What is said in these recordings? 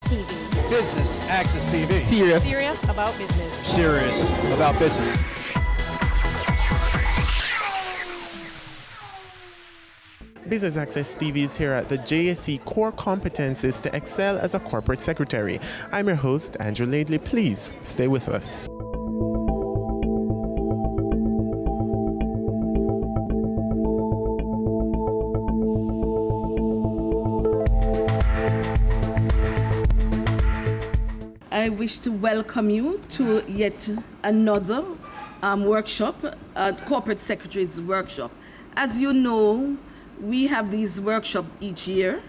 TV. Business Access TV. Serious about business. Serious about business. Business Access TV is here at the JSC Core Competencies to Excel as a Corporate Secretary. I'm your host, Andrew Laidley. Please stay with us. I wish to welcome you to yet another workshop, Corporate Secretaries Workshop. As you know, we have these workshops each year,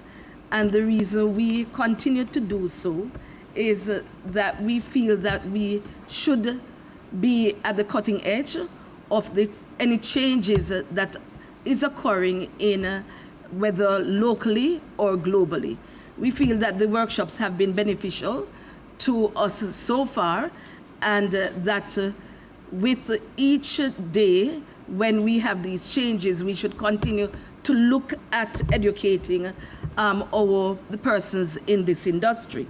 and the reason we continue to do so is that we feel that we should be at the cutting edge of any changes that is occurring in whether locally or globally. We feel that the workshops have been beneficial to us so far, and that with each day when we have these changes, we should continue to look at educating the persons in this industry.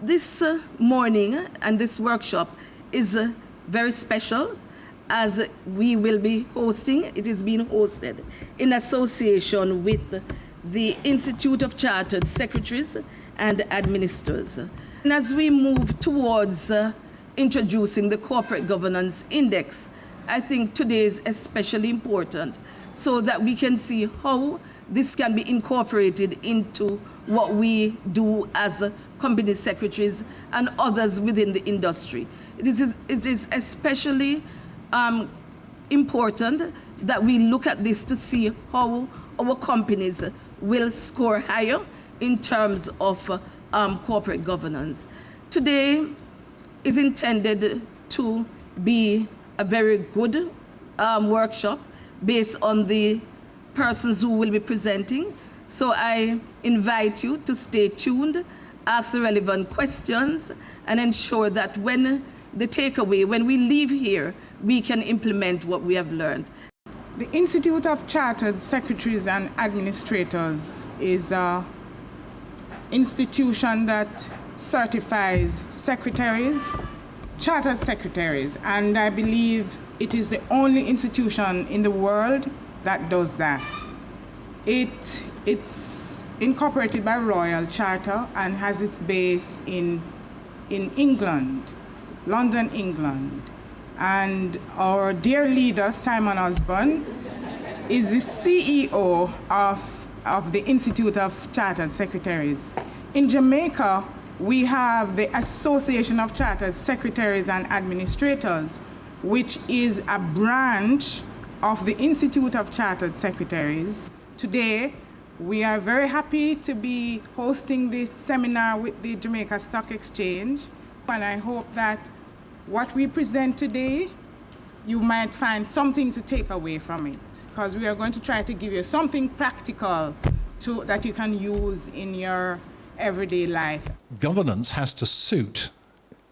This morning and this workshop is very special, as we will be hosting, it is being hosted in association with the Institute of Chartered Secretaries and Administrators. And as we move towards introducing the Corporate Governance Index, I think today is especially important so that we can see how this can be incorporated into what we do as company secretaries and others within the industry. It is especially important that we look at this to see how our companies will score higher in terms of corporate governance. Today is intended to be a very good workshop based on the persons who will be presenting. So I invite you to stay tuned, ask the relevant questions, and ensure that when we leave here, we can implement what we have learned. The Institute of Chartered Secretaries and Administrators is an institution that certifies secretaries, chartered secretaries, and I believe it is the only institution in the world that does that. It's incorporated by Royal Charter and has its base in England, London, England. And our dear leader, Simon Osborne, is the CEO of the Institute of Chartered Secretaries. In Jamaica, we have the Association of Chartered Secretaries and Administrators, which is a branch of the Institute of Chartered Secretaries. Today, we are very happy to be hosting this seminar with the Jamaica Stock Exchange, and I hope that what we present today, you might find something to take away from it, because we are going to try to give you something practical that you can use in your everyday life. Governance has to suit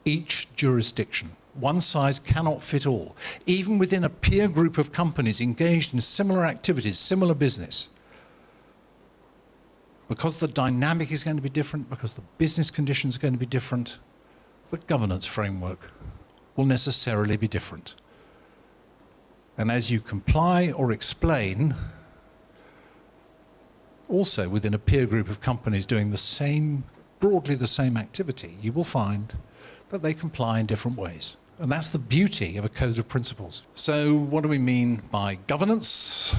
each jurisdiction. One size cannot fit all. Even within a peer group of companies engaged in similar activities, similar business, because the dynamic is going to be different, because the business conditions are going to be different, the governance framework will necessarily be different. And as you comply or explain, also within a peer group of companies doing the same, broadly the same activity, you will find that they comply in different ways. And that's the beauty of a code of principles. So what do we mean by governance?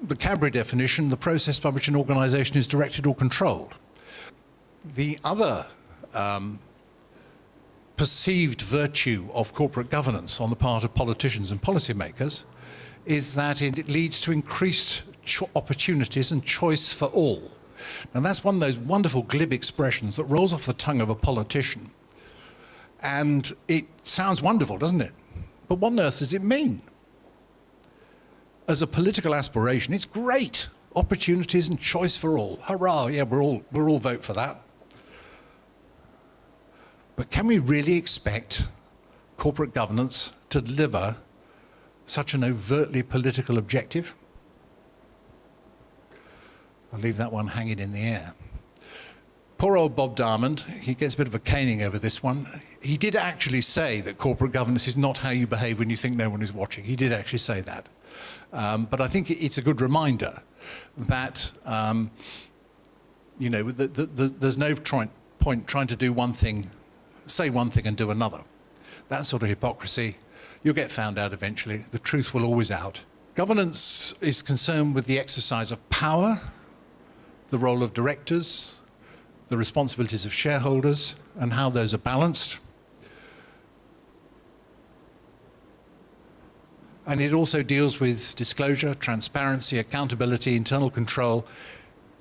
The Cadbury definition, the process by which an organization is directed or controlled. The other perceived virtue of corporate governance on the part of politicians and policymakers is that it leads to increased opportunities and choice for all. And that's one of those wonderful glib expressions that rolls off the tongue of a politician. And it sounds wonderful, doesn't it? But what on earth does it mean? As a political aspiration, it's great. Opportunities and choice for all. Hurrah, yeah, we'll all vote for that. But can we really expect corporate governance to deliver such an overtly political objective? I'll leave that one hanging in the air. Poor old Bob Diamond, he gets a bit of a caning over this one. He did actually say that corporate governance is not how you behave when you think no one is watching. He did actually say that. But I think it's a good reminder that, there's no point trying to do one thing, say one thing and do another. That sort of hypocrisy, you'll get found out eventually. The truth will always out. Governance is concerned with the exercise of power, the role of directors, the responsibilities of shareholders, and how those are balanced. And it also deals with disclosure, transparency, accountability, internal control,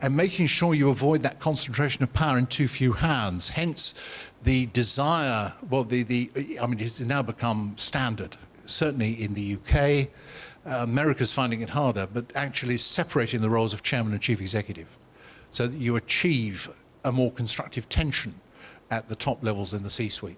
and making sure you avoid that concentration of power in too few hands. Hence, the desire, it's now become standard, certainly in the UK. America's finding it harder, but actually separating the roles of chairman and chief executive so that you achieve a more constructive tension at the top levels in the C-suite.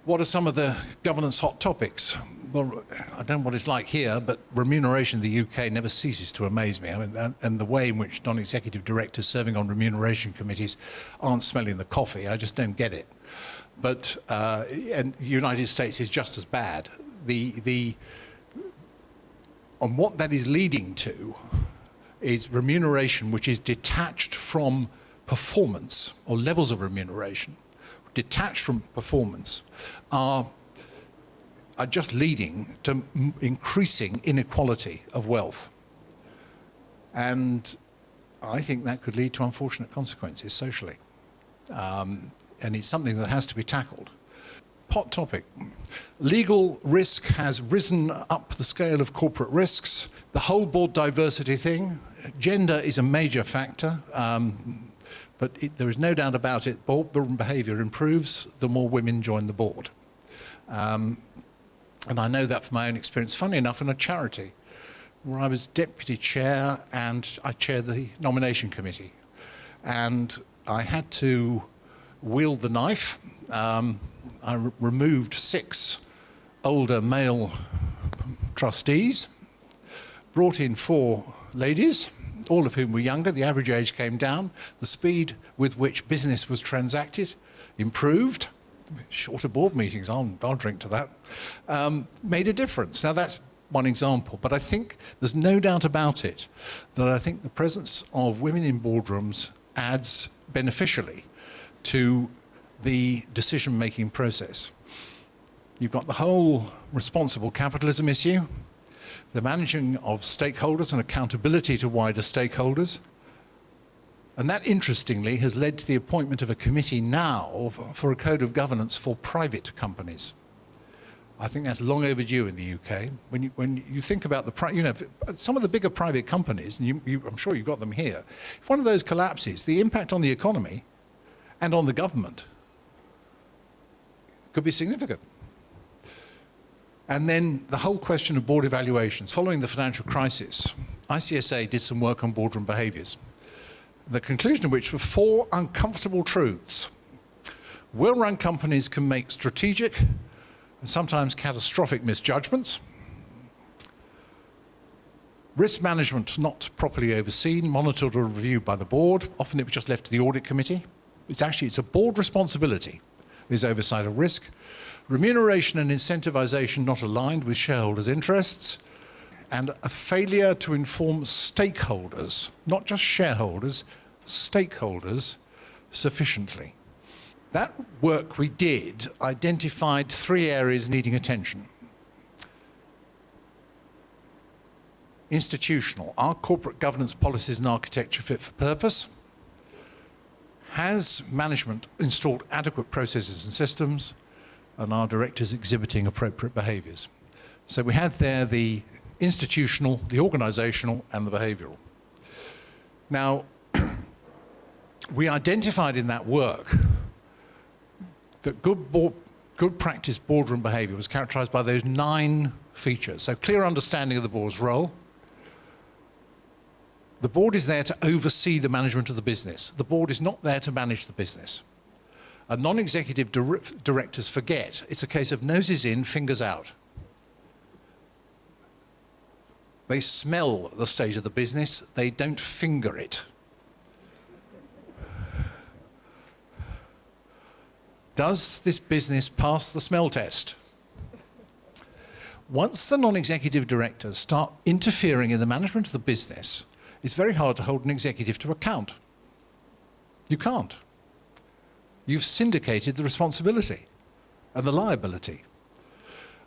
What are some of the governance hot topics? Well, I don't know what it's like here, but remuneration in the UK never ceases to amaze me. And the way in which non-executive directors serving on remuneration committees aren't smelling the coffee, I just don't get it. But and the United States is just as bad. And what that is leading to is remuneration which is detached from performance, or levels of remuneration detached from performance, are just leading to increasing inequality of wealth. And I think that could lead to unfortunate consequences socially. And it's something that has to be tackled. Hot topic. Legal risk has risen up the scale of corporate risks. The whole board diversity thing, gender is a major factor. But there is no doubt about it, board behaviour improves the more women join the board. And I know that from my own experience, funny enough, in a charity where I was deputy chair and I chaired the nomination committee. And I had to wield the knife. I removed 6 older male trustees, brought in 4 ladies, all of whom were younger. The average age came down. The speed with which business was transacted improved. Shorter board meetings, I'll drink to that. Made a difference. Now that's one example, but I think there's no doubt about it that I think the presence of women in boardrooms adds beneficially to the decision-making process. You've got the whole responsible capitalism issue, the managing of stakeholders and accountability to wider stakeholders. And that, interestingly, has led to the appointment of a committee now for a code of governance for private companies. I think that's long overdue in the UK. When you think about some of the bigger private companies, and I'm sure you've got them here, if one of those collapses, the impact on the economy and on the government could be significant. And then the whole question of board evaluations. Following the financial crisis, ICSA did some work on boardroom behaviours, the conclusion of which were 4 uncomfortable truths. Well-run companies can make strategic and sometimes catastrophic misjudgments. Risk management not properly overseen, monitored or reviewed by the board. Often it was just left to the audit committee. It's a board responsibility. There's oversight of risk. Remuneration and incentivization not aligned with shareholders' interests, and a failure to inform stakeholders, not just shareholders, stakeholders, sufficiently. That work we did identified 3 areas needing attention. Institutional. Are corporate governance policies and architecture fit for purpose? Has management installed adequate processes and systems? And are directors exhibiting appropriate behaviours? So we had there the institutional, the organisational, and the behavioural. Now, we identified in that work that good practice boardroom behaviour was characterised by those 9 features. So clear understanding of the board's role. The board is there to oversee the management of the business. The board is not there to manage the business. And non-executive directors forget it's a case of noses in, fingers out. They smell the state of the business, they don't finger it. Does this business pass the smell test? Once the non-executive directors start interfering in the management of the business, it's very hard to hold an executive to account. You can't. You've syndicated the responsibility and the liability.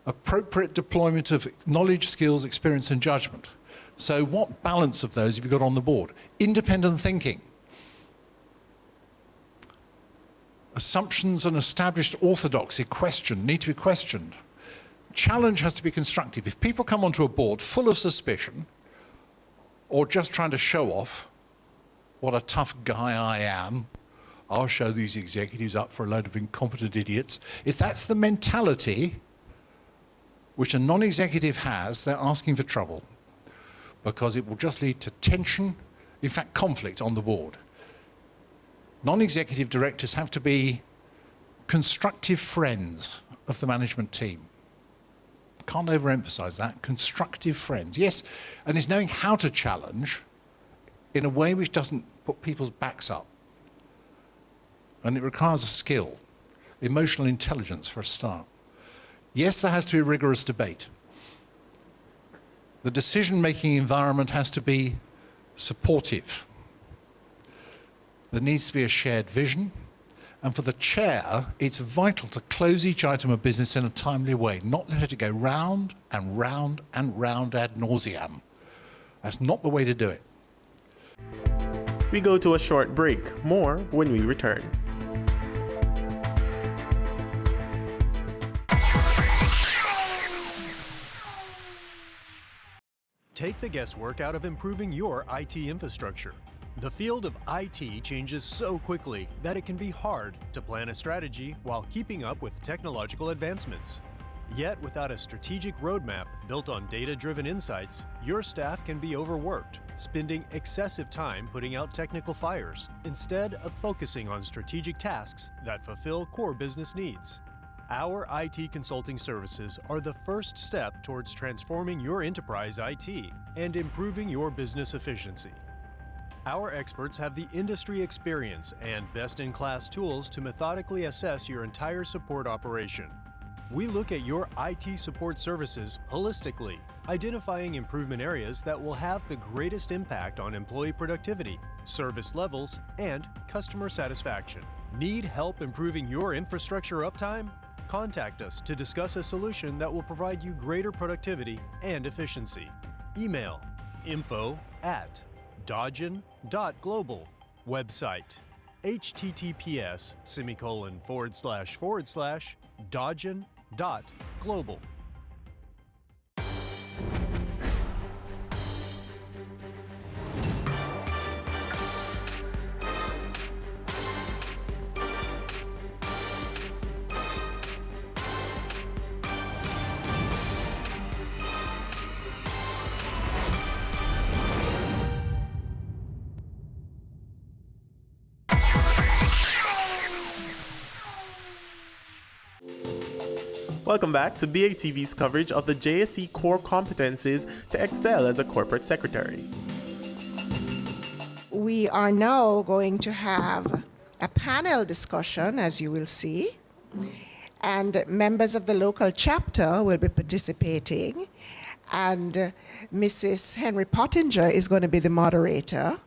Appropriate deployment of knowledge, skills, experience and judgment. So what balance of those have you got on the board? Independent thinking. Assumptions and established orthodoxy need to be questioned. Challenge has to be constructive. If people come onto a board full of suspicion or just trying to show off what a tough guy I am, I'll show these executives up for a load of incompetent idiots. If that's the mentality which a non-executive has, they're asking for trouble, because it will just lead to tension, in fact conflict on the board. Non-executive directors have to be constructive friends of the management team. Can't overemphasize that. Constructive friends. Yes, and it's knowing how to challenge in a way which doesn't put people's backs up. And it requires a skill, emotional intelligence for a start. Yes, there has to be rigorous debate. The decision-making environment has to be supportive. There needs to be a shared vision. And for the chair, it's vital to close each item of business in a timely way, not let it go round and round and round ad nauseam. That's not the way to do it. We go to a short break. More when we return. Take the guesswork out of improving your IT infrastructure. The field of IT changes so quickly that it can be hard to plan a strategy while keeping up with technological advancements. Yet, without a strategic roadmap built on data-driven insights, your staff can be overworked, spending excessive time putting out technical fires instead of focusing on strategic tasks that fulfill core business needs. Our IT consulting services are the first step towards transforming your enterprise IT and improving your business efficiency. Our experts have the industry experience and best-in-class tools to methodically assess your entire support operation. We look at your IT support services holistically, identifying improvement areas that will have the greatest impact on employee productivity, service levels, and customer satisfaction. Need help improving your infrastructure uptime? Contact us to discuss a solution that will provide you greater productivity and efficiency. Email info@dodgen.global. Website https://dodgen.global. Welcome back to BATV's coverage of the JSC core competencies to excel as a corporate secretary. We are now going to have a panel discussion, as you will see, and members of the local chapter will be participating, and Mrs. Henry Pottinger is going to be the moderator,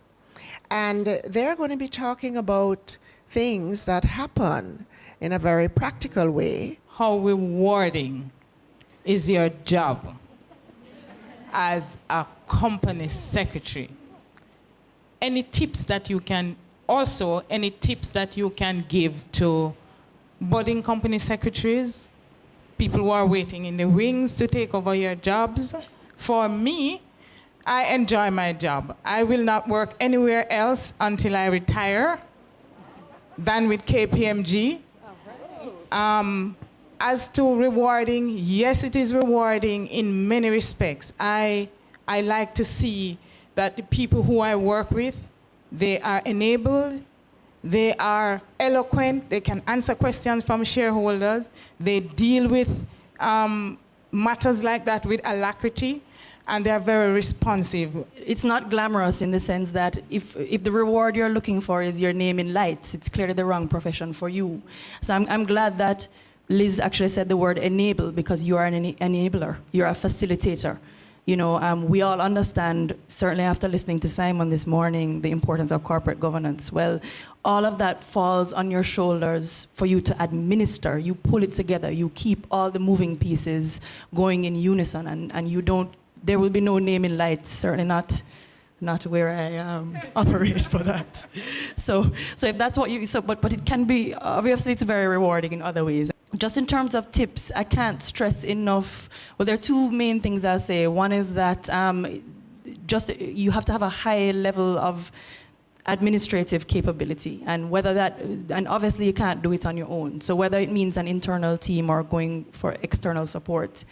and they're going to be talking about things that happen in a very practical way. How rewarding is your job as a company secretary? Any tips that you can give to budding company secretaries, people who are waiting in the wings to take over your jobs? For me, I enjoy my job. I will not work anywhere else until I retire than with KPMG. As to rewarding, yes, it is rewarding in many respects. I like to see that the people who I work with, they are enabled, they are eloquent, they can answer questions from shareholders, they deal with matters like that with alacrity, and they're very responsive. It's not glamorous in the sense that if the reward you're looking for is your name in lights, it's clearly the wrong profession for you. So I'm glad that Liz actually said the word enable, because you are an enabler. You're a facilitator. You know, we all understand, certainly after listening to Simon this morning, the importance of corporate governance. Well, all of that falls on your shoulders for you to administer. You pull it together. You keep all the moving pieces going in unison, and you don't, there will be no name in lights, certainly not where I operate for that. So if that's what you, but it can be, obviously it's very rewarding in other ways. Just in terms of tips, I can't stress enough, well, there are two main things I'll say. One is that just you have to have a high level of administrative capability, and whether that, and obviously you can't do it on your own. So whether it means an internal team or going for external support,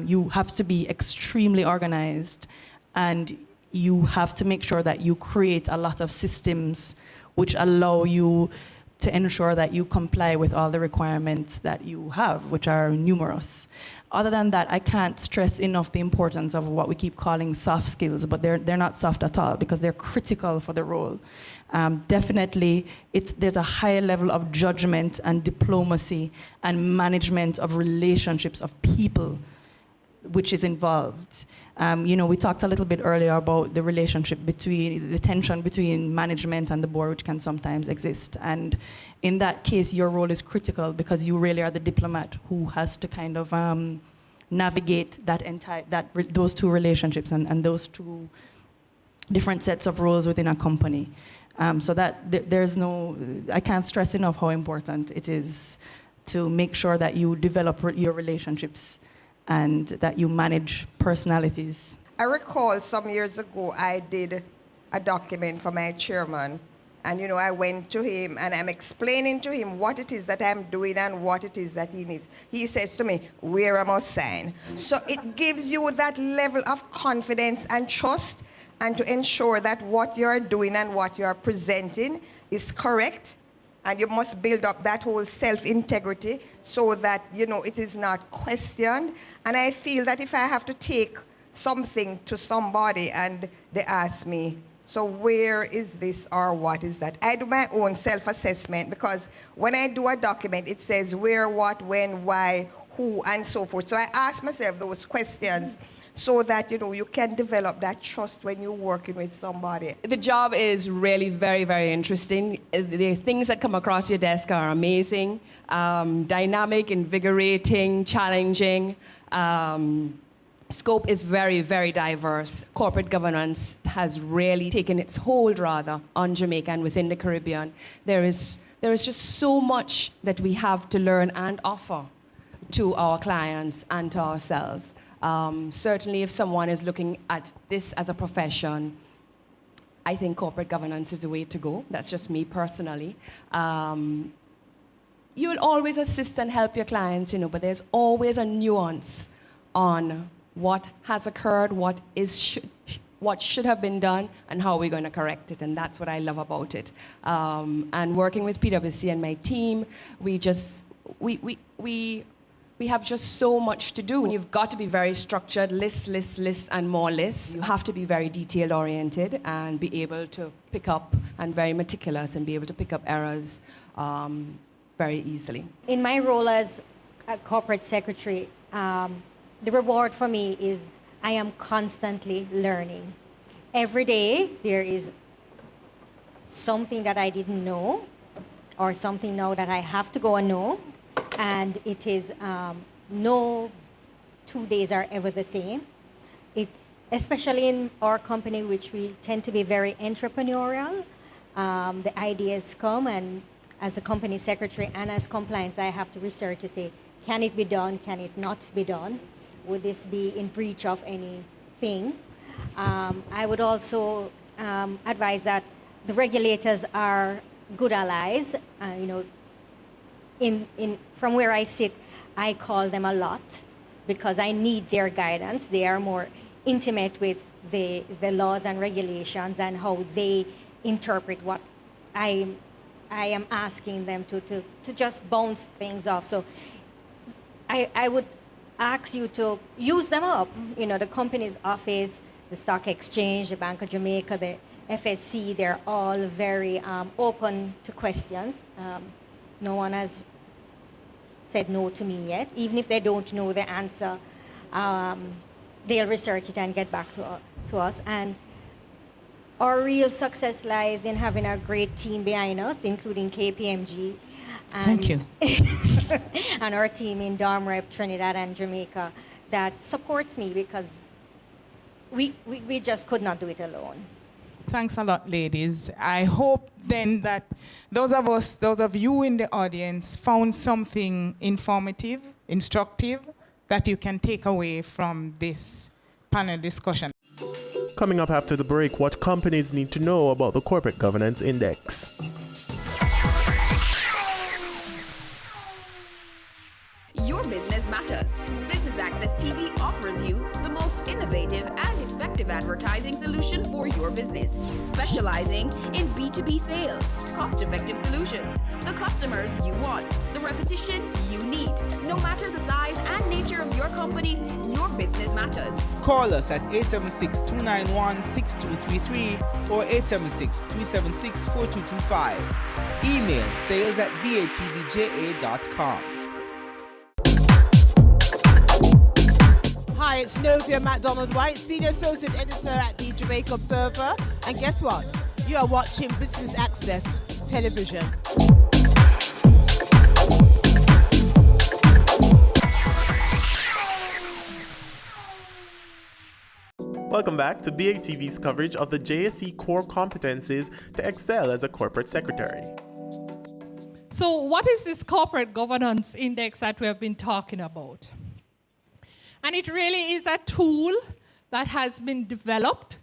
you have to be extremely organized, and you have to make sure that you create a lot of systems which allow you to ensure that you comply with all the requirements that you have, which are numerous. Other than that, I can't stress enough the importance of what we keep calling soft skills, but they're not soft at all, because they're critical for the role. Definitely, there's a high level of judgment and diplomacy and management of relationships of people which is involved. You know, we talked a little bit earlier about the relationship between, the tension between management and the board, which can sometimes exist. And in that case, your role is critical, because you really are the diplomat who has to kind of navigate those two relationships and those two different sets of roles within a company. So that there's no, I can't stress enough how important it is to make sure that you develop your relationships and that you manage personalities. I recall some years ago I did a document for my chairman, and you know, I went to him and I'm explaining to him what it is that I'm doing and what it is that he needs. He says to me, where I must sign. So it gives you that level of confidence and trust, and to ensure that what you're doing and what you're presenting is correct. And you must build up that whole self-integrity so that, you know, it is not questioned. And I feel that if I have to take something to somebody and they ask me, so where is this or what is that? I do my own self-assessment, because when I do a document, it says where, what, when, why, who, and so forth. So I ask myself those questions so that, you know, you can develop that trust when you're working with somebody. The job is really very, very interesting. The things that come across your desk are amazing, dynamic, invigorating, challenging. Scope is very, very diverse. Corporate governance has really taken its hold, rather, on Jamaica and within the Caribbean. There is just so much that we have to learn and offer to our clients and to ourselves. Certainly, if someone is looking at this as a profession, I think corporate governance is the way to go. That's just me personally. You'll always assist and help your clients, you know, but there's always a nuance on what has occurred, what should have been done, and how we're going to correct it. And that's what I love about it. And working with PwC and my team, we have just so much to do. You've got to be very structured, lists, and more lists. You have to be very detail-oriented and be able to pick up, and very meticulous, and be able to pick up errors very easily. In my role as a corporate secretary, the reward for me is I am constantly learning. Every day there is something that I didn't know, or something now that I have to go and know. And it is, no 2 days are ever the same. Especially in our company, which we tend to be very entrepreneurial, the ideas come, and as a company secretary and as compliance, I have to research to say, can it be done, can it not be done? Would this be in breach of anything? I would also advise that the regulators are good allies. You know, from where I sit, I call them a lot because I need their guidance. They are more intimate with the laws and regulations and how they interpret what I am asking them to just bounce things off. So I would ask you to use them up. You know, the company's office, the stock exchange, the Bank of Jamaica, the FSC, they're all very open to questions. No one has said no to me yet. Even if they don't know the answer, they'll research it and get back to us. And our real success lies in having a great team behind us, including KPMG. And Thank you. and our team in Rep, Trinidad and Jamaica that supports me, because we just could not do it alone. Thanks a lot, ladies. I hope then that those of you in the audience found something informative, instructive, that you can take away from this panel discussion. Coming up after the break, what companies need to know about the Corporate Governance Index. Your business matters. Business Access TV offers you the most innovative and effective advertising solution for your business, specializing in B2B sales, cost-effective solutions, the customers you want, the repetition you need. No matter the size and nature of your company, your business matters. Call us at 876-291-6233 or 876-376-4225. Email sales@batvja.com. Hi, it's Novia MacDonald White, Senior Associate Editor at the Jamaica Observer. And guess what? You are watching Business Access Television. Welcome back to BATV's coverage of the JSE core competencies to excel as a corporate secretary. So what is this corporate governance index that we have been talking about? And it really is a tool that has been developed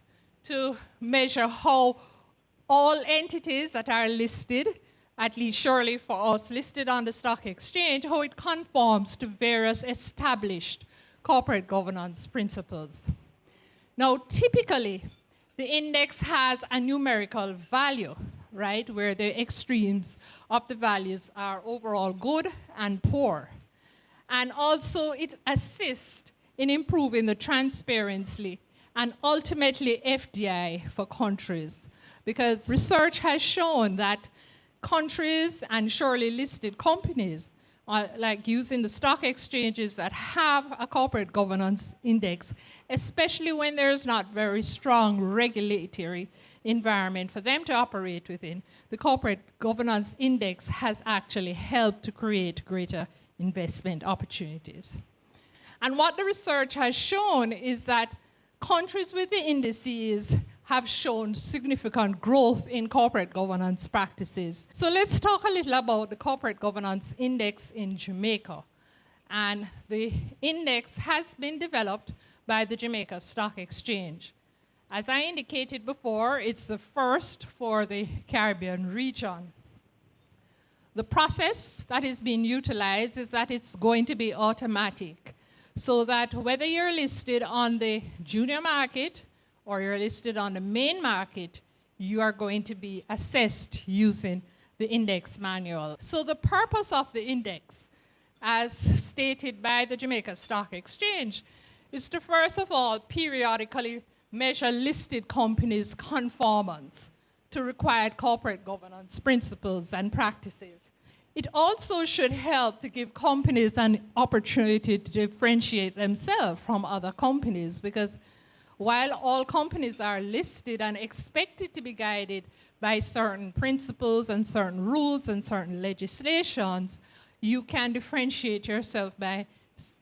to measure how all entities that are listed, at least surely for us listed on the stock exchange, how it conforms to various established corporate governance principles. Now, typically, the index has a numerical value, right, where the extremes of the values are overall good and poor. And also, it assists in improving the transparency and ultimately FDI for countries. Because research has shown that countries and surely listed companies, like using the stock exchanges that have a corporate governance index, especially when there's not very strong regulatory environment for them to operate within, the corporate governance index has actually helped to create greater investment opportunities. And what the research has shown is that countries with the indices have shown significant growth in corporate governance practices. So let's talk a little about the corporate governance index in Jamaica. And the index has been developed by the Jamaica Stock Exchange. As I indicated before, it's the first for the Caribbean region. The process that is being utilized is that it's going to be automatic, so that whether you're listed on the junior market or you're listed on the main market, you are going to be assessed using the index manual. So the purpose of the index, as stated by the Jamaica Stock Exchange, is to first of all periodically measure listed companies' conformance to required corporate governance principles and practices. It also should help to give companies an opportunity to differentiate themselves from other companies, because while all companies are listed and expected to be guided by certain principles and certain rules and certain legislations, you can differentiate yourself by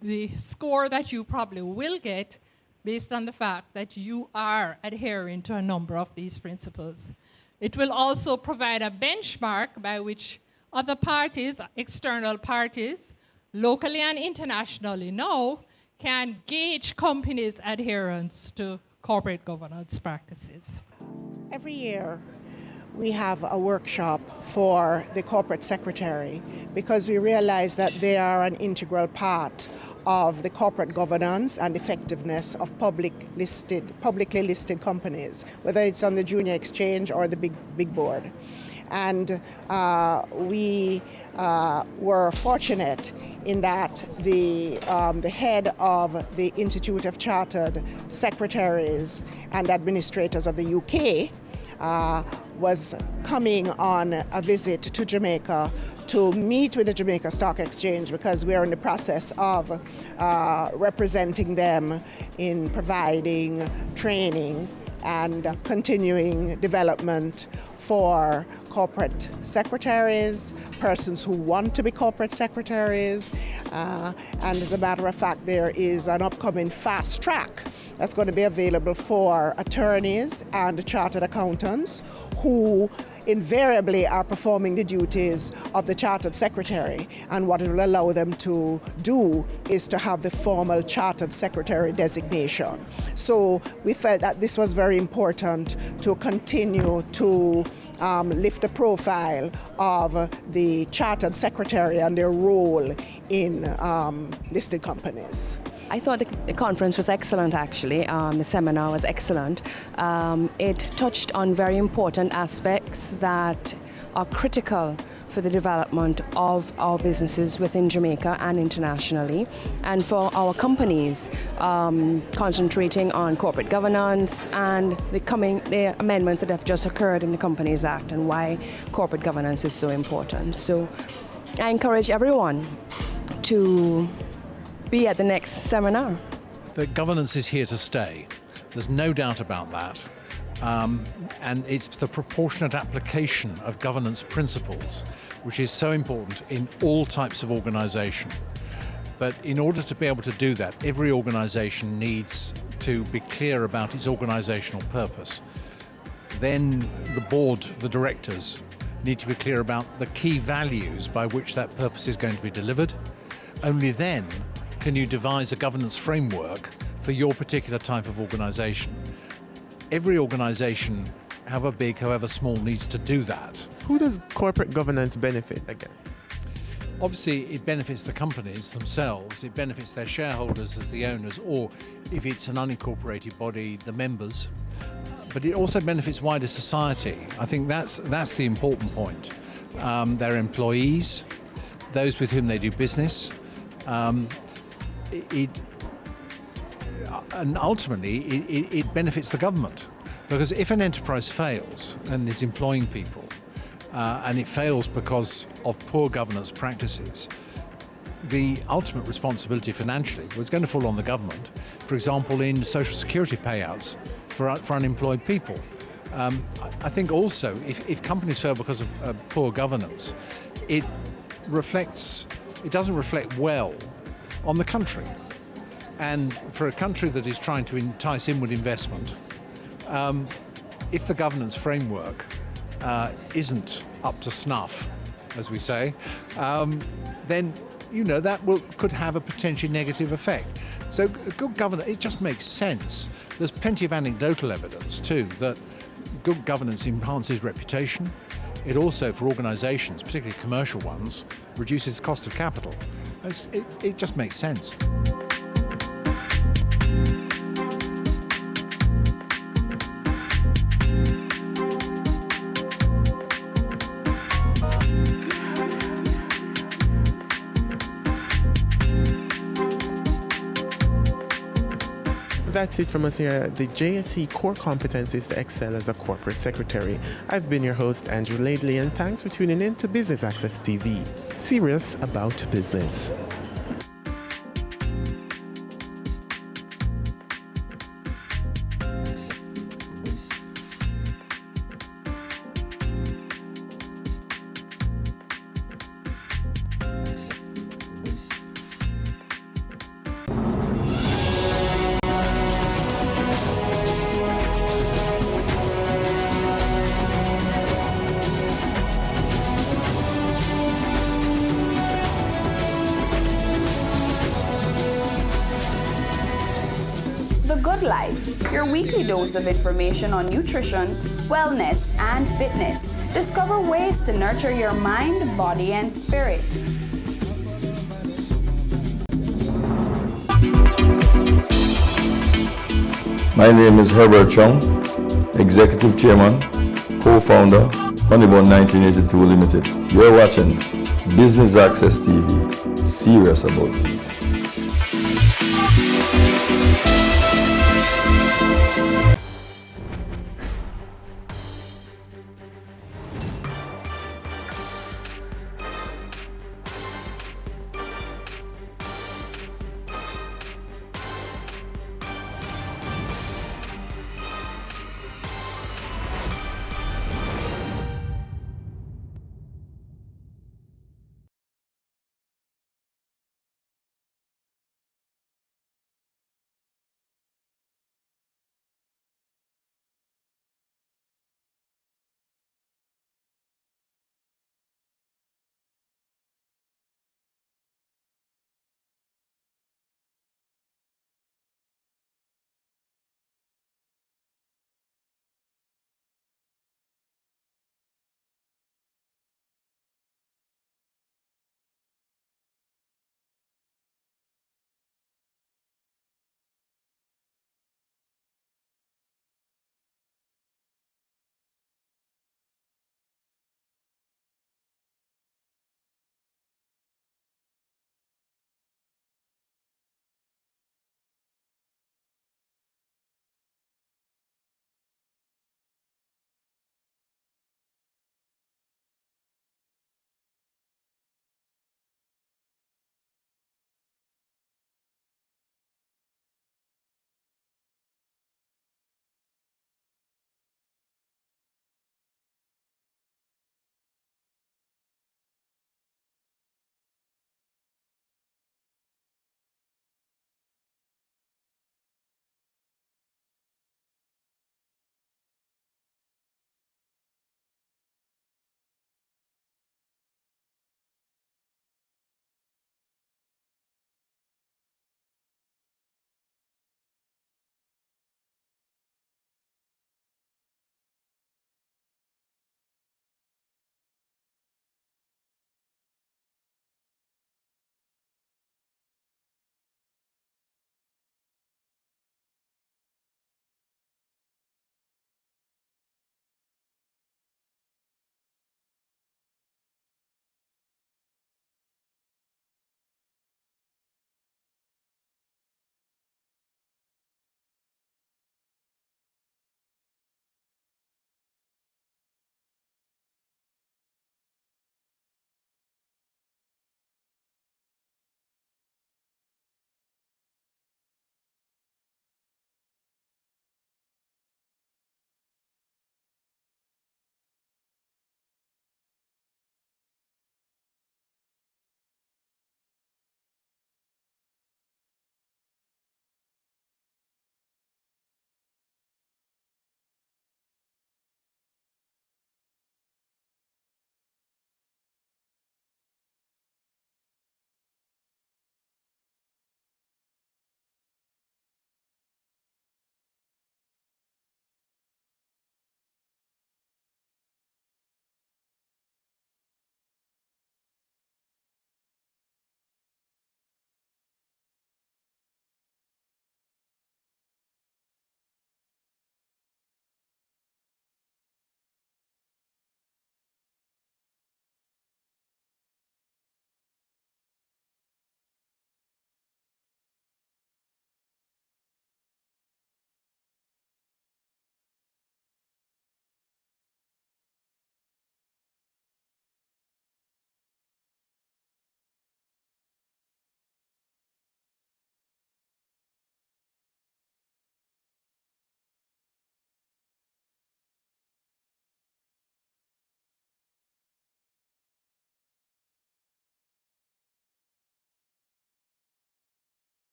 the score that you probably will get based on the fact that you are adhering to a number of these principles. It will also provide a benchmark by which other parties, external parties, locally and internationally now, can gauge companies' adherence to corporate governance practices. Every year, we have a workshop for the corporate secretary because we realize that they are an integral part of the corporate governance and effectiveness of publicly listed companies, whether it's on the junior exchange or the big board. And we were fortunate in that the head of the Institute of Chartered Secretaries and Administrators of the UK was coming on a visit to Jamaica to meet with the Jamaica Stock Exchange, because we are in the process of representing them in providing training and continuing development for corporate secretaries, persons who want to be corporate secretaries, and as a matter of fact, there is an upcoming fast track that's going to be available for attorneys and chartered accountants who invariably are performing the duties of the chartered secretary, and what it will allow them to do is to have the formal chartered secretary designation. So we felt that this was very important to continue to lift the profile of the chartered secretary and their role in listed companies. I thought the conference was excellent, actually. The seminar was excellent. It touched on very important aspects that are critical for the development of our businesses within Jamaica and internationally, and for our companies, concentrating on corporate governance and the amendments that have just occurred in the Companies Act and why corporate governance is so important. So I encourage everyone to be at the next seminar. But governance is here to stay. There's no doubt about that. And it's the proportionate application of governance principles which is so important in all types of organisation. But in order to be able to do that, every organisation needs to be clear about its organisational purpose. Then the board, the directors, need to be clear about the key values by which that purpose is going to be delivered. Only then can you devise a governance framework for your particular type of organisation. Every organisation, however big, however small, needs to do that. Who does corporate governance benefit again? Obviously, it benefits the companies themselves, it benefits their shareholders as the owners, or if it's an unincorporated body, the members. But it also benefits wider society. I think that's the important point. Their employees, those with whom they do business, and ultimately it benefits the government, because if an enterprise fails and is employing people and it fails because of poor governance practices, the ultimate responsibility financially was going to fall on the government, for example in social security payouts for unemployed people. I think also if companies fail because of poor governance, it doesn't reflect well on the country. And for a country that is trying to entice inward investment, if the governance framework isn't up to snuff, as we say, then that could have a potentially negative effect. So good governance, it just makes sense. There's plenty of anecdotal evidence too that good governance enhances reputation. It also, for organisations, particularly commercial ones, reduces the cost of capital. It just makes sense. That's it from us here at the JSC Core Competencies to Excel as a Corporate Secretary. I've been your host, Andrew Laidley, and thanks for tuning in to Business Access TV. Serious about business. Your weekly dose of information on nutrition, wellness, and fitness. Discover ways to nurture your mind, body, and spirit. My name is Herbert Chung, Executive Chairman, Co-Founder, Honeybun 1982 Limited. You're watching Business Access TV, serious about business.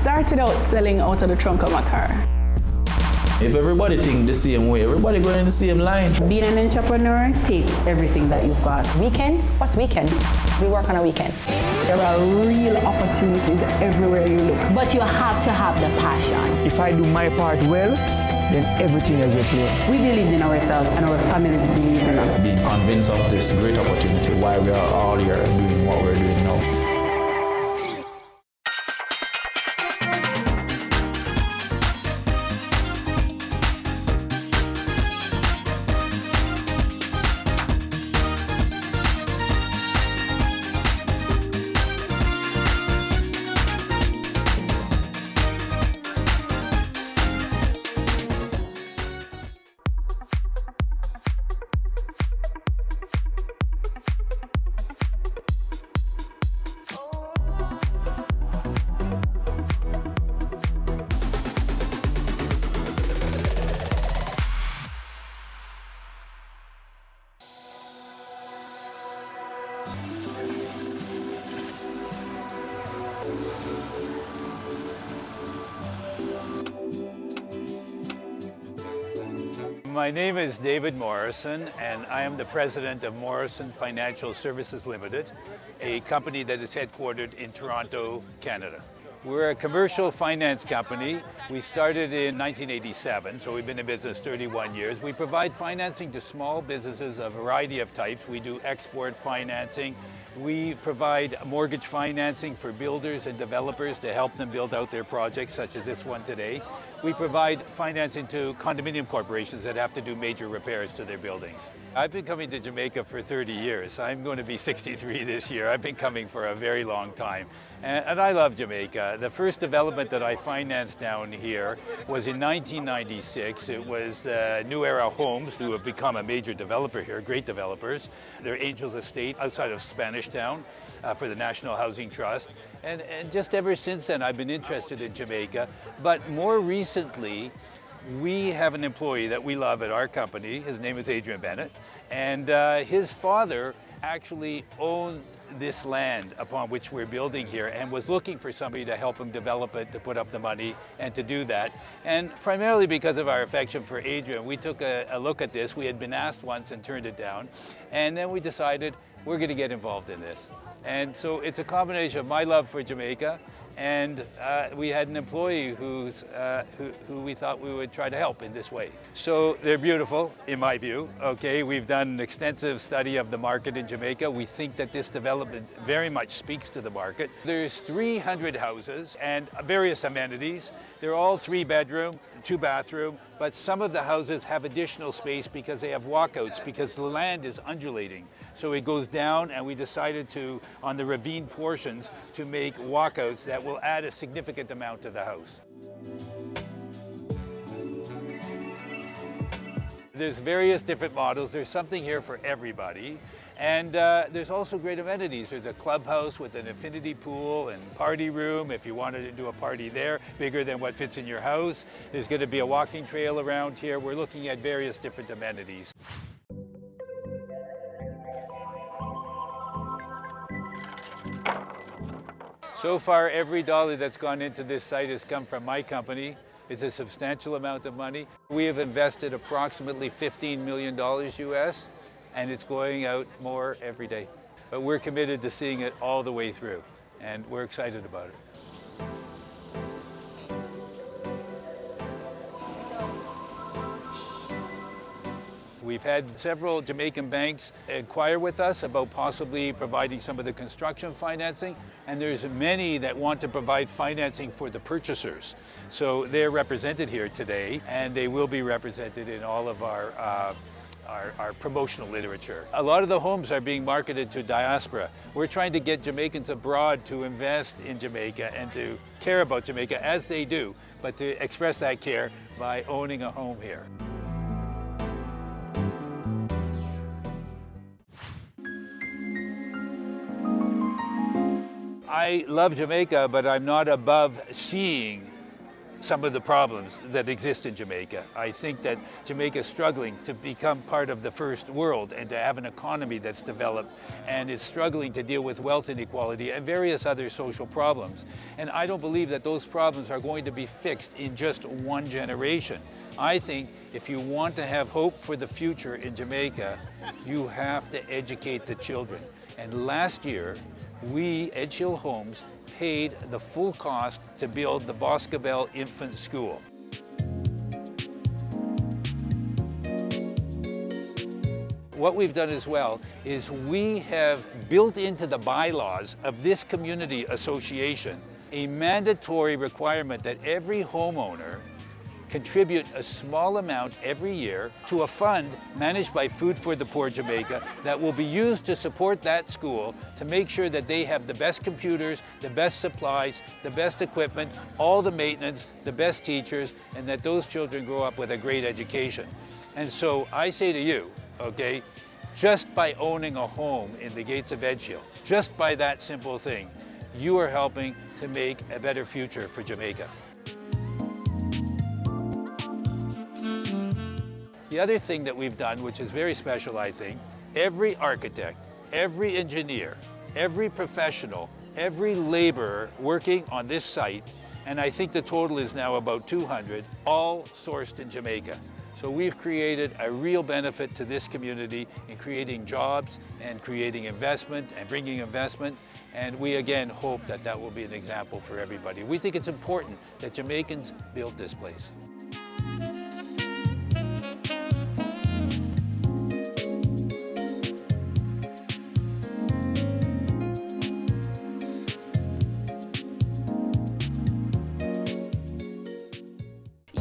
started out selling out of the trunk of my car. If everybody think the same way, everybody going in the same line. Being an entrepreneur takes everything that you've got. Weekends? What's weekends? We work on a weekend. There are real opportunities everywhere you look. But you have to have the passion. If I do my part well, then everything is okay. We believed in ourselves and our families believed in us. Being convinced of this great opportunity, why we are all here doing what we're doing now. My name is David Morrison, and I am the president of Morrison Financial Services Limited, a company that is headquartered in Toronto, Canada. We're a commercial finance company. We started in 1987, so we've been in business 31 years. We provide financing to small businesses of a variety of types. We do export financing. We provide mortgage financing for builders and developers to help them build out their projects, such as this one today. We provide financing to condominium corporations that have to do major repairs to their buildings. I've been coming to Jamaica for 30 years. I'm going to be 63 this year. I've been coming for a very long time. And I love Jamaica. The first development that I financed down here was in 1996. It was New Era Homes, who have become a major developer here, great developers. They're Angels Estate outside of Spanish Town for the National Housing Trust. And just ever since then, I've been interested in Jamaica. But more recently, we have an employee that we love at our company. His name is Adrian Bennett. And his father actually owned this land upon which we're building here and was looking for somebody to help him develop it, to put up the money and to do that. And primarily because of our affection for Adrian, we took a look at this. We had been asked once and turned it down. And then we decided we're going to get involved in this. And so it's a combination of my love for Jamaica, and we had an employee who we thought we would try to help in this way. So they're beautiful, in my view. Okay, we've done an extensive study of the market in Jamaica. We think that this development very much speaks to the market. There's 300 houses and various amenities. They're all 3-bedroom, 2-bathroom, but some of the houses have additional space because they have walkouts, because the land is undulating. So it goes down, and we decided to, on the ravine portions, to make walkouts that will add a significant amount to the house. There's various different models. There's something here for everybody. And there's also great amenities. There's a clubhouse with an infinity pool and party room if you wanted to do a party there, bigger than what fits in your house. There's going to be a walking trail around here. We're looking at various different amenities. So far, every dollar that's gone into this site has come from my company. It's a substantial amount of money. We have invested approximately $15 million US, and it's going out more every day. But we're committed to seeing it all the way through, and we're excited about it. We've had several Jamaican banks inquire with us about possibly providing some of the construction financing, and there's many that want to provide financing for the purchasers. So they're represented here today, and they will be represented in all of our promotional literature. A lot of the homes are being marketed to diaspora. We're trying to get Jamaicans abroad to invest in Jamaica and to care about Jamaica, as they do, but to express that care by owning a home here. I love Jamaica, but I'm not above seeing some of the problems that exist in Jamaica. I think that Jamaica is struggling to become part of the first world and to have an economy that's developed, and is struggling to deal with wealth inequality and various other social problems. And I don't believe that those problems are going to be fixed in just one generation. I think if you want to have hope for the future in Jamaica, you have to educate the children. And last year, we, Edge Hill Homes, paid the full cost to build the Boscobel Infant School. What we've done as well is we have built into the bylaws of this community association a mandatory requirement that every homeowner contribute a small amount every year to a fund managed by Food for the Poor Jamaica that will be used to support that school to make sure that they have the best computers, the best supplies, the best equipment, all the maintenance, the best teachers, and that those children grow up with a great education. And so I say to you, okay, just by owning a home in the gates of Edge Hill, just by that simple thing, you are helping to make a better future for Jamaica. The other thing that we've done, which is very special, I think, every architect, every engineer, every professional, every laborer working on this site, and I think the total is now about 200, all sourced in Jamaica. So we've created a real benefit to this community in creating jobs and creating investment and bringing investment. And we again hope that that will be an example for everybody. We think it's important that Jamaicans build this place.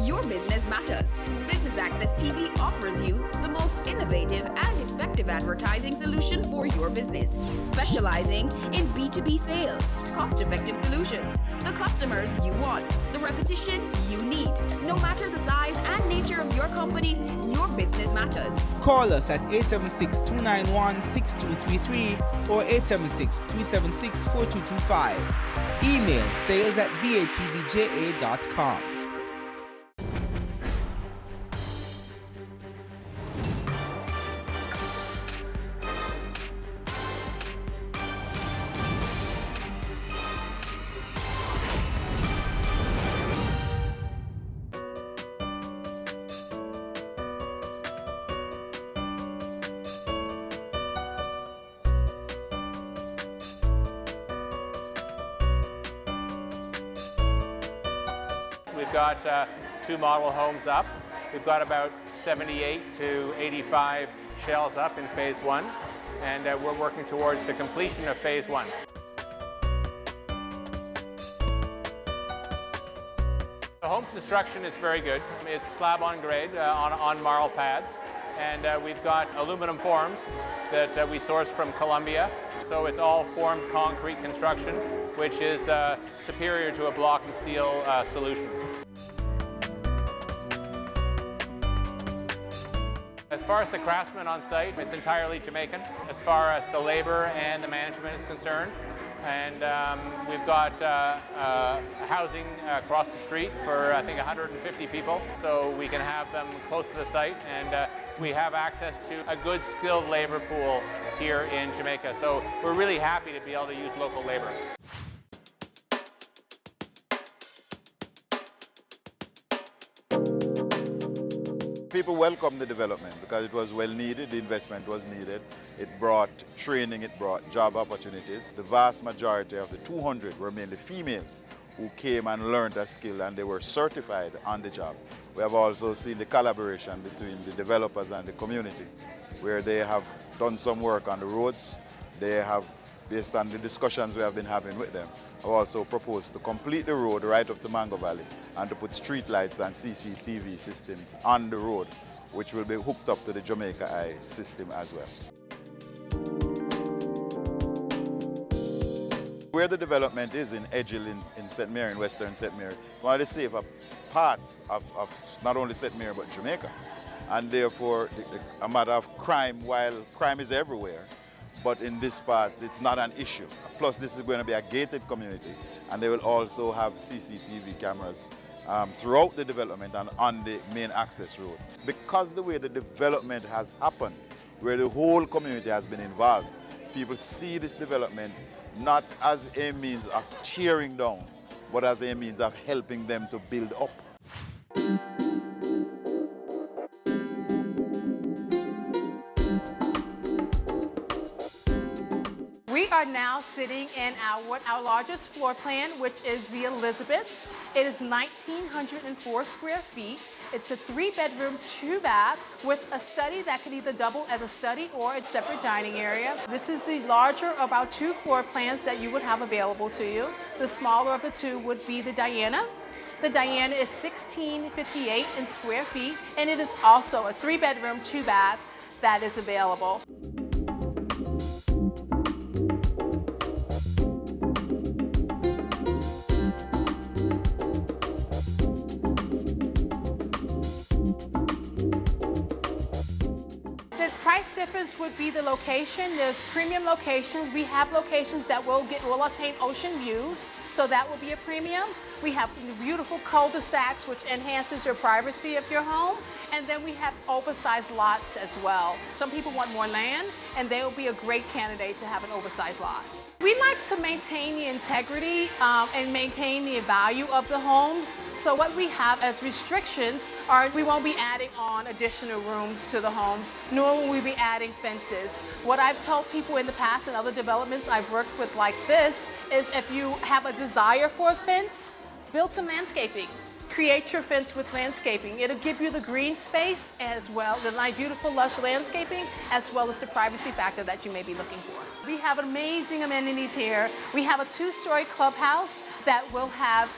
Your business matters. Business Access TV offers you the most innovative and effective advertising solution for your business, specializing in B2B sales, cost-effective solutions, the customers you want, the repetition you need. No matter the size and nature of your company, your business matters. Call us at 876-291-6233 or 876-376-4225. Email sales@batvja.com. We've got 2 model homes up. We've got about 78 to 85 shells up in phase 1, and we're working towards the completion of phase 1. The home construction is very good. It's slab on grade on marl pads, and we've got aluminum forms that we source from Colombia. So it's all formed concrete construction, which is superior to a block and steel solution. As far as the craftsmen on site, it's entirely Jamaican as far as the labor and the management is concerned. And we've got housing across the street for, I think, 150 people. So we can have them close to the site, and we have access to a good skilled labor pool here in Jamaica. So we're really happy to be able to use local labor. People welcomed the development because it was well needed, the investment was needed. It brought training, it brought job opportunities. The vast majority of the 200 were mainly females who came and learned a skill, and they were certified on the job. We have also seen the collaboration between the developers and the community, where they have done some work on the roads. They have, based on the discussions we have been having with them, have also proposed to complete the road right up to Mango Valley and to put street lights and CCTV systems on the road, which will be hooked up to the Jamaica Eye system as well. Where the development is in Edge Hill in St. Mary, in Western St. Mary, one of the safer parts of not only St. Mary but Jamaica. And therefore, a matter of crime, while crime is everywhere, but in this part, it's not an issue. Plus, this is going to be a gated community, and they will also have CCTV cameras throughout the development and on the main access road. Because the way the development has happened, where the whole community has been involved, people see this development not as a means of tearing down, but as a means of helping them to build up. We are now sitting in our largest floor plan, which is the Elizabeth. It is 1,904 square feet. It's a 3-bedroom, 2-bath with a study that can either double as a study or a separate dining area. This is the larger of our 2 floor plans that you would have available to you. The smaller of the 2 would be the Diana. The Diana is 1,658 in square feet, and it is also a 3-bedroom, 2-bath that is available. Price difference would be the location. There's premium locations. We have locations that will attain ocean views, so that will be a premium. We have beautiful cul-de-sacs, which enhances your privacy of your home. And then we have oversized lots as well. Some people want more land, and they will be a great candidate to have an oversized lot. We like to maintain the integrity and maintain the value of the homes. So what we have as restrictions are we won't be adding on additional rooms to the homes, nor will we be adding fences. What I've told people in the past and other developments I've worked with like this is if you have a desire for a fence, build some landscaping. Create your fence with landscaping. It'll give you the green space as well, the nice, beautiful, lush landscaping, as well as the privacy factor that you may be looking for. We have amazing amenities here. We have a 2-story clubhouse that will have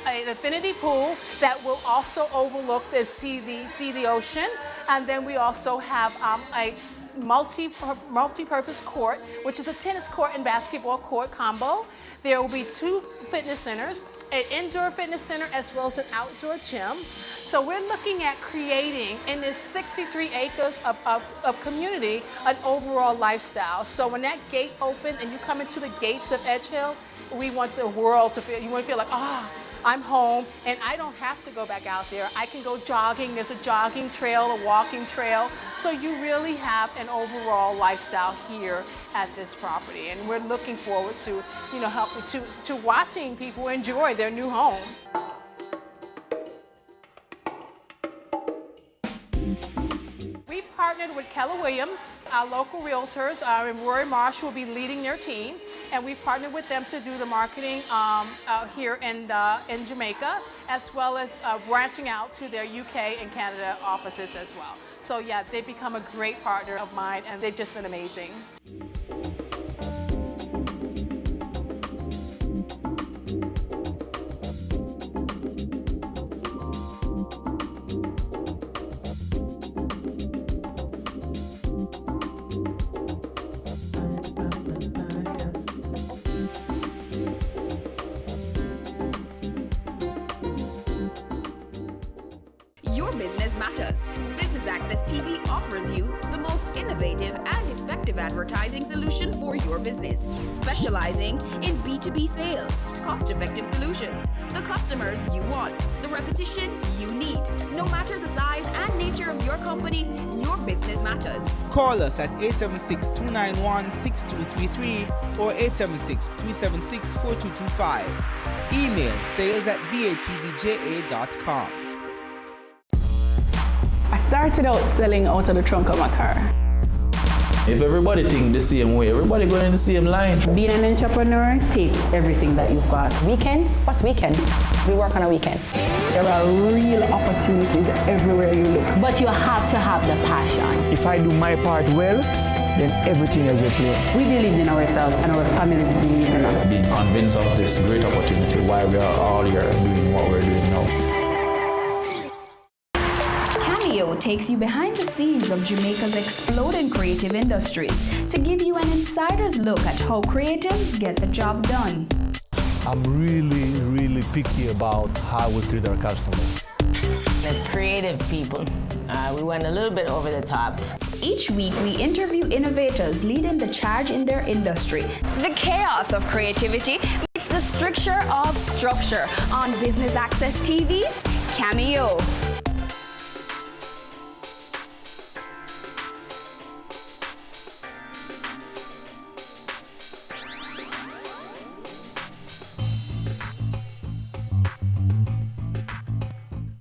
an infinity pool that will also overlook and see the ocean. And then we also have a multi-purpose court, which is a tennis court and basketball court combo. There will be 2 fitness centers, an indoor fitness center as well as an outdoor gym. So we're looking at creating in this 63 acres of community an overall lifestyle. So when that gate opens and you come into the gates of Edge Hill, we want the world to feel, you want to feel like, I'm home and I don't have to go back out there. I can go jogging. There's a jogging trail, a walking trail. So you really have an overall lifestyle here at this property. And we're looking forward to, to watching people enjoy their new home. We partnered with Keller Williams, our local realtors, and Rory Marsh will be leading their team. And we partnered with them to do the marketing here in Jamaica, as well as branching out to their UK and Canada offices as well. So yeah, they've become a great partner of mine, and they've just been amazing. Your business matters. Business Access TV offers you the most innovative and effective advertising solution for your business, specializing in B2B sales, cost-effective solutions, the customers you want, the repetition you need. No matter the size and nature of your company, your business matters. Call us at 876-291-6233 or 876-376-4225. Email sales@batvja.com. I started out selling out of the trunk of my car. If everybody think the same way, everybody going in the same line. Being an entrepreneur takes everything that you've got. Weekends? What's weekends? We work on a weekend. There are real opportunities everywhere you look. But you have to have the passion. If I do my part well, then everything is okay. We believed in ourselves and our families believed in us. Being convinced of this great opportunity, why we are all here doing what we're doing now. Takes you behind the scenes of Jamaica's exploding creative industries to give you an insider's look at how creatives get the job done. I'm really picky about how we treat our customers. As creative people, we went a little bit over the top. Each week, we interview innovators leading the charge in their industry. The chaos of creativity meets the stricture of structure on Business Access TV's Cameo.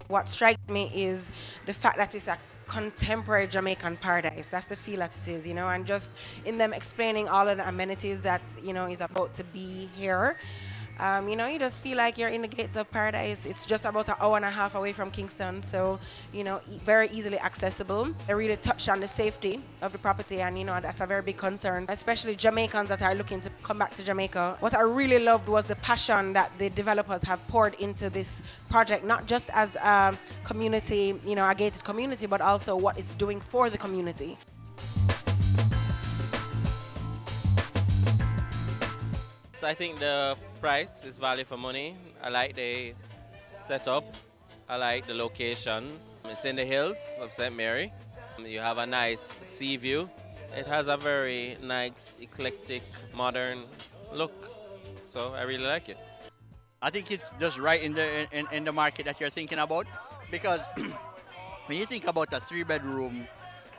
What strikes me is the fact that it's a contemporary Jamaican paradise. That's the feel that it is, you know, and just in them explaining all of the amenities that, you know, is about to be here. You know, you just feel like you're in the gates of paradise. It's just about an hour and a half away from Kingston, so, you know, very easily accessible. They really touched on the safety of the property, and, you know, that's a very big concern, especially Jamaicans that are looking to come back to Jamaica. What I really loved was the passion that the developers have poured into this project, not just as a community, you know, a gated community, but also what it's doing for the community. I think the price is value for money. I like the setup. I like the location. It's in the hills of St. Mary. You have a nice sea view. It has a very nice, eclectic, modern look. So I really like it. I think it's just right in the market that you're thinking about, because when you think about a 3-bedroom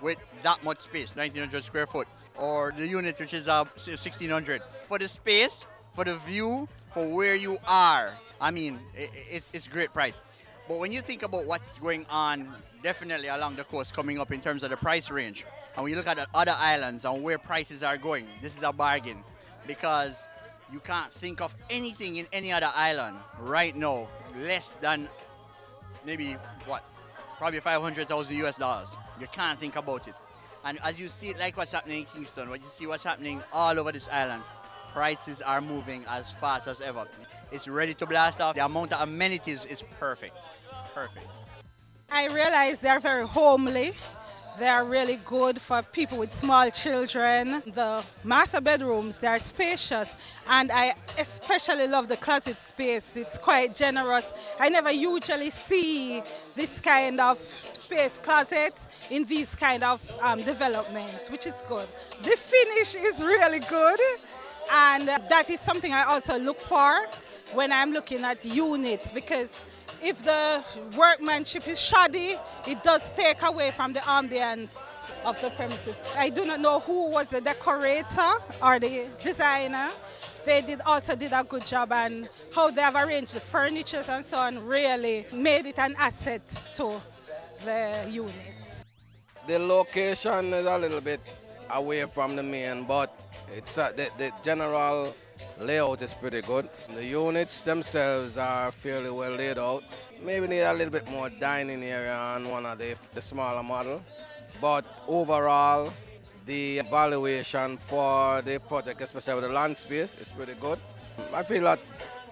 with that much space, 1900 square foot, or the unit which is 1600, for the space, for the view, for where you are, I mean, it's great price. But when you think about what's going on definitely along the coast coming up in terms of the price range, and when you look at the other islands and where prices are going, this is a bargain, because you can't think of anything in any other island right now less than maybe what, probably 500,000 US dollars. You can't think about it. And as you see, like what's happening in Kingston, what you see what's happening all over this island, prices are moving as fast as ever. It's ready to blast off. The amount of amenities is perfect. Perfect. I realize they're very homely. They are really good for people with small children. The master bedrooms, they are spacious, and I especially love the closet space. It's quite generous. I never usually see this kind of space closets in these kind of developments, which is good. The finish is really good, and that is something I also look for when I'm looking at units, because if the workmanship is shoddy, it does take away from the ambience of the premises. I do not know who was the decorator or the designer. They also did a good job, and how they have arranged the furniture and so on really made it an asset to the units. The location is a little bit away from the main, but it's the general layout is pretty good. The units themselves are fairly well laid out. Maybe need a little bit more dining area on one of the smaller model. But overall, the valuation for the project, especially with the land space, is pretty good. I feel that,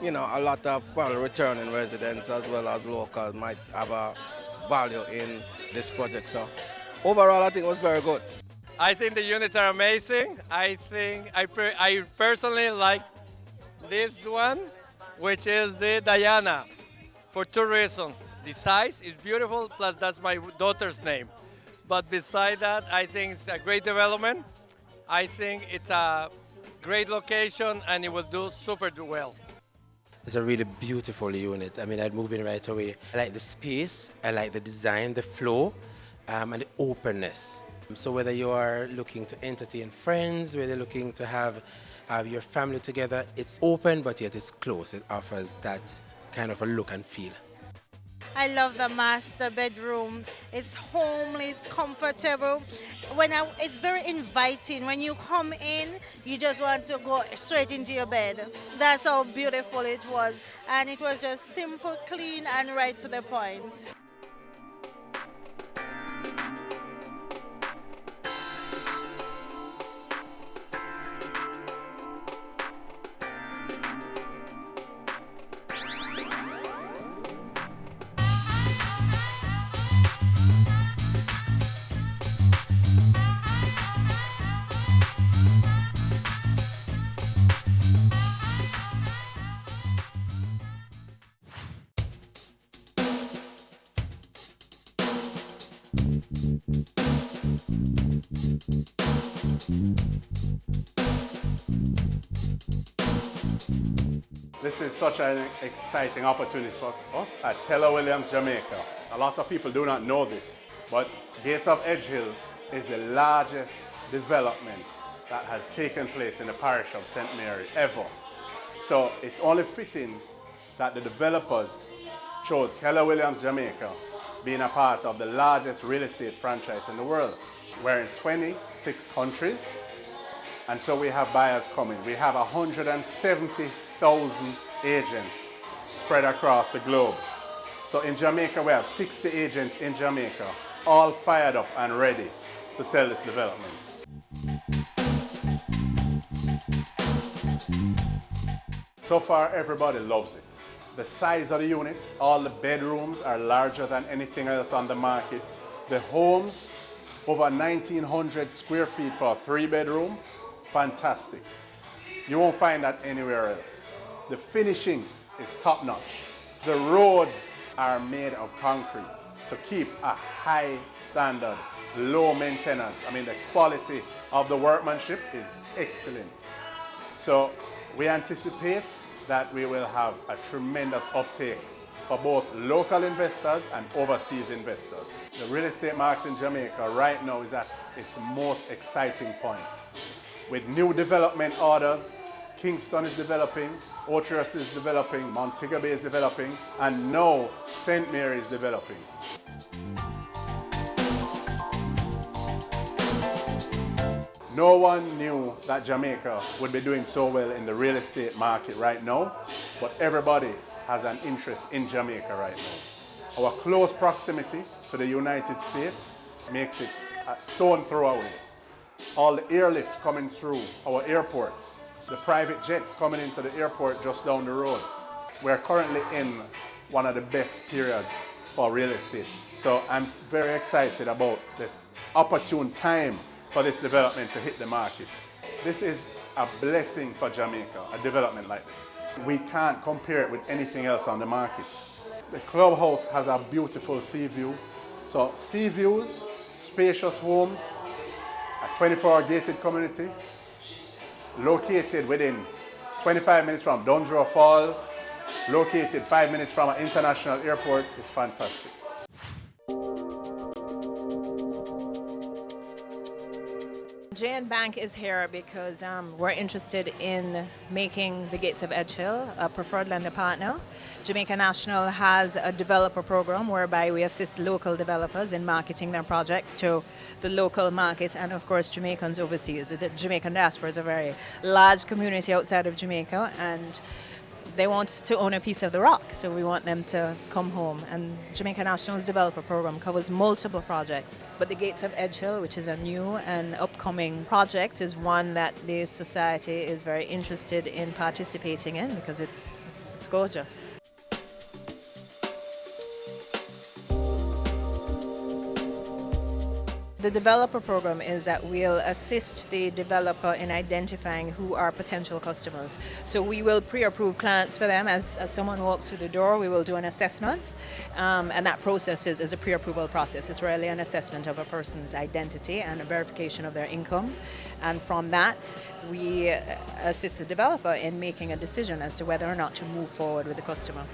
you know, a lot of probably returning residents as well as locals might have a value in this project. So overall, I think it was very good. I think the units are amazing. I think I personally like this one, which is the Diana, for two reasons. The size is beautiful, plus that's my daughter's name. But beside that, I think it's a great development. I think it's a great location, and it will do super well. It's a really beautiful unit. I mean, I'd move in right away. I like the space, I like the design, the flow, and the openness. So whether you are looking to entertain friends, whether you're looking to have your family together, it's open, but yet it's close. It offers that kind of a look and feel. I love the master bedroom. It's homely, it's comfortable. It's very inviting. When you come in, you just want to go straight into your bed. That's how beautiful it was. And it was just simple, clean, and right to the point. This is such an exciting opportunity for us at Keller Williams Jamaica. A lot of people do not know this, but Gates of Edge Hill is the largest development that has taken place in the parish of St. Mary ever. So it's only fitting that the developers chose Keller Williams Jamaica being a part of the largest real estate franchise in the world. We're in 26 countries, and so we have buyers coming. We have 170,000 agents spread across the globe. So in Jamaica, we have 60 agents in Jamaica, all fired up and ready to sell this development. So far, everybody loves it. The size of the units, all the bedrooms are larger than anything else on the market. The homes, over 1,900 square feet for a 3-bedroom, fantastic. You won't find that anywhere else. The finishing is top-notch. The roads are made of concrete to keep a high standard, low maintenance. I mean, the quality of the workmanship is excellent. So we anticipate that we will have a tremendous uptake for both local investors and overseas investors. The real estate market in Jamaica right now is at its most exciting point. With new development orders, Kingston is developing, Oakhurst is developing, Montego Bay is developing, and now St. Mary is developing. No one knew that Jamaica would be doing so well in the real estate market right now, but everybody has an interest in Jamaica right now. Our close proximity to the United States makes it a stone throw away. All the airlifts coming through our airports, the private jets coming into the airport just down the road. We're currently in one of the best periods for real estate. So I'm very excited about the opportune time for this development to hit the market. This is a blessing for Jamaica, a development like this. We can't compare it with anything else on the market. The clubhouse has a beautiful sea view. So sea views, spacious homes, a 24-hour gated community, located within 25 minutes from Dundrew Falls, located 5 minutes from an international airport is fantastic. JN Bank is here because we're interested in making the Gates of Edge Hill a preferred lender partner. Jamaica National has a developer program whereby we assist local developers in marketing their projects to the local market and of course Jamaicans overseas. The Jamaican diaspora is a very large community outside of Jamaica and they want to own a piece of the rock, so we want them to come home. And Jamaica National's developer program covers multiple projects, but the Gates of Edge Hill, which is a new and upcoming project, is one that the society is very interested in participating in because it's gorgeous. The developer program is that we'll assist the developer in identifying who are potential customers. So we will pre-approve clients for them. As someone walks through the door, we will do an assessment. And that process is a pre-approval process. It's really an assessment of a person's identity and a verification of their income. And from that, we assist the developer in making a decision as to whether or not to move forward with the customer.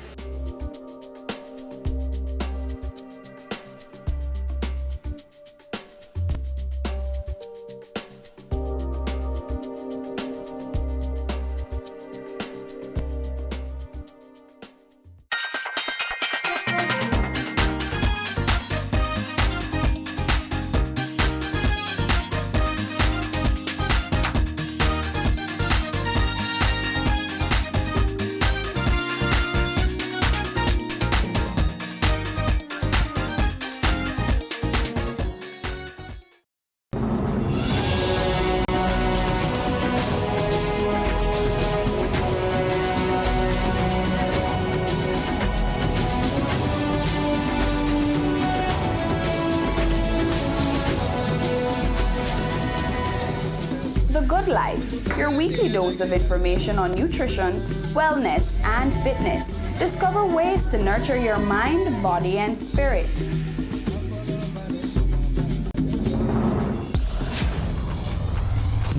Your weekly dose of information on nutrition, wellness, and fitness. Discover ways to nurture your mind, body, and spirit.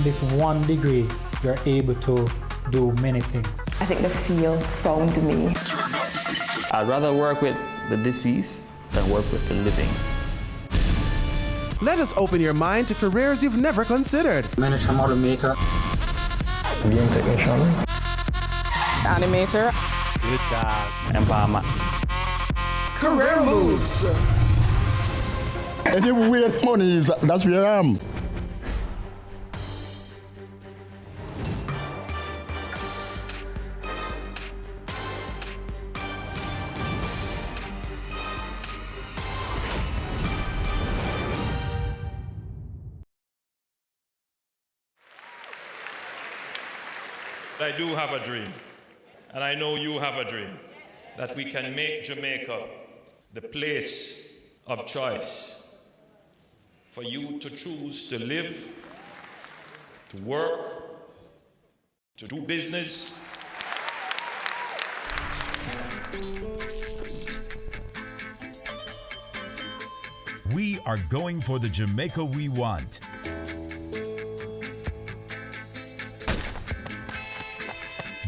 this 1 degree, you're able to do many things. I think the field found me. I'd rather work with the deceased than work with the living. Let us open your mind to careers you've never considered. Miniature model maker. Game technician. Animator. Youth empowerment. Career moves. Anywhere money is, that's where I am. I do have a dream, and I know you have a dream, that we can make Jamaica the place of choice for you to choose to live, to work, to do business. We are going for the Jamaica we want.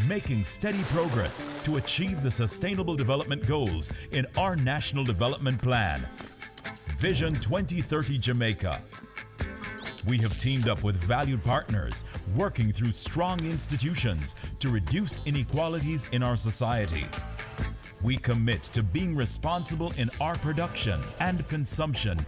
Making steady progress to achieve the Sustainable Development Goals in our National Development Plan, Vision 2030 Jamaica. We have teamed up with valued partners, working through strong institutions to reduce inequalities in our society. We commit to being responsible in our production and consumption,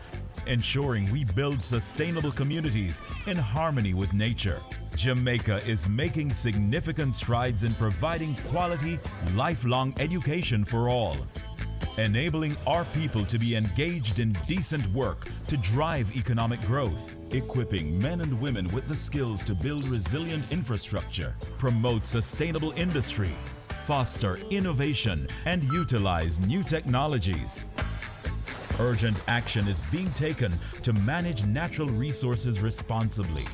ensuring we build sustainable communities in harmony with nature. Jamaica is making significant strides in providing quality, lifelong education for all, enabling our people to be engaged in decent work to drive economic growth, equipping men and women with the skills to build resilient infrastructure, promote sustainable industry, foster innovation, and utilize new technologies. Urgent action is being taken to manage natural resources responsibly,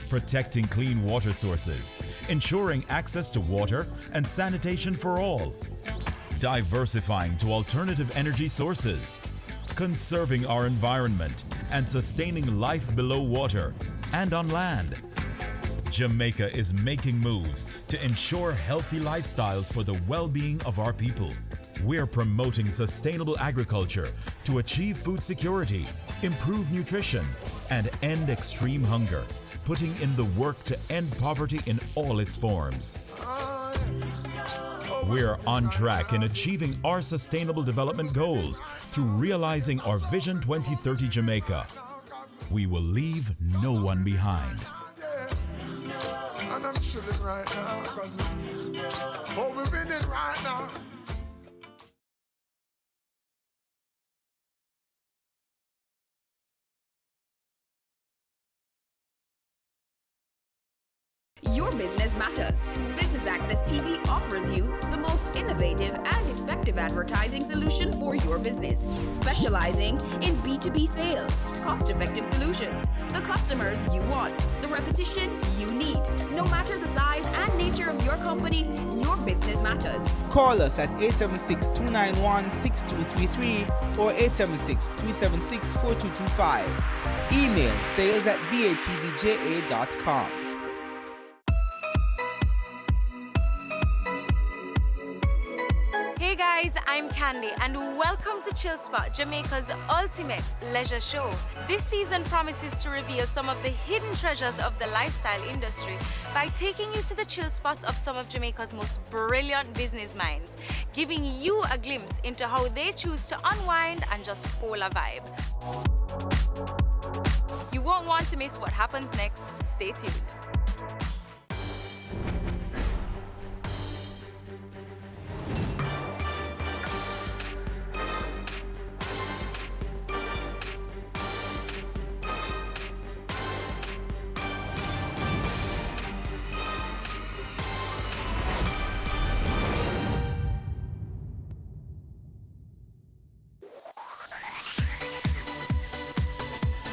protecting clean water sources, ensuring access to water and sanitation for all, diversifying to alternative energy sources, conserving our environment and sustaining life below water and on land. Jamaica is making moves to ensure healthy lifestyles for the well-being of our people. We're promoting sustainable agriculture to achieve food security, improve nutrition, and end extreme hunger, putting in the work to end poverty in all its forms. We're on track in achieving our Sustainable Development Goals through realizing our Vision 2030 Jamaica. We will leave no one behind. And I'm chilling right now, cause we're winning right now. Your business matters. Business Access TV offers you the most innovative and effective advertising solution for your business, specializing in B2B sales, cost-effective solutions, the customers you want, the repetition you need. No matter the size and nature of your company, your business matters. Call us at 876-291-6233 or 876-376-4225. Email sales@batvja.com. Hey guys, I'm Candy and welcome to Chill Spot, Jamaica's ultimate leisure show. This season promises to reveal some of the hidden treasures of the lifestyle industry by taking you to the chill spots of some of Jamaica's most brilliant business minds, giving you a glimpse into how they choose to unwind and just pull a vibe. You won't want to miss what happens next. Stay tuned.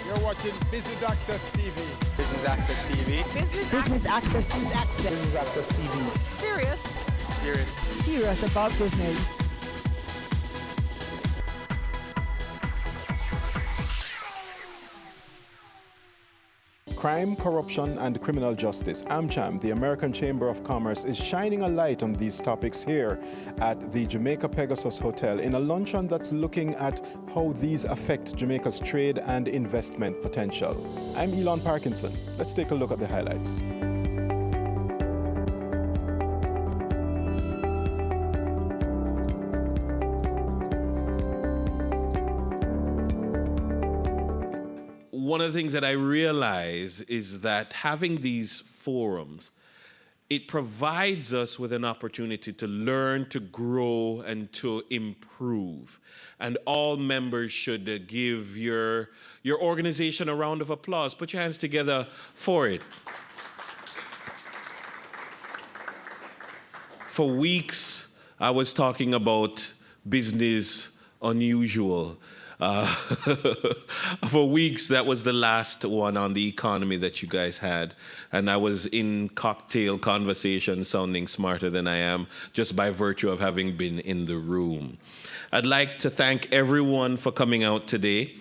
You're watching Business Access TV. Business Access TV. Business Access. Business Access TV. Serious. Serious. Serious about business. Crime, corruption, and criminal justice. AmCham, the American Chamber of Commerce, is shining a light on these topics here at the Jamaica Pegasus Hotel in a luncheon that's looking at how these affect Jamaica's trade and investment potential. I'm Elon Parkinson. Let's take a look at the highlights. One of the things that I realize is that having these forums, it provides us with an opportunity to learn, to grow, and to improve. And all members should give your organization a round of applause. Put your hands together for it. For weeks, I was talking about business unusual. For weeks, that was the last one on the economy that you guys had. And I was in cocktail conversation sounding smarter than I am just by virtue of having been in the room. I'd like to thank everyone for coming out today.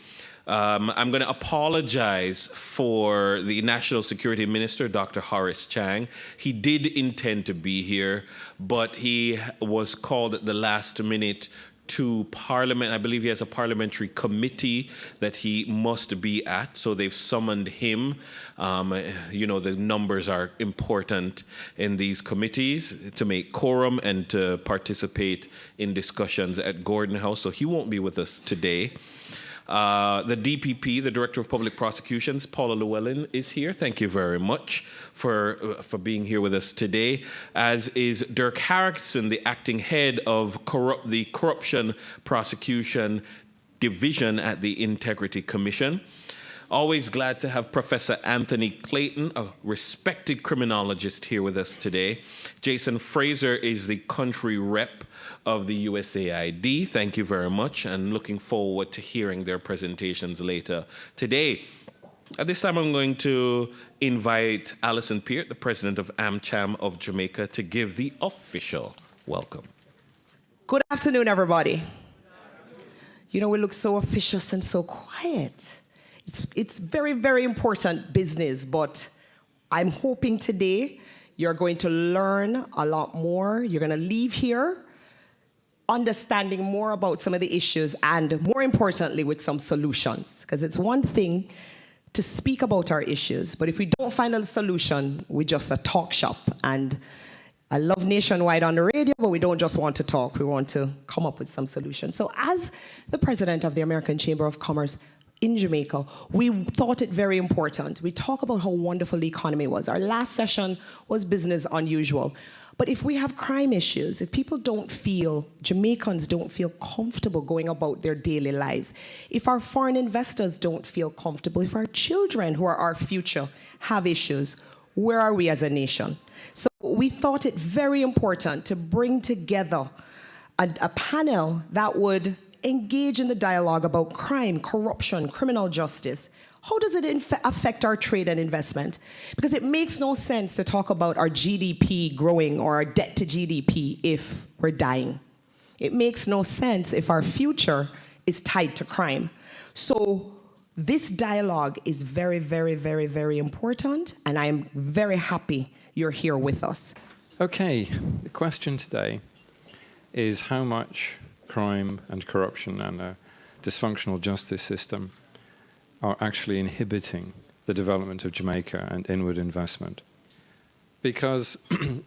I'm going to apologize for the National Security Minister, Dr. Horace Chang. He did intend to be here, but he was called at the last minute to Parliament. I believe he has a parliamentary committee that he must be at, so they've summoned him. The numbers are important in these committees to make quorum and to participate in discussions at Gordon House, so he won't be with us today. The DPP, the Director of Public Prosecutions, Paula Llewellyn, is here. Thank you very much for being here with us today, as is Dirk Harrison, the acting head of the Corruption Prosecution Division at the Integrity Commission. Always glad to have Professor Anthony Clayton, a respected criminologist, here with us today. Jason Fraser is the country rep of the USAID. Thank you very much, and looking forward to hearing their presentations later today. At this time, I'm going to invite Alison Peart, the president of AmCham of Jamaica, to give the official welcome. Good afternoon, everybody. You know, we look so officious and so quiet. It's very, very important business, but I'm hoping today you're going to learn a lot more. You're going to leave here understanding more about some of the issues and, more importantly, with some solutions. Because it's one thing to speak about our issues, but if we don't find a solution, we're just a talk shop. And I love Nationwide on the radio, but we don't just want to talk. We want to come up with some solutions. So as the president of the American Chamber of Commerce in Jamaica, we thought it very important. We talk about how wonderful the economy was. Our last session was business unusual. But if we have crime issues, if people don't feel, Jamaicans don't feel comfortable going about their daily lives, if our foreign investors don't feel comfortable, if our children, who are our future, have issues, where are we as a nation? So we thought it very important to bring together a panel that would engage in the dialogue about crime, corruption, criminal justice. How does it affect our trade and investment? Because it makes no sense to talk about our GDP growing or our debt to GDP if we're dying. It makes no sense if our future is tied to crime. So this dialogue is very, very, very, very important, and I'm very happy you're here with us. Okay, the question today is how much crime and corruption and a dysfunctional justice system are actually inhibiting the development of Jamaica and inward investment. Because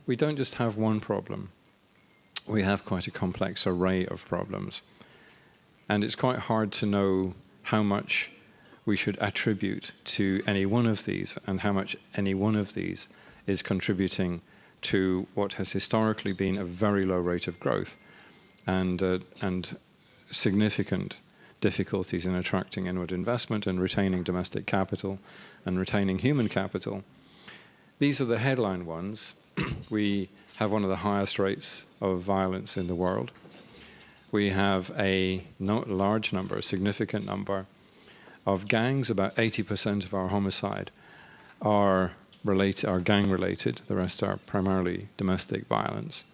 we don't just have one problem, we have quite a complex array of problems. And it's quite hard to know how much we should attribute to any one of these and how much any one of these is contributing to what has historically been a very low rate of growth and significant difficulties in attracting inward investment and retaining domestic capital and retaining human capital. These are the headline ones. We have one of the highest rates of violence in the world. We have a large number, a significant number of gangs. About 80% of our homicide are gang-related. The rest are primarily domestic violence.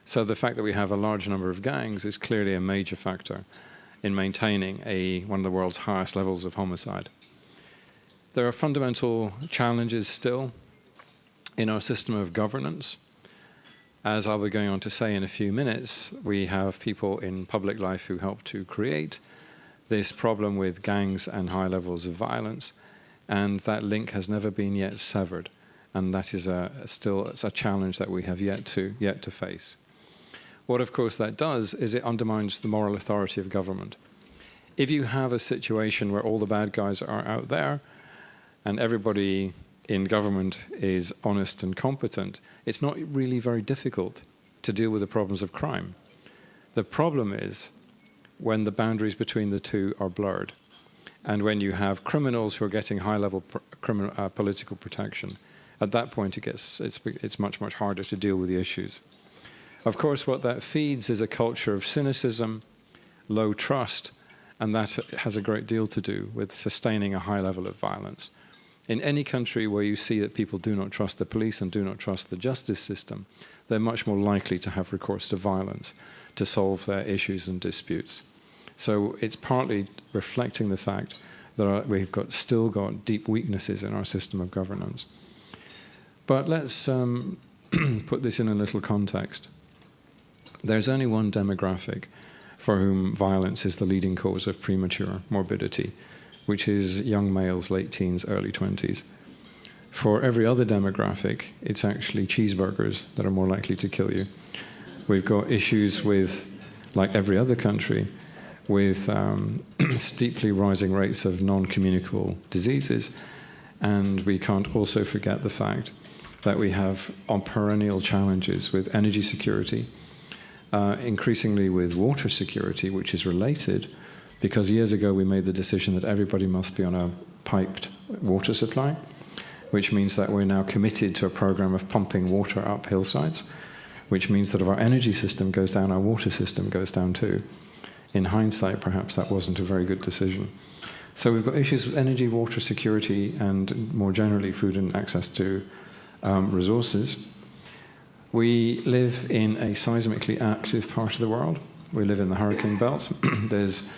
So the fact that we have a large number of gangs is clearly a major factor in maintaining one of the world's highest levels of homicide. There are fundamental challenges still in our system of governance. As I'll be going on to say in a few minutes, we have people in public life who help to create this problem with gangs and high levels of violence, and that link has never been yet severed, and that is still a challenge that we have yet to face. What, of course, that does is it undermines the moral authority of government. If you have a situation where all the bad guys are out there and everybody in government is honest and competent, it's not really very difficult to deal with the problems of crime. The problem is when the boundaries between the two are blurred, and when you have criminals who are getting high-level political protection. At that point, it's much, much harder to deal with the issues. Of course, what that feeds is a culture of cynicism, low trust, and that has a great deal to do with sustaining a high level of violence. In any country where you see that people do not trust the police and do not trust the justice system, they're much more likely to have recourse to violence to solve their issues and disputes. So it's partly reflecting the fact that we've still got deep weaknesses in our system of governance. But let's put this in a little context. There's only one demographic for whom violence is the leading cause of premature morbidity, which is young males, late teens, early 20s. For every other demographic, it's actually cheeseburgers that are more likely to kill you. We've got issues with, like every other country, with steeply rising rates of non-communicable diseases. And we can't also forget the fact that we have perennial challenges with energy security, increasingly with water security, which is related, because years ago we made the decision that everybody must be on a piped water supply, which means that we're now committed to a program of pumping water up hillsides, which means that if our energy system goes down, our water system goes down too. In hindsight, perhaps that wasn't a very good decision. So we've got issues with energy, water security, and more generally food and access to resources. We live in a seismically active part of the world. We live in the hurricane belt. There's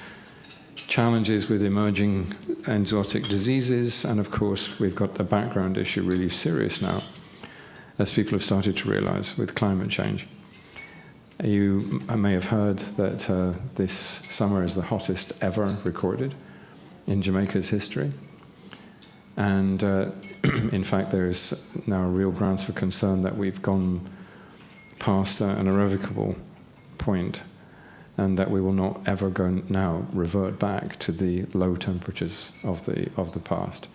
challenges with emerging exotic diseases, and of course we've got a background issue really serious now, as people have started to realize with climate change. You may have heard that this summer is the hottest ever recorded in Jamaica's history. And in fact, there's now real grounds for concern that we've gone past an irrevocable point, and that we will not ever revert back to the low temperatures of the past.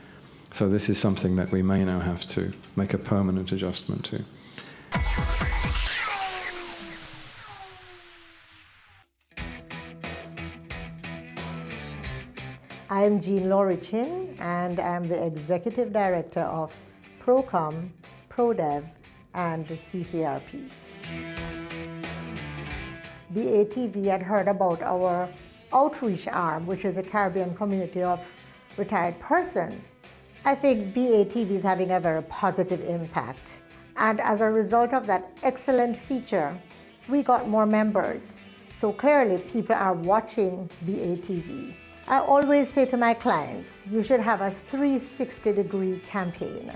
So this is something that we may now have to make a permanent adjustment to. I'm Jean Laurichin, and I'm the Executive Director of PROCOM, PRODEV, and CCRP. BATV had heard about our outreach arm, which is a Caribbean community of retired persons. I think BATV is having a very positive impact. And as a result of that excellent feature, we got more members. So clearly people are watching BATV. I always say to my clients, you should have a 360-degree campaign.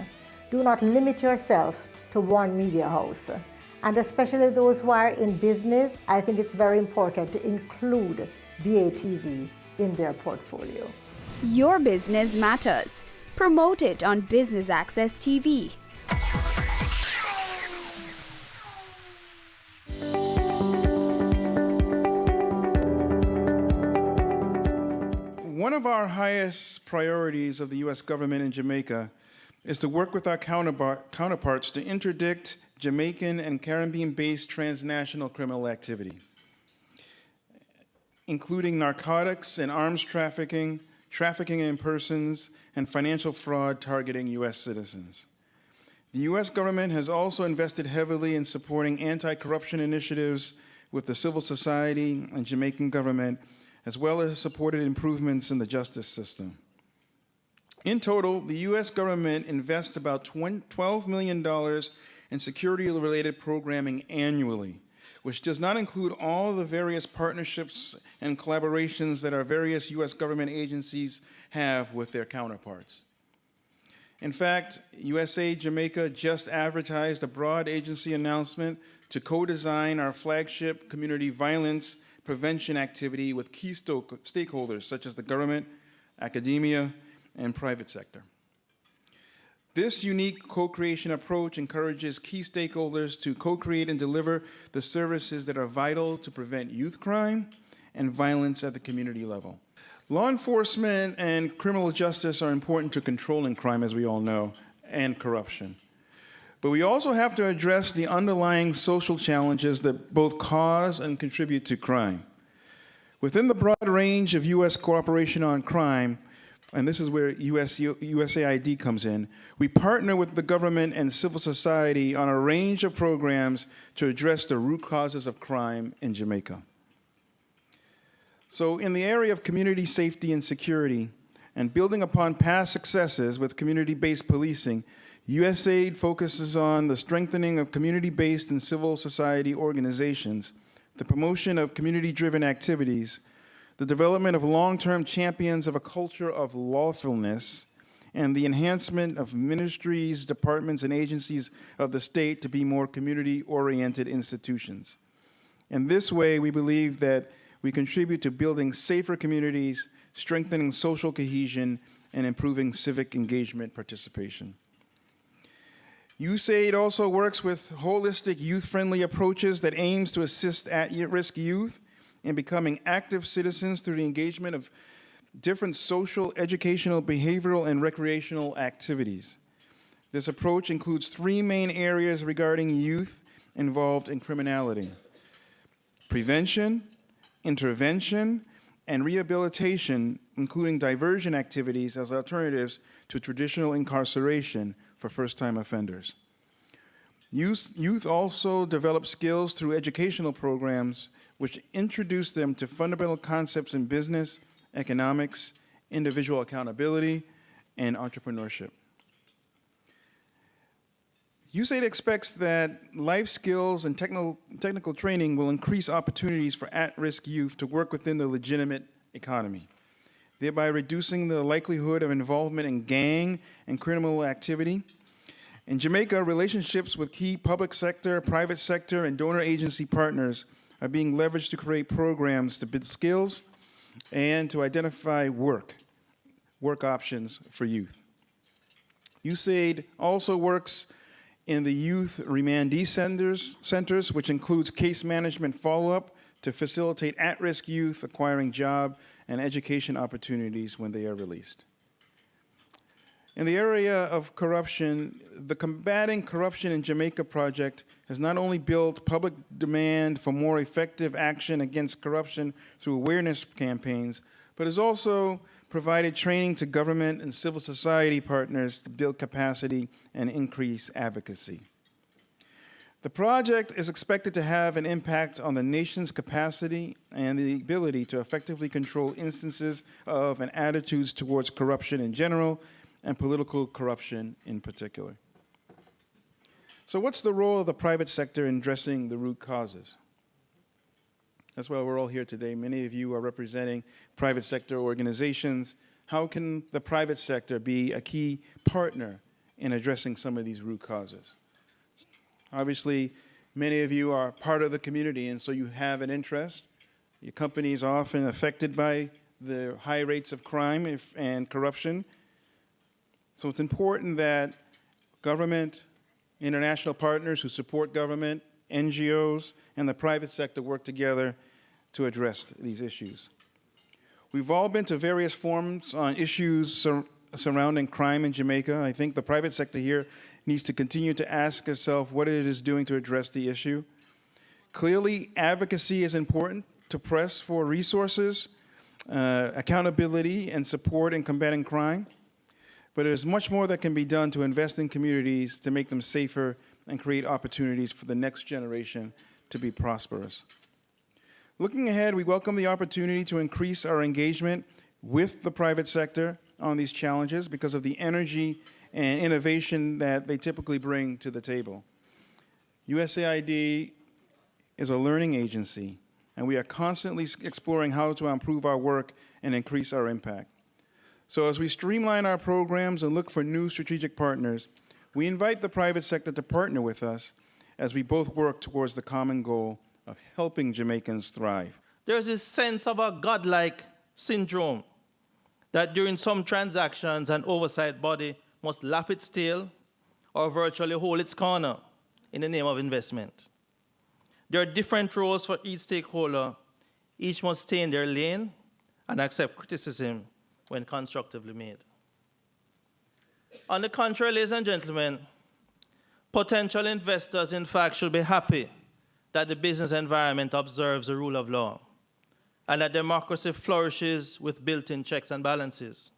Do not limit yourself to one media house. And especially those who are in business, I think it's very important to include BATV in their portfolio. Your business matters. Promote it on Business Access TV. One of our highest priorities of the U.S. government in Jamaica is to work with our counterparts to interdict Jamaican and Caribbean-based transnational criminal activity, including narcotics and arms trafficking, trafficking in persons, and financial fraud targeting U.S. citizens. The U.S. government has also invested heavily in supporting anti-corruption initiatives with the civil society and Jamaican government, as well as supported improvements in the justice system. In total, the U.S. government invests about $12 million in security-related programming annually, which does not include all the various partnerships and collaborations that our various U.S. government agencies have with their counterparts. In fact, USA Jamaica just advertised a broad agency announcement to co-design our flagship community violence prevention activity with key stakeholders such as the government, academia, and private sector. This unique co-creation approach encourages key stakeholders to co-create and deliver the services that are vital to prevent youth crime and violence at the community level. Law enforcement and criminal justice are important to controlling crime, as we all know, and corruption. But we also have to address the underlying social challenges that both cause and contribute to crime. Within the broad range of U.S. cooperation on crime, and this is where USAID comes in, we partner with the government and civil society on a range of programs to address the root causes of crime in Jamaica. So in the area of community safety and security, and building upon past successes with community-based policing, USAID focuses on the strengthening of community-based and civil society organizations, the promotion of community-driven activities, the development of long-term champions of a culture of lawfulness, and the enhancement of ministries, departments, and agencies of the state to be more community-oriented institutions. In this way, we believe that we contribute to building safer communities, strengthening social cohesion, and improving civic engagement participation. USAID also works with holistic youth-friendly approaches that aims to assist at-risk youth in becoming active citizens through the engagement of different social, educational, behavioral, and recreational activities. This approach includes 3 main areas regarding youth involved in criminality: prevention, intervention, and rehabilitation, including diversion activities as alternatives to traditional incarceration for first-time offenders. Youth also develop skills through educational programs which introduce them to fundamental concepts in business, economics, individual accountability, and entrepreneurship. USAID expects that life skills and technical training will increase opportunities for at-risk youth to work within the legitimate economy, thereby reducing the likelihood of involvement in gang and criminal activity. In Jamaica, relationships with key public sector, private sector, and donor agency partners are being leveraged to create programs to build skills and to identify work options for youth. USAID also works in the youth remandee centers, which includes case management follow-up to facilitate at-risk youth acquiring job and education opportunities when they are released. In the area of corruption, the Combating Corruption in Jamaica project has not only built public demand for more effective action against corruption through awareness campaigns, but has also provided training to government and civil society partners to build capacity and increase advocacy. The project is expected to have an impact on the nation's capacity and the ability to effectively control instances of and attitudes towards corruption in general and political corruption in particular. So what's the role of the private sector in addressing the root causes? That's why we're all here today. Many of you are representing private sector organizations. How can the private sector be a key partner in addressing some of these root causes? Obviously, many of you are part of the community, and so you have an interest. Your companies are often affected by the high rates of crime and corruption. So it's important that government, international partners who support government, NGOs, and the private sector work together to address these issues. We've all been to various forums on issues surrounding crime in Jamaica. I think the private sector here needs to continue to ask itself what it is doing to address the issue. Clearly, advocacy is important to press for resources, accountability, and support in combating crime. But there's much more that can be done to invest in communities to make them safer and create opportunities for the next generation to be prosperous. Looking ahead, we welcome the opportunity to increase our engagement with the private sector on these challenges because of the energy and innovation that they typically bring to the table. USAID is a learning agency, and we are constantly exploring how to improve our work and increase our impact. So as we streamline our programs and look for new strategic partners, we invite the private sector to partner with us as we both work towards the common goal of helping Jamaicans thrive. There's this sense of a godlike syndrome that during some transactions an oversight body must lap its tail or virtually hold its corner in the name of investment. There are different roles for each stakeholder. Each must stay in their lane and accept criticism when constructively made. On the contrary, ladies and gentlemen, potential investors, in fact, should be happy that the business environment observes the rule of law and that democracy flourishes with built-in checks and balances.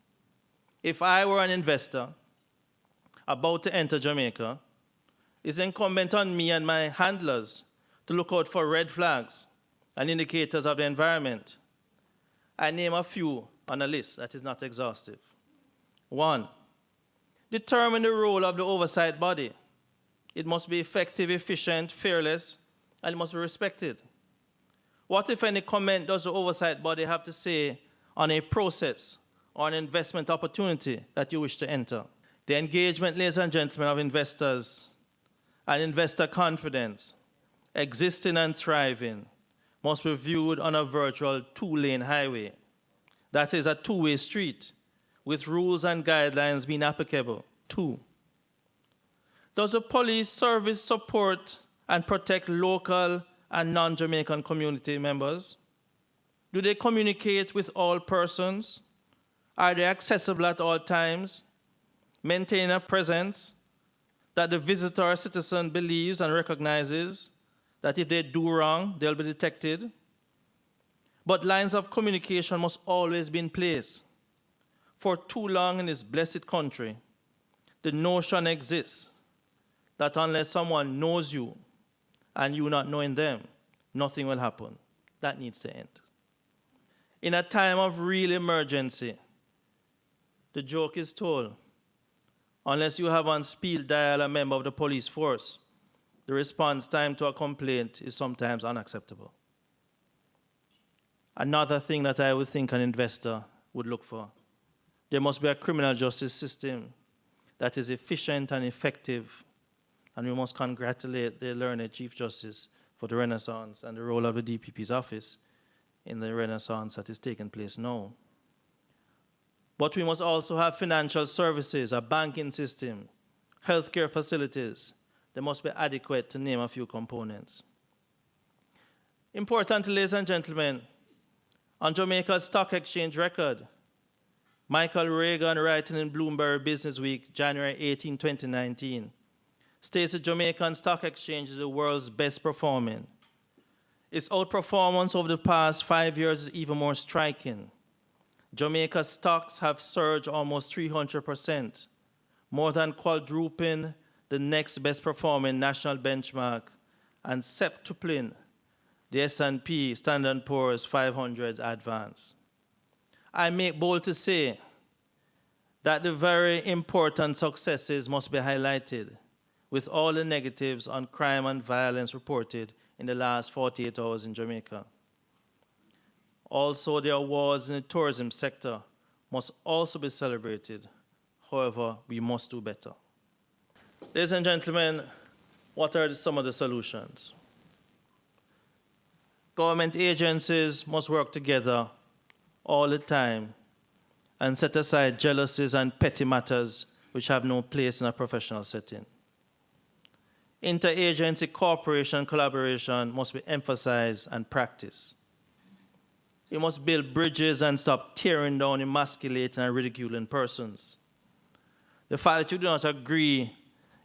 If I were an investor about to enter Jamaica, it's incumbent on me and my handlers to look out for red flags and indicators of the environment. I name a few on a list that is not exhaustive. 1, determine the role of the oversight body. It must be effective, efficient, fearless, and it must be respected. What, if any, comment does the oversight body have to say on a process or an investment opportunity that you wish to enter? The engagement, ladies and gentlemen, of investors and investor confidence, existing and thriving, must be viewed on a virtual 2-lane highway. That is a 2-way street with rules and guidelines being applicable. 2, does the police service support and protect local and non-Jamaican community members? Do they communicate with all persons? Are they accessible at all times? Maintain a presence that the visitor or citizen believes and recognizes that if they do wrong, they'll be detected. But lines of communication must always be in place. For too long in this blessed country, the notion exists that unless someone knows you and you not knowing them, nothing will happen. That needs to end. In a time of real emergency, the joke is told, unless you have on speed dial a member of the police force, the response time to a complaint is sometimes unacceptable. Another thing that I would think an investor would look for, there must be a criminal justice system that is efficient and effective, and we must congratulate the learned Chief Justice for the renaissance and the role of the DPP's office in the renaissance that is taking place now. But we must also have financial services, a banking system, healthcare facilities. They must be adequate, to name a few components. Importantly, ladies and gentlemen, on Jamaica's stock exchange record, Michael Reagan, writing in Bloomberg Business Week, January 18, 2019, states the Jamaican Stock Exchange is the world's best performing. Its outperformance over the past 5 years is even more striking. Jamaica's stocks have surged almost 300%, more than quadrupling the next best performing national benchmark and septupling the S&P Standard & Poor's 500's advance. I make bold to say that the very important successes must be highlighted, with all the negatives on crime and violence reported in the last 48 hours in Jamaica. Also, the awards in the tourism sector must also be celebrated. However, we must do better. Ladies and gentlemen, what are some of the solutions? Government agencies must work together all the time and set aside jealousies and petty matters which have no place in a professional setting. Interagency cooperation and collaboration must be emphasized and practiced. We must build bridges and stop tearing down, emasculating, and ridiculing persons. The fact that you do not agree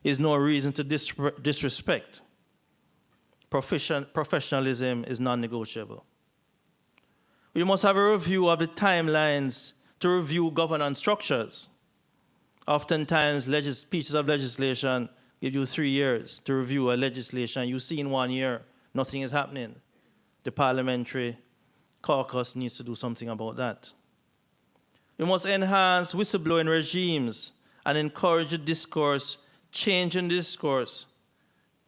is no reason to disrespect. Professionalism is non-negotiable. We must have a review of the timelines to review governance structures. Oftentimes, pieces of legislation give you 3 years to review a legislation. You see in 1 year, nothing is happening. The parliamentary caucus needs to do something about that. We must enhance whistleblowing regimes and encourage the discourse, changing the discourse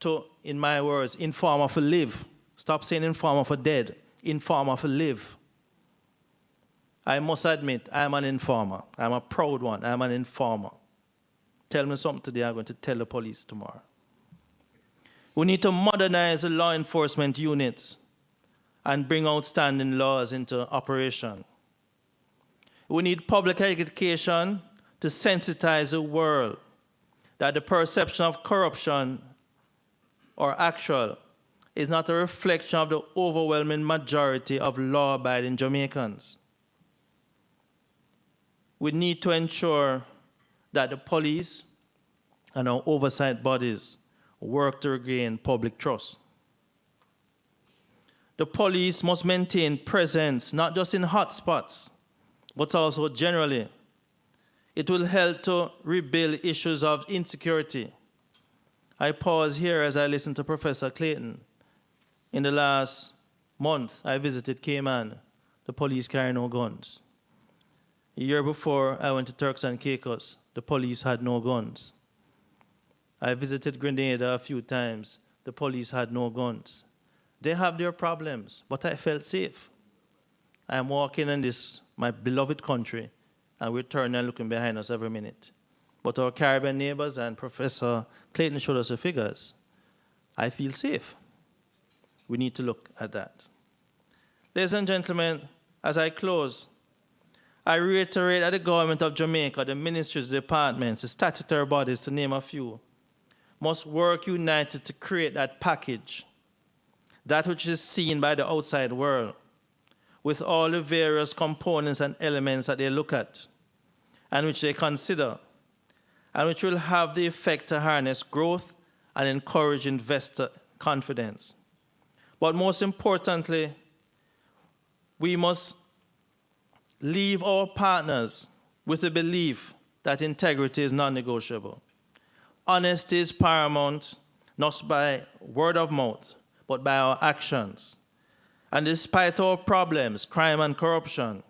to, in my words, inform or live. Stop saying inform or dead, inform or live. I must admit, I'm an informer. I'm a proud one. I'm an informer. Tell me something today, I'm going to tell the police tomorrow. We need to modernize the law enforcement units and bring outstanding laws into operation. We need public education to sensitize the world that the perception of corruption or actual is not a reflection of the overwhelming majority of law-abiding Jamaicans. We need to ensure that the police and our oversight bodies work to regain public trust. The police must maintain presence, not just in hotspots, but also generally. It will help to rebuild issues of insecurity. I pause here as I listen to Professor Clayton. In the last month, I visited Cayman. The police carry no guns. A year before, I went to Turks and Caicos. The police had no guns. I visited Grenada a few times. The police had no guns. They have their problems, but I felt safe. I am walking in this, my beloved country, and we're turning and looking behind us every minute. But our Caribbean neighbors, and Professor Clayton showed us the figures, I feel safe. We need to look at that. Ladies and gentlemen, as I close, I reiterate that the government of Jamaica, the ministries, the departments, the statutory bodies, to name a few, must work united to create that package, that which is seen by the outside world, with all the various components and elements that they look at, and which they consider, and which will have the effect to harness growth and encourage investor confidence. But most importantly, we must leave our partners with the belief that integrity is non-negotiable. Honesty is paramount, not by word of mouth, but by our actions. And despite our problems, crime and corruption,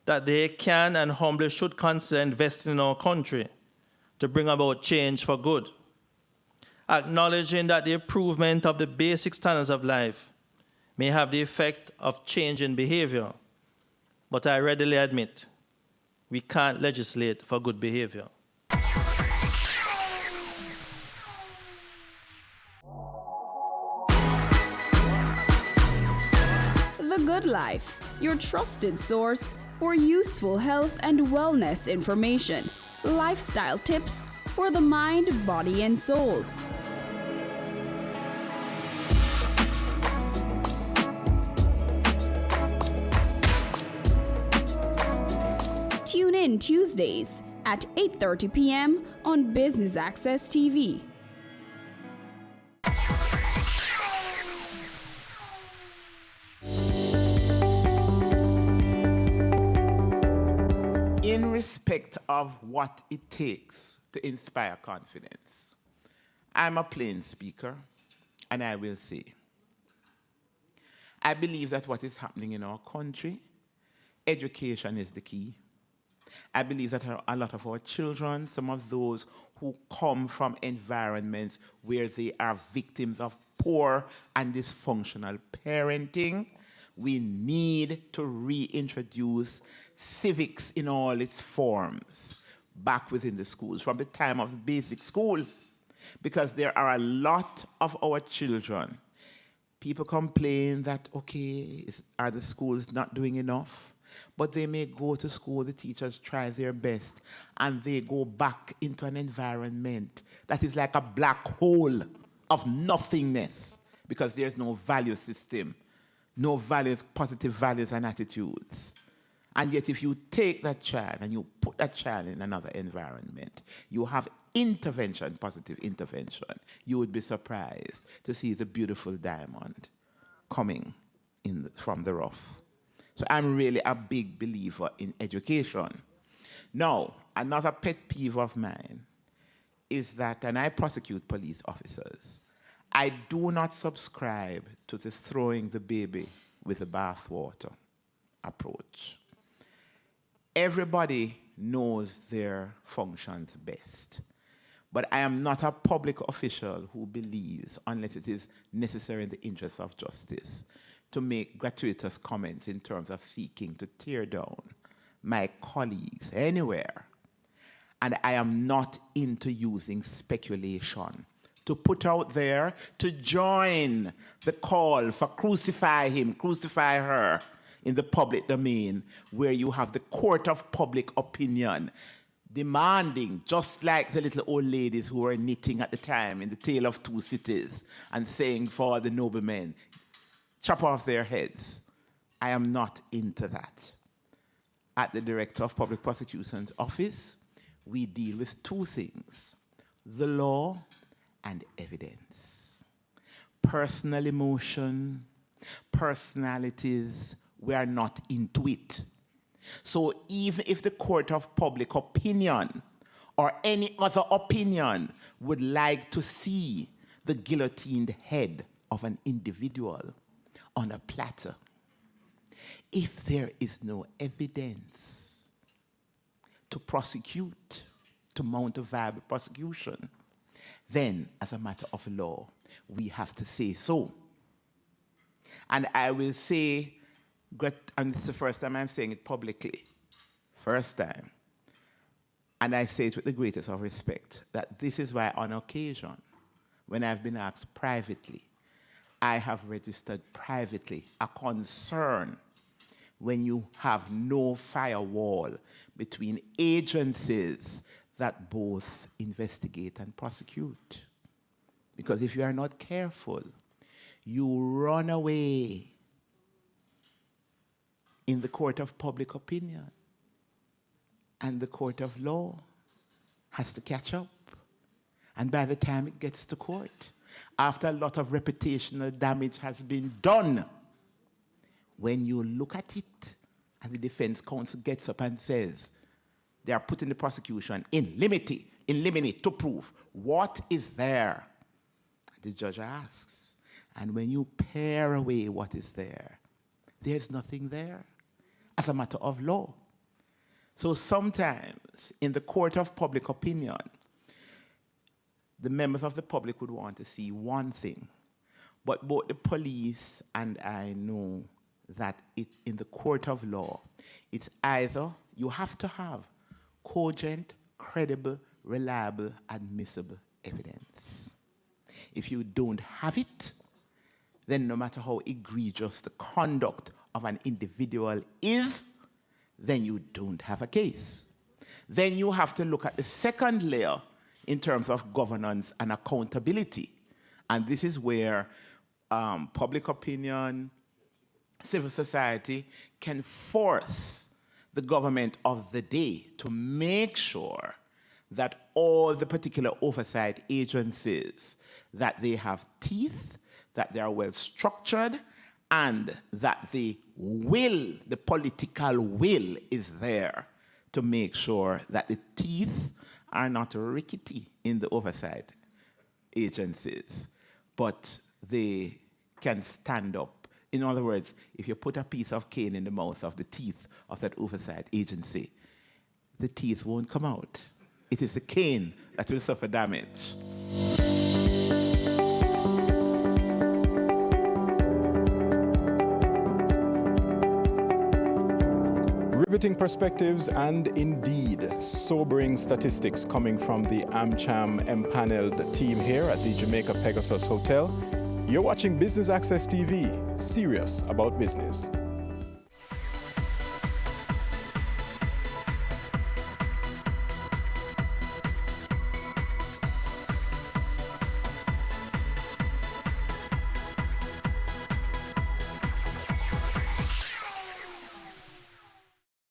that they can and humbly should consider investing in our country to bring about change for good. Acknowledging that the improvement of the basic standards of life may have the effect of changing behavior, but I readily admit we can't legislate for good behavior. The Good Life, your trusted source for useful health and wellness information, lifestyle tips for the mind, body, and soul. Tune in Tuesdays at 8:30 p.m. on Business Access TV. In respect of what it takes to inspire confidence, I'm a plain speaker, and I will say, I believe that what is happening in our country, education is the key. I believe that a lot of our children, some of those who come from environments where they are victims of poor and dysfunctional parenting, we need to reintroduce civics in all its forms back within the schools from the time of the basic school, because there are a lot of our children. People complain that, okay, are the schools not doing enough? But they may go to school, the teachers try their best, and they go back into an environment that is like a black hole of nothingness, because there's no value system, no values, positive values and attitudes. And yet if you take that child and you put that child in another environment, you have intervention, positive intervention, you would be surprised to see the beautiful diamond coming from the rough. So I'm really a big believer in education. Now, another pet peeve of mine is that, and I prosecute police officers, I do not subscribe to the throwing the baby with the bathwater approach. Everybody knows their functions best. But I am not a public official who believes, unless it is necessary in the interests of justice, to make gratuitous comments in terms of seeking to tear down my colleagues anywhere. And I am not into using speculation to put out there to join the call for crucify him, crucify her in the public domain, where you have the court of public opinion demanding, just like the little old ladies who were knitting at the time in the Tale of Two Cities and saying for the noblemen, chop off their heads. I am not into that. At the Director of Public Prosecution's Office, we deal with two things: the law and evidence. Personal emotion, personalities, we are not into it. So even if the court of public opinion or any other opinion would like to see the guillotined head of an individual on a platter, if there is no evidence to prosecute, to mount a viable prosecution, then as a matter of law, we have to say so. And I will say, and it's the first time I'm saying it publicly, first time, and I say it with the greatest of respect, that this is why on occasion, when I've been asked privately, I have registered privately a concern when you have no firewall between agencies that both investigate and prosecute. Because if you are not careful, you run away in the court of public opinion, and the court of law has to catch up. And by the time it gets to court, after a lot of reputational damage has been done, when you look at it and the defense counsel gets up and says, they are putting the prosecution in limine to prove what is there, the judge asks, and when you pare away what is there, there's nothing there as a matter of law. So sometimes in the court of public opinion, the members of the public would want to see one thing, but both the police and I know that in the court of law, it's either you have to have cogent, credible, reliable, admissible evidence. If you don't have it, then no matter how egregious the conduct of an individual is, then you don't have a case. Then you have to look at the second layer in terms of governance and accountability. And this is where public opinion, civil society can force the government of the day to make sure that all the particular oversight agencies, that they have teeth, that they are well structured, and that the will, the political will is there to make sure that the teeth are not rickety in the oversight agencies, but they can stand up. In other words, if you put a piece of cane in the mouth of the teeth of that oversight agency, the teeth won't come out. It is the cane that will suffer damage. Riveting perspectives and indeed sobering statistics coming from the AmCham empaneled team here at the Jamaica Pegasus Hotel. You're watching Business Access TV, serious about business.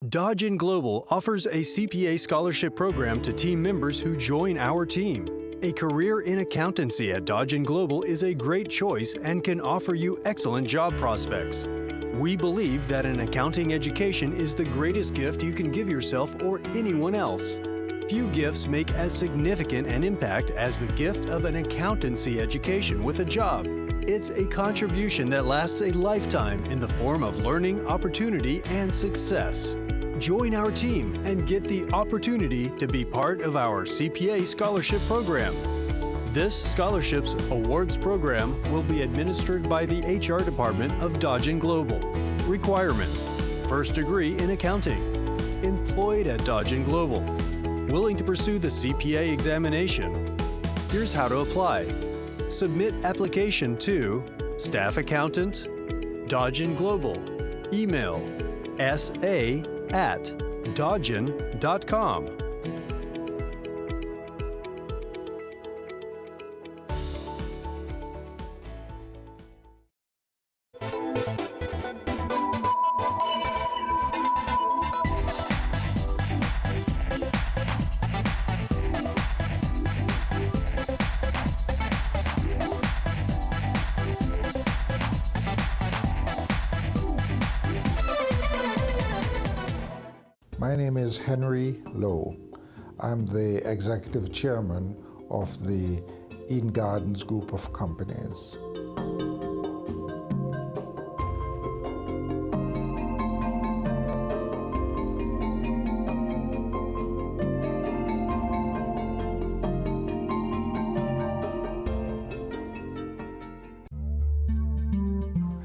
Dodge & Global offers a CPA scholarship program to team members who join our team. A career in accountancy at Dodge & Global is a great choice and can offer you excellent job prospects. We believe that an accounting education is the greatest gift you can give yourself or anyone else. Few gifts make as significant an impact as the gift of an accountancy education with a job. It's a contribution that lasts a lifetime in the form of learning, opportunity, and success. Join our team and get the opportunity to be part of our CPA scholarship program. This scholarships awards program will be administered by the HR department of Dodge & Global. Requirement: first degree in accounting. employed at Dodge & Global. Willing to pursue the CPA examination? Here's how to apply. Submit application to Staff Accountant, Dodge & Global. Email sa@dodgen.com. My name is Henry Lowe. I'm the executive chairman of the Eden Gardens group of companies.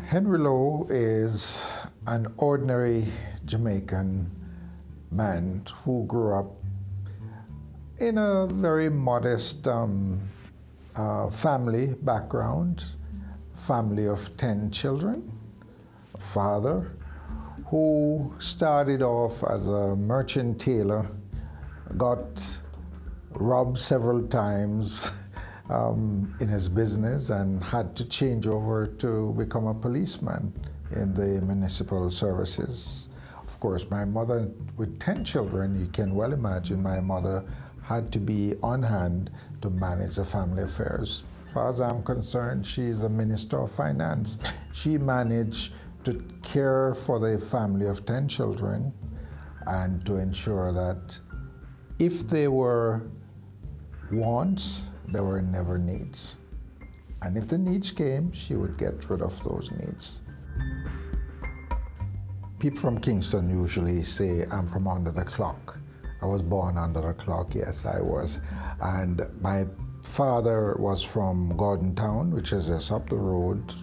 Henry Lowe is an ordinary Jamaican man who grew up in a very modest family background, family of 10 children, a father who started off as a merchant tailor, got robbed several times in his business and had to change over to become a policeman in the municipal services. Of course, my mother, with 10 children, you can well imagine my mother had to be on hand to manage the family affairs. As far as I'm concerned, she's a minister of finance. She managed to care for the family of 10 children and to ensure that if there were wants, there were never needs. And if the needs came, she would get rid of those needs. People from Kingston usually say I'm from under the clock. I was born under the clock, yes, I was. And my father was from Gordon Town, which is just up the road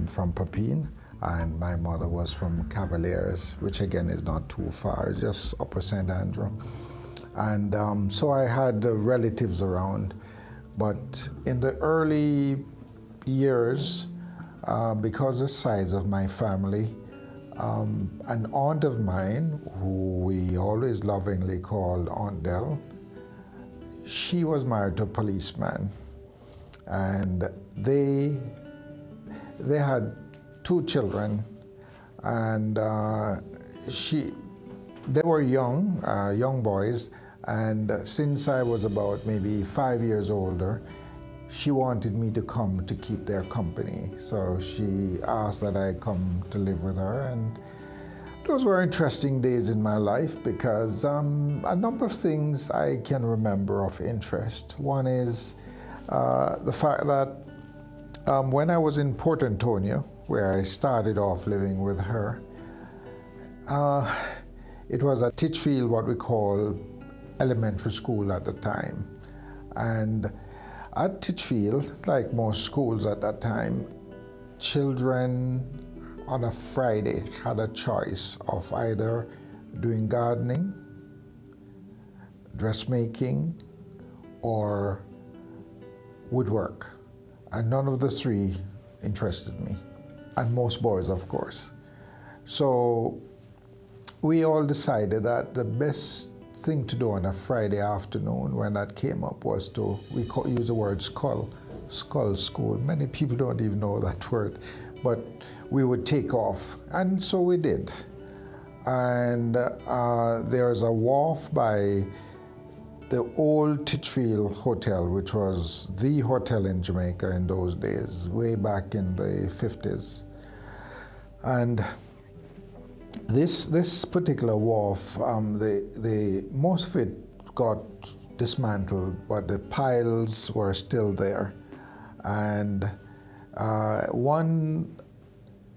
from Papine, and my mother was from Cavaliers, which again is not too far, just Upper St. Andrew. And so I had relatives around. But in the early years, because of the size of my family, an aunt of mine, who we always lovingly called Aunt Dell, she was married to a policeman. And they had 2 children, and they were young boys, and since I was about maybe 5 years older, she wanted me to come to keep their company. So she asked that I come to live with her, and those were interesting days in my life because a number of things I can remember of interest. One is the fact that when I was in Port Antonio, where I started off living with her, it was at Titchfield, what we call elementary school at the time. And at Titchfield, like most schools at that time, children on a Friday had a choice of either doing gardening, dressmaking, or woodwork. And none of the 3 interested me, and most boys, of course. So we all decided that the best thing to do on a Friday afternoon when that came up was to, use the word skull school. Many people don't even know that word, but we would take off, and so we did. And there's a wharf by the old Titchfield Hotel, which was the hotel in Jamaica in those days, way back in the 50s. And this particular wharf, most of it got dismantled, but the piles were still there. And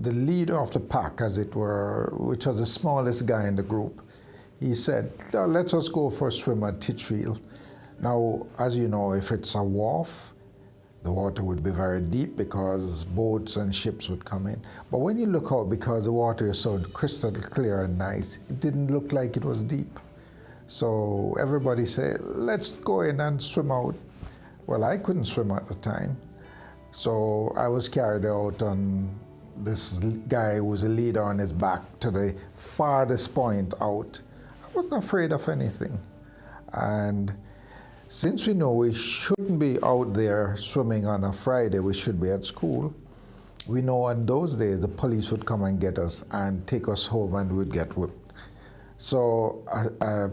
the leader of the pack, as it were, which was the smallest guy in the group, he said, let's just go for a swim at Titchfield. Now, as you know, if it's a wharf, the water would be very deep because boats and ships would come in. But when you look out, because the water is so crystal clear and nice, it didn't look like it was deep. So everybody said, let's go in and swim out. Well, I couldn't swim at the time. So I was carried out on this guy who was a leader on his back to the farthest point out. I wasn't afraid of anything. And since we know we shouldn't be out there swimming on a Friday, we should be at school, we know in those days the police would come and get us and take us home and we'd get whipped. So a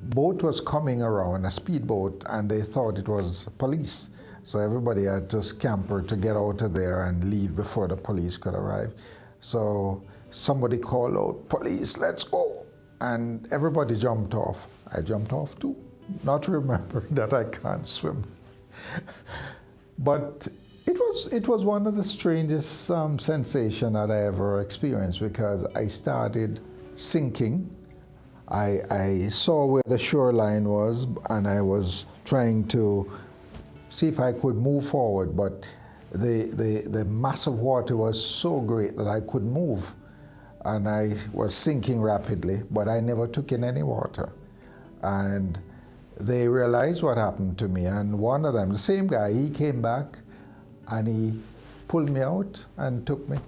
boat was coming around, a speedboat, and they thought it was police. So everybody had to scamper to get out of there and leave before the police could arrive. So somebody called out, police, let's go. And everybody jumped off. I jumped off too, not remembering that I can't swim. But it was one of the strangest sensations that I ever experienced, because I started sinking. I saw where the shoreline was, and I was trying to see if I could move forward, but the mass of water was so great that I couldn't move. And I was sinking rapidly, but I never took in any water. And they realized what happened to me, and one of them, the same guy, he came back and he pulled me out and took me.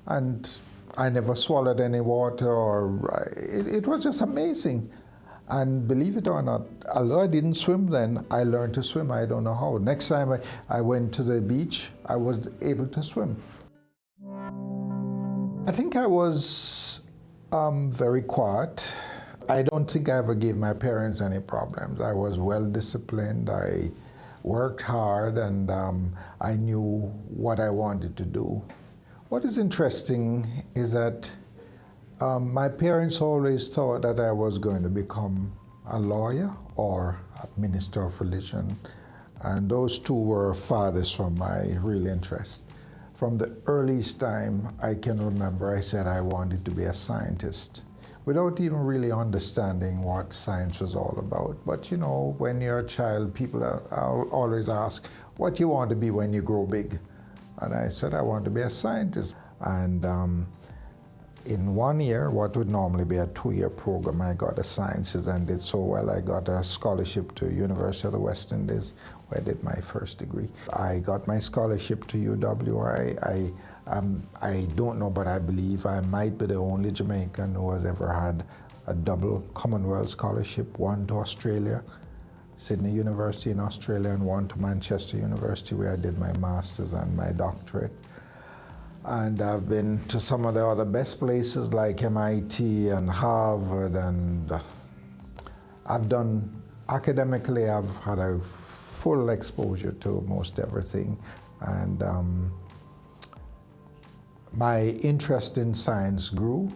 And I never swallowed any water, or it was just amazing. And believe it or not, although I didn't swim then, I learned to swim. I don't know how. Next time I went to the beach, I was able to swim. I think I was very quiet. I don't think I ever gave my parents any problems. I was well disciplined. I worked hard, and I knew what I wanted to do. What is interesting is that my parents always thought that I was going to become a lawyer or a minister of religion, and those two were farthest from my real interest. From the earliest time I can remember, I said I wanted to be a scientist, without even really understanding what science was all about. But you know, when you're a child, people always ask, what do you want to be when you grow big? And I said, I want to be a scientist. And in 1 year, what would normally be a 2-year program, I got a sciences and did so well. I got a scholarship to University of the West Indies, where I did my first degree. I got my scholarship to UW. I don't know, but I believe I might be the only Jamaican who has ever had a double Commonwealth scholarship, one to Australia, Sydney University in Australia, and one to Manchester University, where I did my master's and my doctorate. And I've been to some of the other best places like MIT and Harvard, and academically, I've had a full exposure to most everything. And my interest in science grew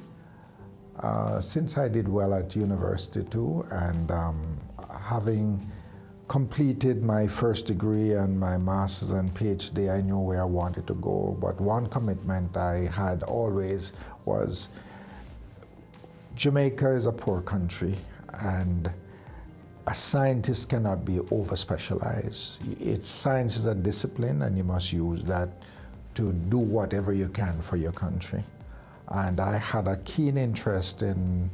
since I did well at university too, and having completed my first degree and my master's and PhD, I knew where I wanted to go. But one commitment I had always was Jamaica is a poor country, and a scientist cannot be over-specialized. Science is a discipline, and you must use that to do whatever you can for your country. And I had a keen interest in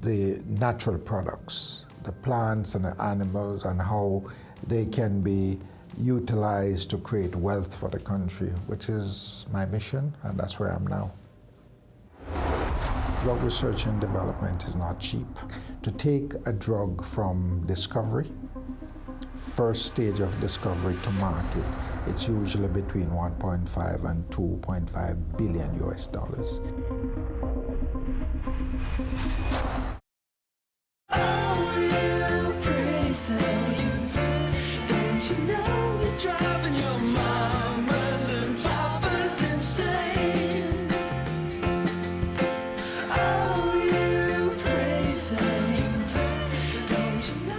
the natural products, the plants and the animals, and how they can be utilized to create wealth for the country, which is my mission, and that's where I am now. Drug research and development is not cheap. To take a drug from discovery, first stage of discovery to market, it's usually between 1.5 and 2.5 billion US dollars.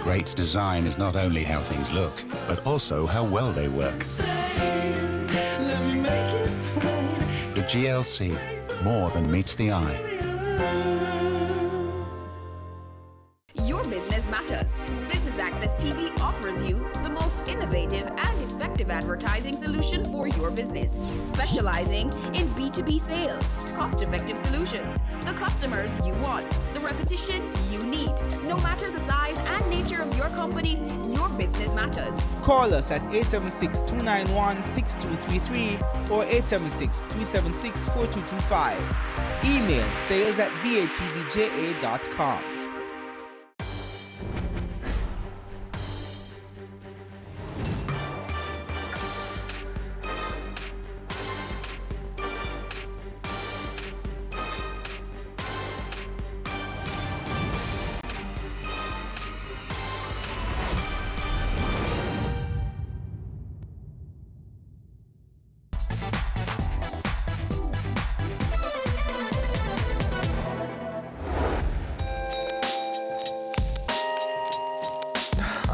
Great design is not only how things look, but also how well they work. The GLC, more than meets the eye. Your business matters. Business Access TV offers you the most innovative and effective advertising solution for your business, specializing in B2B sales, cost-effective solutions, the customers you want, the repetition you need. No matter the size and nature of your company, your business matters. Call us at 876-291-6233 or 876-376-4225. Email sales@batvja.com.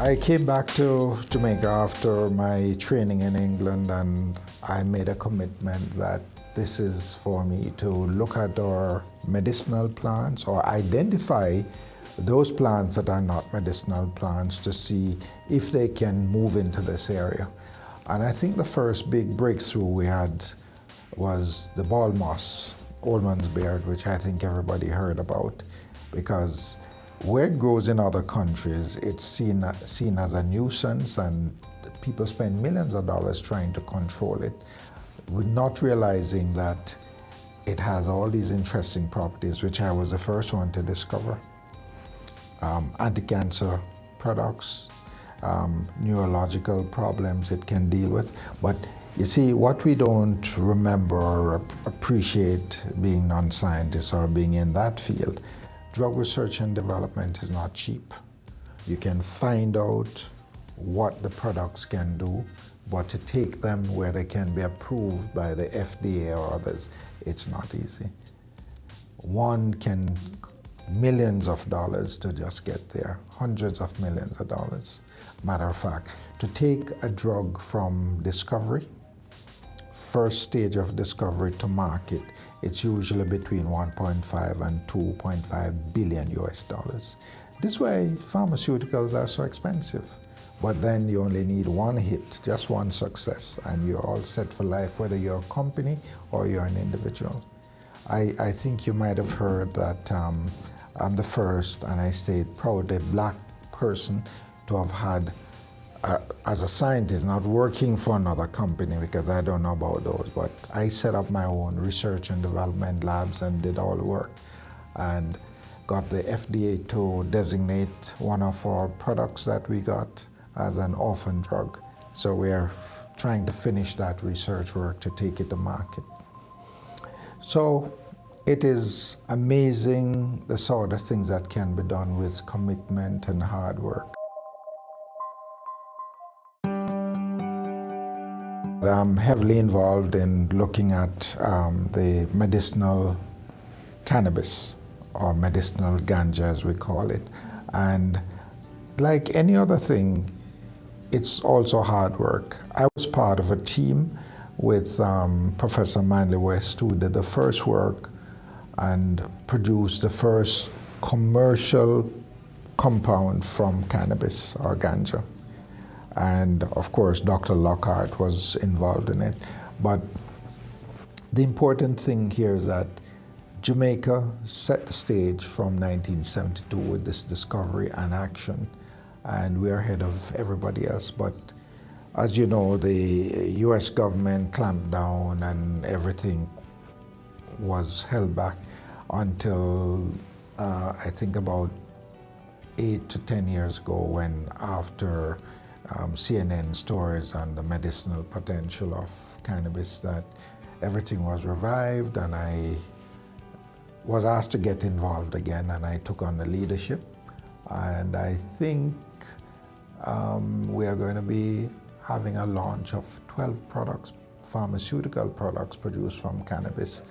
I came back to Jamaica after my training in England, and I made a commitment that this is for me to look at our medicinal plants or identify those plants that are not medicinal plants to see if they can move into this area. And I think the first big breakthrough we had was the ball moss, old man's beard, which I think everybody heard about, because where it grows in other countries, it's seen as a nuisance, and people spend millions of dollars trying to control it, not realizing that it has all these interesting properties, which I was the first one to discover. Anti-cancer products, neurological problems it can deal with. But you see, what we don't remember or appreciate being non-scientists or being in that field, drug research and development is not cheap. You can find out what the products can do, but to take them where they can be approved by the FDA or others, it's not easy. One can millions of dollars to just get there, hundreds of millions of dollars. Matter of fact, to take a drug from discovery, first stage of discovery to market, it's usually between 1.5 and 2.5 billion US dollars. This is why pharmaceuticals are so expensive. But then you only need one hit, just one success, and you're all set for life, whether you're a company or you're an individual. I think you might have heard that I'm the first, and I stayed proud, a black person to have had, as a scientist, not working for another company, because I don't know about those, but I set up my own research and development labs and did all the work, and got the FDA to designate one of our products that we got as an orphan drug. So we are trying to finish that research work to take it to market. So it is amazing the sort of things that can be done with commitment and hard work. I'm heavily involved in looking at the medicinal cannabis, or medicinal ganja as we call it. And like any other thing, it's also hard work. I was part of a team with Professor Manley West, who did the first work and produced the first commercial compound from cannabis or ganja. And of course, Dr. Lockhart was involved in it. But the important thing here is that Jamaica set the stage from 1972 with this discovery and action, and we're ahead of everybody else. But as you know, the US government clamped down and everything was held back until I think about 8 to 10 years ago, when after CNN stories on the medicinal potential of cannabis, that everything was revived, and I was asked to get involved again, and I took on the leadership. And I think we are going to be having a launch of 12 products, pharmaceutical products produced from cannabis.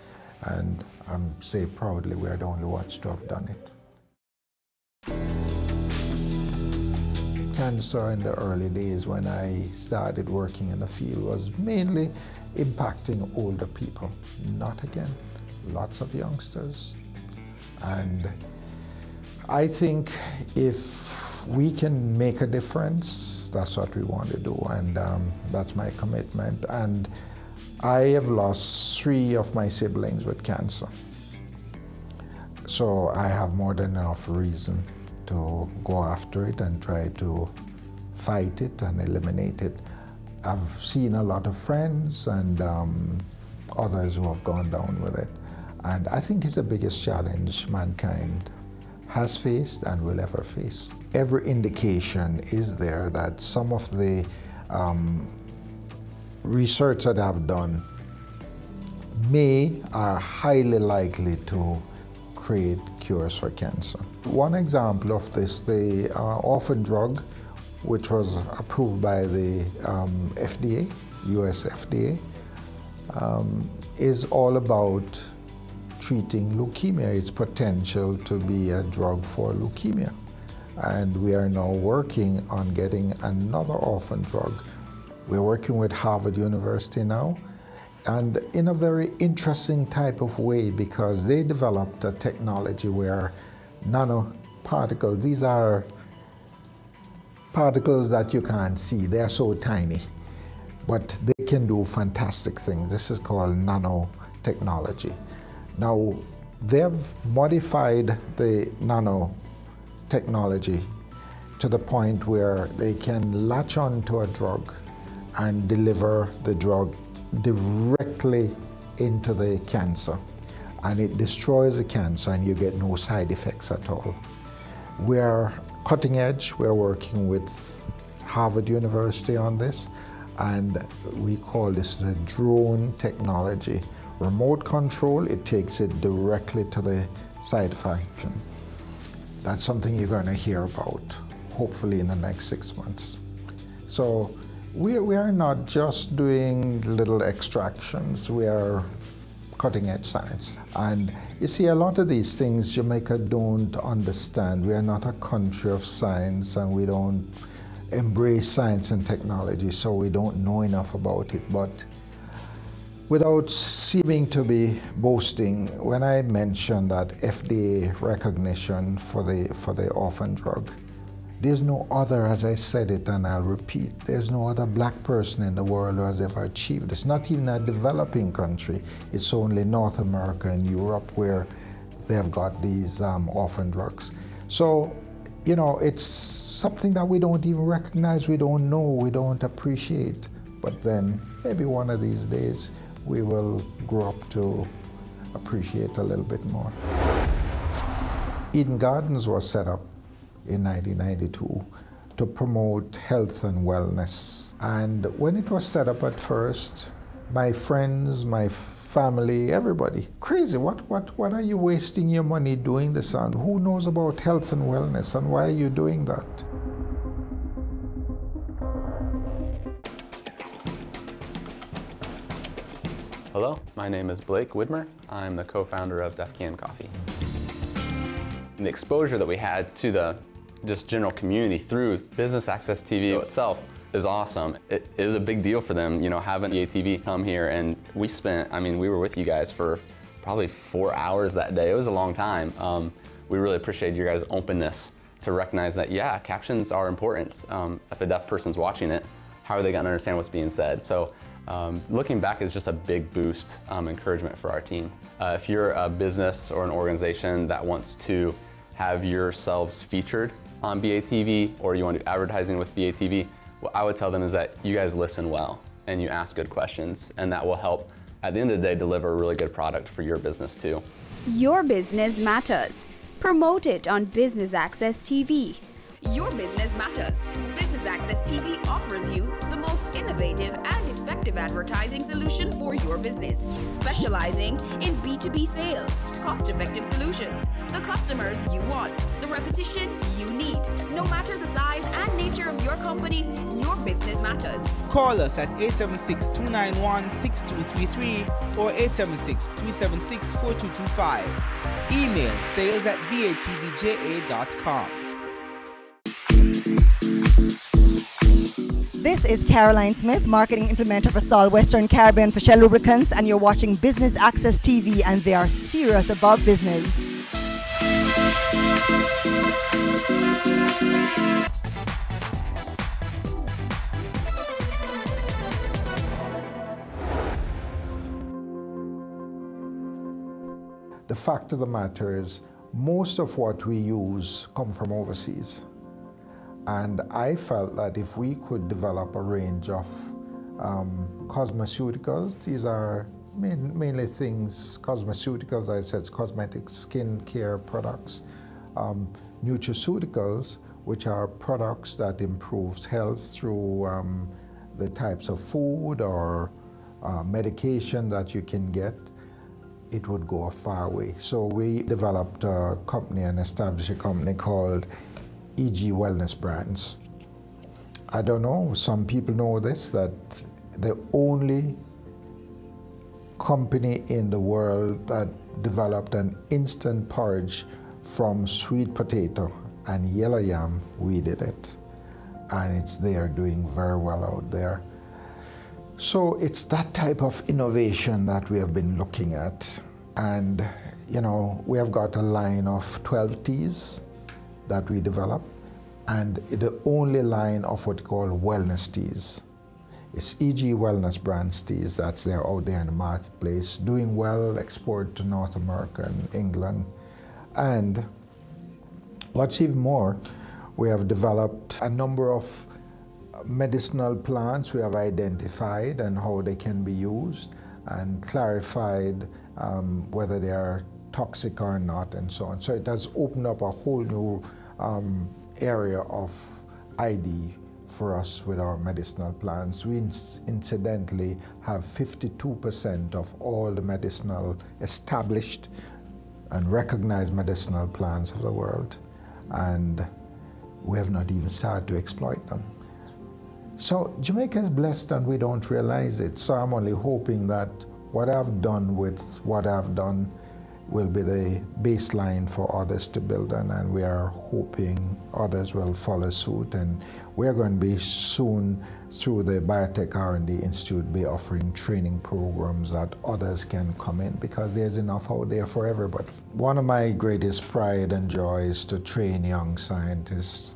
And I'm say proudly, we are the only ones to have done it. Cancer in the early days when I started working in the field was mainly impacting older people, not again, lots of youngsters. And I think if we can make a difference, that's what we want to do, and that's my commitment. And I have lost 3 of my siblings with cancer. So I have more than enough reason to go after it and try to fight it and eliminate it. I've seen a lot of friends and others who have gone down with it. And I think it's the biggest challenge mankind has faced and will ever face. Every indication is there that some of the research that I've done are highly likely to create cures for cancer. One example of this, the orphan drug, which was approved by the FDA, US FDA, is all about treating leukemia, its potential to be a drug for leukemia. And we are now working on getting another orphan drug. We're working with Harvard University now, and in a very interesting type of way, because they developed a technology where nanoparticles, these are particles that you can't see, they're so tiny, but they can do fantastic things. This is called nanotechnology. Now, they've modified the nanotechnology to the point where they can latch on to a drug and deliver the drug directly into the cancer. And it destroys the cancer and you get no side effects at all. We're cutting edge. We're working with Harvard University on this, and we call this the drone technology. Remote control, it takes it directly to the site of action. That's something you're going to hear about, hopefully in the next 6 months. So we are not just doing little extractions, we are cutting edge science. And you see, a lot of these things Jamaica don't understand. We are not a country of science, and we don't embrace science and technology, so we don't know enough about it. But without seeming to be boasting, when I mentioned that FDA recognition for the orphan drug, there's no other, as I said it and I'll repeat, there's no other black person in the world who has ever achieved this. Not even a developing country. It's only North America and Europe where they've got these orphan drugs. So, you know, it's something that we don't even recognize, we don't know, we don't appreciate. But then maybe one of these days we will grow up to appreciate a little bit more. Eden Gardens was set up in 1992 to promote health and wellness. And when it was set up at first, my friends, my family, everybody, crazy, what are you wasting your money doing this on? Who knows about health and wellness, and why are you doing that? Hello, my name is Blake Widmer. I'm the co-founder of Deaf Can Coffee. And the exposure that we had to the just general community through Business Access TV itself is awesome. It was a big deal for them, you know, having BATV come here, and we were with you guys for probably 4 hours that day. It was a long time. We really appreciate your guys' openness to recognize that, yeah, captions are important. If a deaf person's watching it, how are they gonna understand what's being said? So looking back is just a big boost, encouragement for our team. If you're a business or an organization that wants to have yourselves featured on BATV, or you want to do advertising with BATV, what I would tell them is that you guys listen well and you ask good questions, and that will help, at the end of the day, deliver a really good product for your business too. Your business matters. Promote it on Business Access TV. Your business matters. Business Access TV offers you the most innovative and effective advertising solution for your business, specializing in B2B sales, cost-effective solutions, the customers you want, the repetition you need. No matter the size and nature of your company, your business matters. Call us at 876-291-6233 or 876-376-4225. Email sales@batvja.com. This is Caroline Smith, marketing implementer for Sol Western Caribbean for Shell Lubricants, and you're watching Business Access TV, and they are serious about business. the fact of the matter is most of what we use come from overseas. And I felt that if we could develop a range of cosmeceuticals, these are mainly things, cosmeceuticals, I said, cosmetics, skin care products, nutraceuticals, which are products that improves health through the types of food or medication that you can get, it would go a far way. So we developed a company and established a company called EG Wellness Brands. I don't know, some people know this, that the only company in the world that developed an instant porridge from sweet potato and yellow yam, we did it. And it's there doing very well out there. So it's that type of innovation that we have been looking at. And, you know, we have got a line of 12 teas that we develop, and the only line of what we call wellness teas. It's EG Wellness Brands teas that's there out there in the marketplace, doing well, export to North America and England. And what's even more, we have developed a number of medicinal plants we have identified and how they can be used, and clarified whether they are toxic or not, and so on. So it has opened up a whole new area of ID for us with our medicinal plants. We incidentally have 52% of all the medicinal established and recognized medicinal plants of the world, and we have not even started to exploit them. So Jamaica is blessed and we don't realize it. So I'm only hoping that what I've done with what I've done will be the baseline for others to build on, and we are hoping others will follow suit. And we're going to be soon, through the Biotech R&D Institute, be offering training programs that others can come in, because there's enough out there for everybody. One of my greatest pride and joy is to train young scientists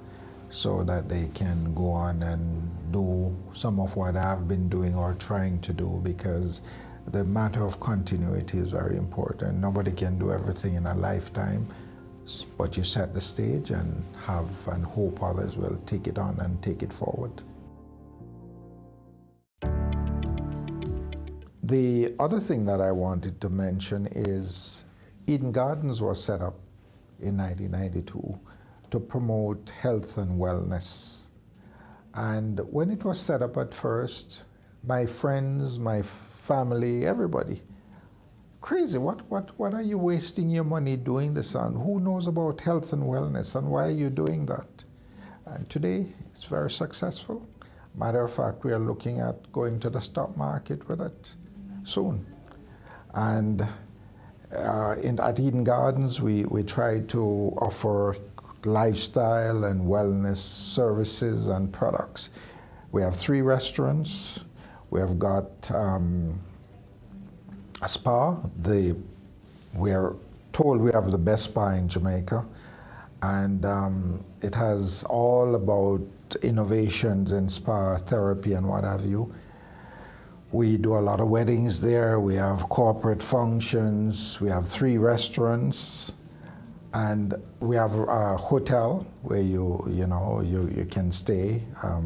so that they can go on and do some of what I've been doing or trying to do, because the matter of continuity is very important. Nobody can do everything in a lifetime, but you set the stage and have and hope others will take it on and take it forward. The other thing that I wanted to mention is Eden Gardens was set up in 1992 to promote health and wellness. And when it was set up at first, my friends, my family, everybody, crazy, what are you wasting your money doing this on? Who knows about health and wellness, and why are you doing that? And today, it's very successful. Matter of fact, we are looking at going to the stock market with it soon. And at Eden Gardens, we try to offer lifestyle and wellness services and products. We have 3 restaurants. We have got a spa. We are told we have the best spa in Jamaica, and it has all about innovations in spa therapy and what have you. We do a lot of weddings there. We have corporate functions. We have 3 restaurants. And we have a hotel where you can stay.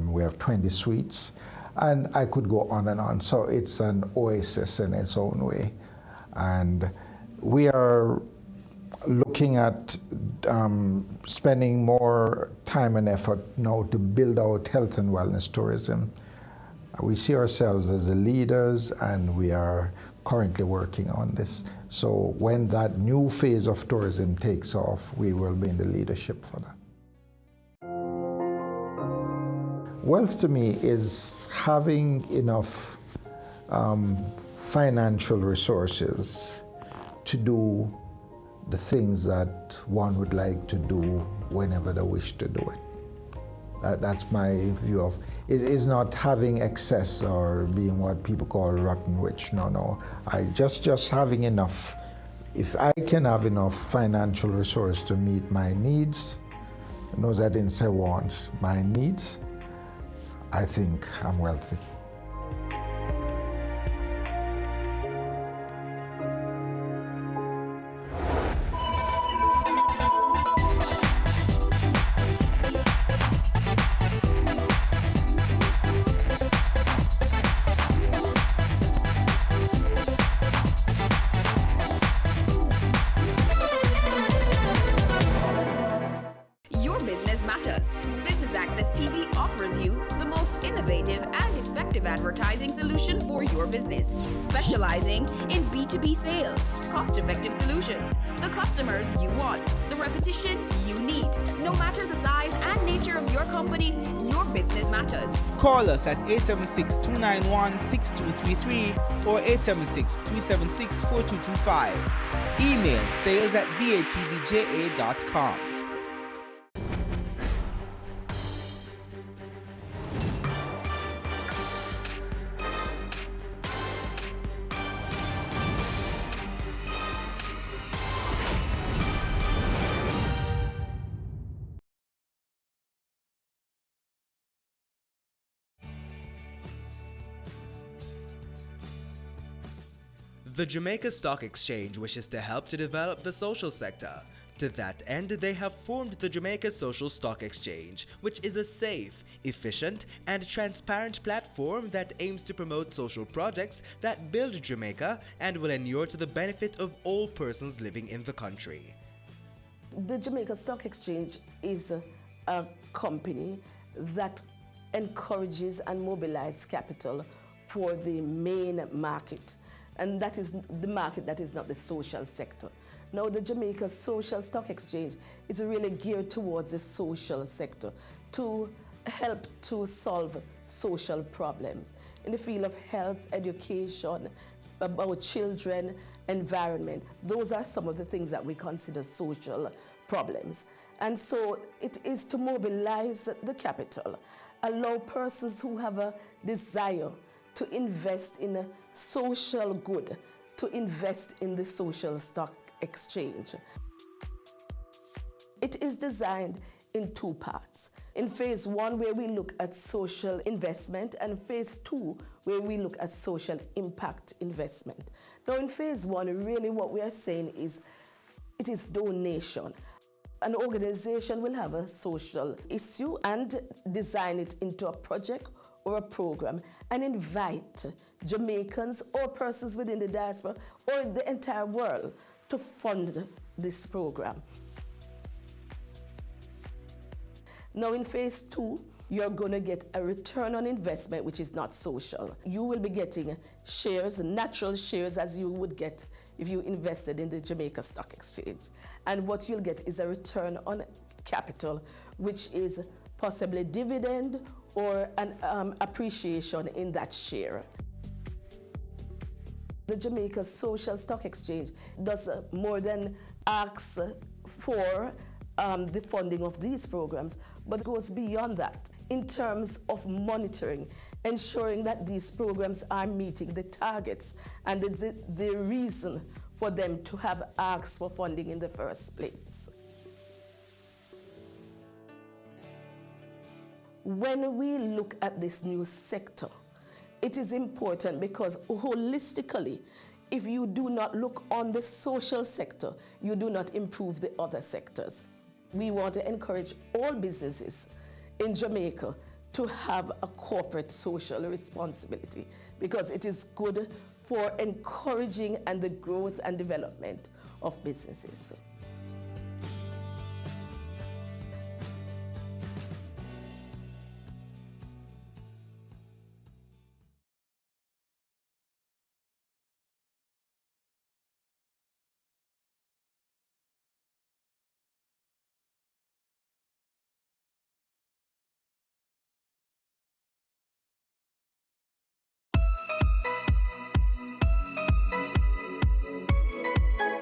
We have 20 suites, and I could go on and on. So it's an oasis in its own way. And we are looking at spending more time and effort now to build out health and wellness tourism. We see ourselves as the leaders, and we are currently working on this. So when that new phase of tourism takes off, we will be in the leadership for that. Wealth to me is having enough financial resources to do the things that one would like to do whenever they wish to do it. That's my view of it. Is not having excess or being what people call rotten rich. No. I just having enough. If I can have enough financial resource to meet my needs, those I didn't say wants, my needs, I think I'm wealthy. effective advertising solution for your business, specializing in B2B sales, cost-effective solutions, the customers you want, the repetition you need. No matter the size and nature of your company, your business matters. Call us at 876-291-6233 or 876-376-4225. Email sales@batvja.com. The Jamaica Stock Exchange wishes to help to develop the social sector. To that end, they have formed the Jamaica Social Stock Exchange, which is a safe, efficient, and transparent platform that aims to promote social projects that build Jamaica and will inure to the benefit of all persons living in the country. The Jamaica Stock Exchange is a company that encourages and mobilizes capital for the main market. And that is the market that is not the social sector. Now, the Jamaica Social Stock Exchange is really geared towards the social sector to help to solve social problems in the field of health, education, about children, environment. Those are some of the things that we consider social problems. And so it is to mobilize the capital, allow persons who have a desire to invest in a social good, to invest in the social stock exchange. It is designed in two parts. In phase one, where we look at social investment, and phase two, where we look at social impact investment. Now, in phase one, really what we are saying is it is donation. An organization will have a social issue and design it into a project or a program and invite Jamaicans or persons within the diaspora or the entire world to fund this program. Now in phase two, you're going to get a return on investment which is not social. You will be getting shares, natural shares, as you would get if you invested in the Jamaica Stock Exchange. And what you'll get is a return on capital, which is possibly dividend or an appreciation in that share. The Jamaica Social Stock Exchange does more than ask for the funding of these programs, but goes beyond that in terms of monitoring, ensuring that these programs are meeting the targets and the reason for them to have asked for funding in the first place. When we look at this new sector, it is important because holistically, if you do not look on the social sector, you do not improve the other sectors. We want to encourage all businesses in Jamaica to have a corporate social responsibility because it is good for encouraging and the growth and development of businesses.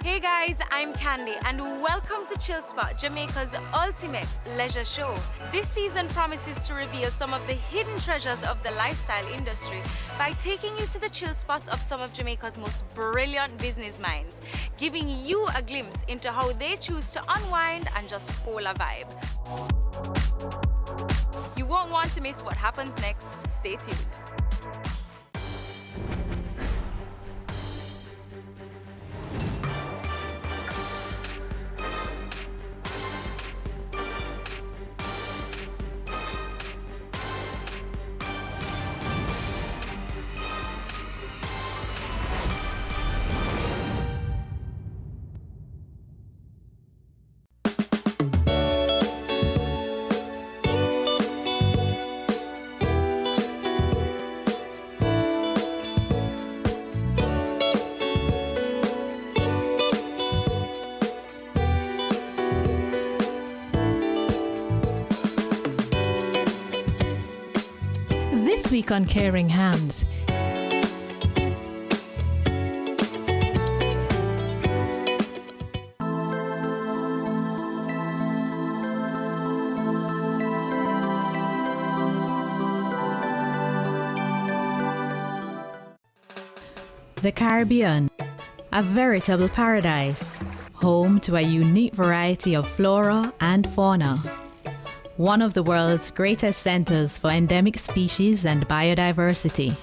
Hey guys, I'm Candy and welcome to Chill Spot, Jamaica's ultimate leisure show. This season promises to reveal some of the hidden treasures of the lifestyle industry by taking you to the chill spots of some of Jamaica's most brilliant business minds, giving you a glimpse into how they choose to unwind and just hold a vibe. You won't want to miss what happens next. Stay tuned. week on Caring Hands. The Caribbean, a veritable paradise, home to a unique variety of flora and fauna. One of the world's greatest centers for endemic species and biodiversity.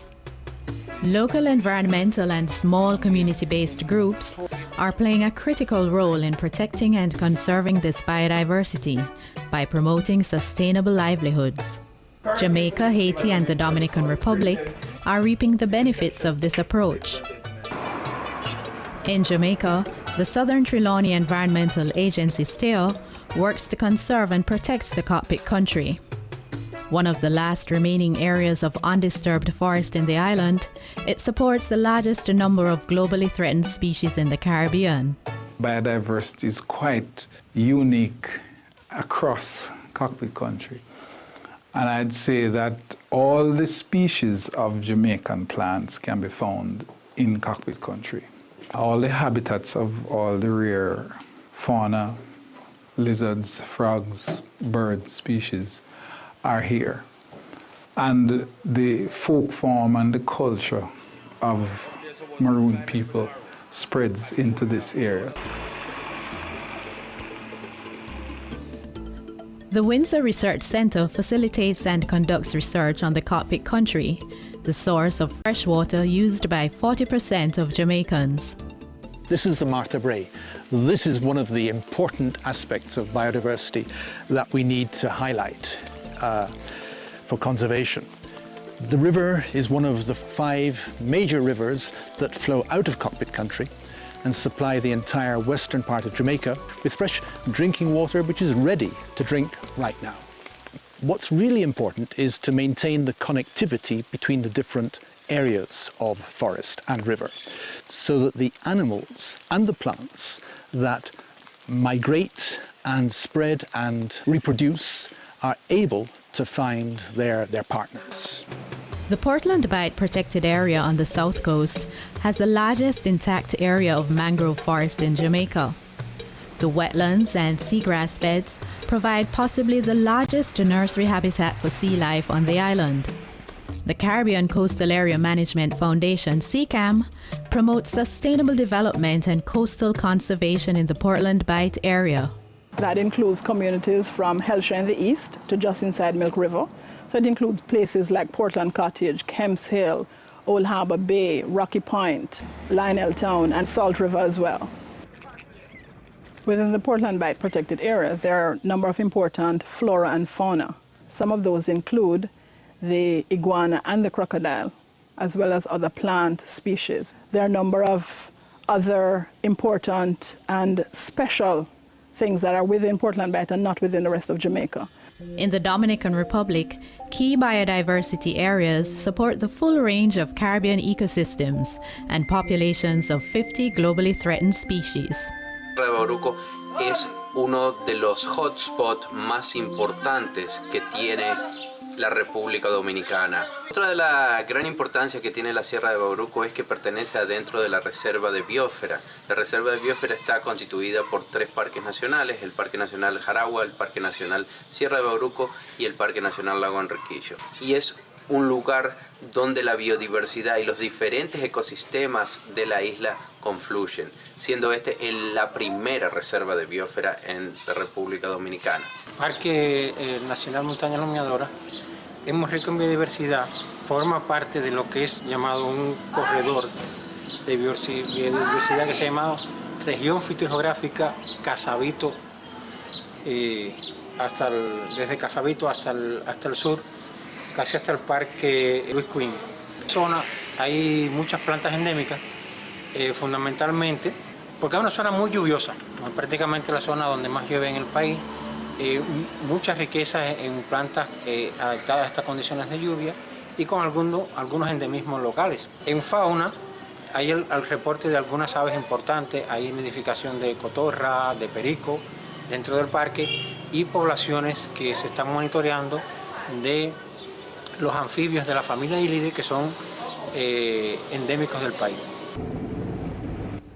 Local environmental and small community-based groups are playing a critical role in protecting and conserving this biodiversity by promoting sustainable livelihoods. Jamaica, Haiti, and the Dominican Republic are reaping the benefits of this approach. In Jamaica, the Southern Trelawney Environmental Agency STEO works to conserve and protect the cockpit country. One of the last remaining areas of undisturbed forest in the island, it supports the largest number of globally threatened species in the Caribbean. Biodiversity is quite unique across cockpit country. And I'd say that all the species of Jamaican plants can be found in cockpit country. All the habitats of all the rare fauna, lizards, frogs, bird species are here. And the folk form and the culture of Maroon people spreads into this area. The Windsor Research Center facilitates and conducts research on the cockpit country, the source of fresh water used by 40% of Jamaicans. This is the Martha Brae. This is one of the important aspects of biodiversity that we need to highlight for conservation. The river is one of the 5 major rivers that flow out of cockpit country and supply the entire western part of Jamaica with fresh drinking water which is ready to drink right now. What's really important is to maintain the connectivity between the different areas of forest and river so that the animals and the plants that migrate and spread and reproduce are able to find their partners. The Portland Bight Protected Area on the south coast has the largest intact area of mangrove forest in Jamaica. The wetlands and seagrass beds provide possibly the largest nursery habitat for sea life on the island. The Caribbean Coastal Area Management Foundation, CCAM, promotes sustainable development and coastal conservation in the Portland Bight area. That includes communities from Hellshire in the east to just inside Milk River. So it includes places like Portland Cottage, Kemps Hill, Old Harbour Bay, Rocky Point, Lionel Town, and Salt River as well. Within the Portland Bight Protected Area, there are a number of important flora and fauna. Some of those include the iguana and the crocodile, as well as other plant species. There are a number of other important and special things that are within Portland Bight and not within the rest of Jamaica. In the Dominican Republic, key biodiversity areas support the full range of Caribbean ecosystems and populations of 50 globally threatened species. Bauruco es uno de los hotspots más importantes que tiene la República Dominicana. Otra de la gran importancia que tiene la Sierra de Bauruco es que pertenece adentro de la Reserva de Biosfera. La Reserva de Biosfera está constituida por 3 parques nacionales, el Parque Nacional Jaragua, el Parque Nacional Sierra de Bauruco y el Parque Nacional Lago Enriquillo. Y es un lugar donde la biodiversidad y los diferentes ecosistemas de la isla confluyen, siendo este la primera reserva de biosfera en la República Dominicana. Parque Nacional Montaña Lumiadora es muy rico en biodiversidad, forma parte de lo que es llamado un corredor de biodiversidad que se ha llamado Región Fitogeográfica Casabito, desde Casabito hasta el sur, casi hasta el Parque Luis Quinn. En la zona hay muchas plantas endémicas, fundamentalmente, porque es una zona muy lluviosa, prácticamente la zona donde más llueve en el país. Mucha riqueza en plantas adaptadas a estas condiciones de lluvia y con algunos endemismos locales. En fauna hay el reporte de algunas aves importantes, hay nidificación de cotorra, de perico dentro del parque y poblaciones que se están monitoreando de los anfibios de la familia Ilidae que son endémicos del país.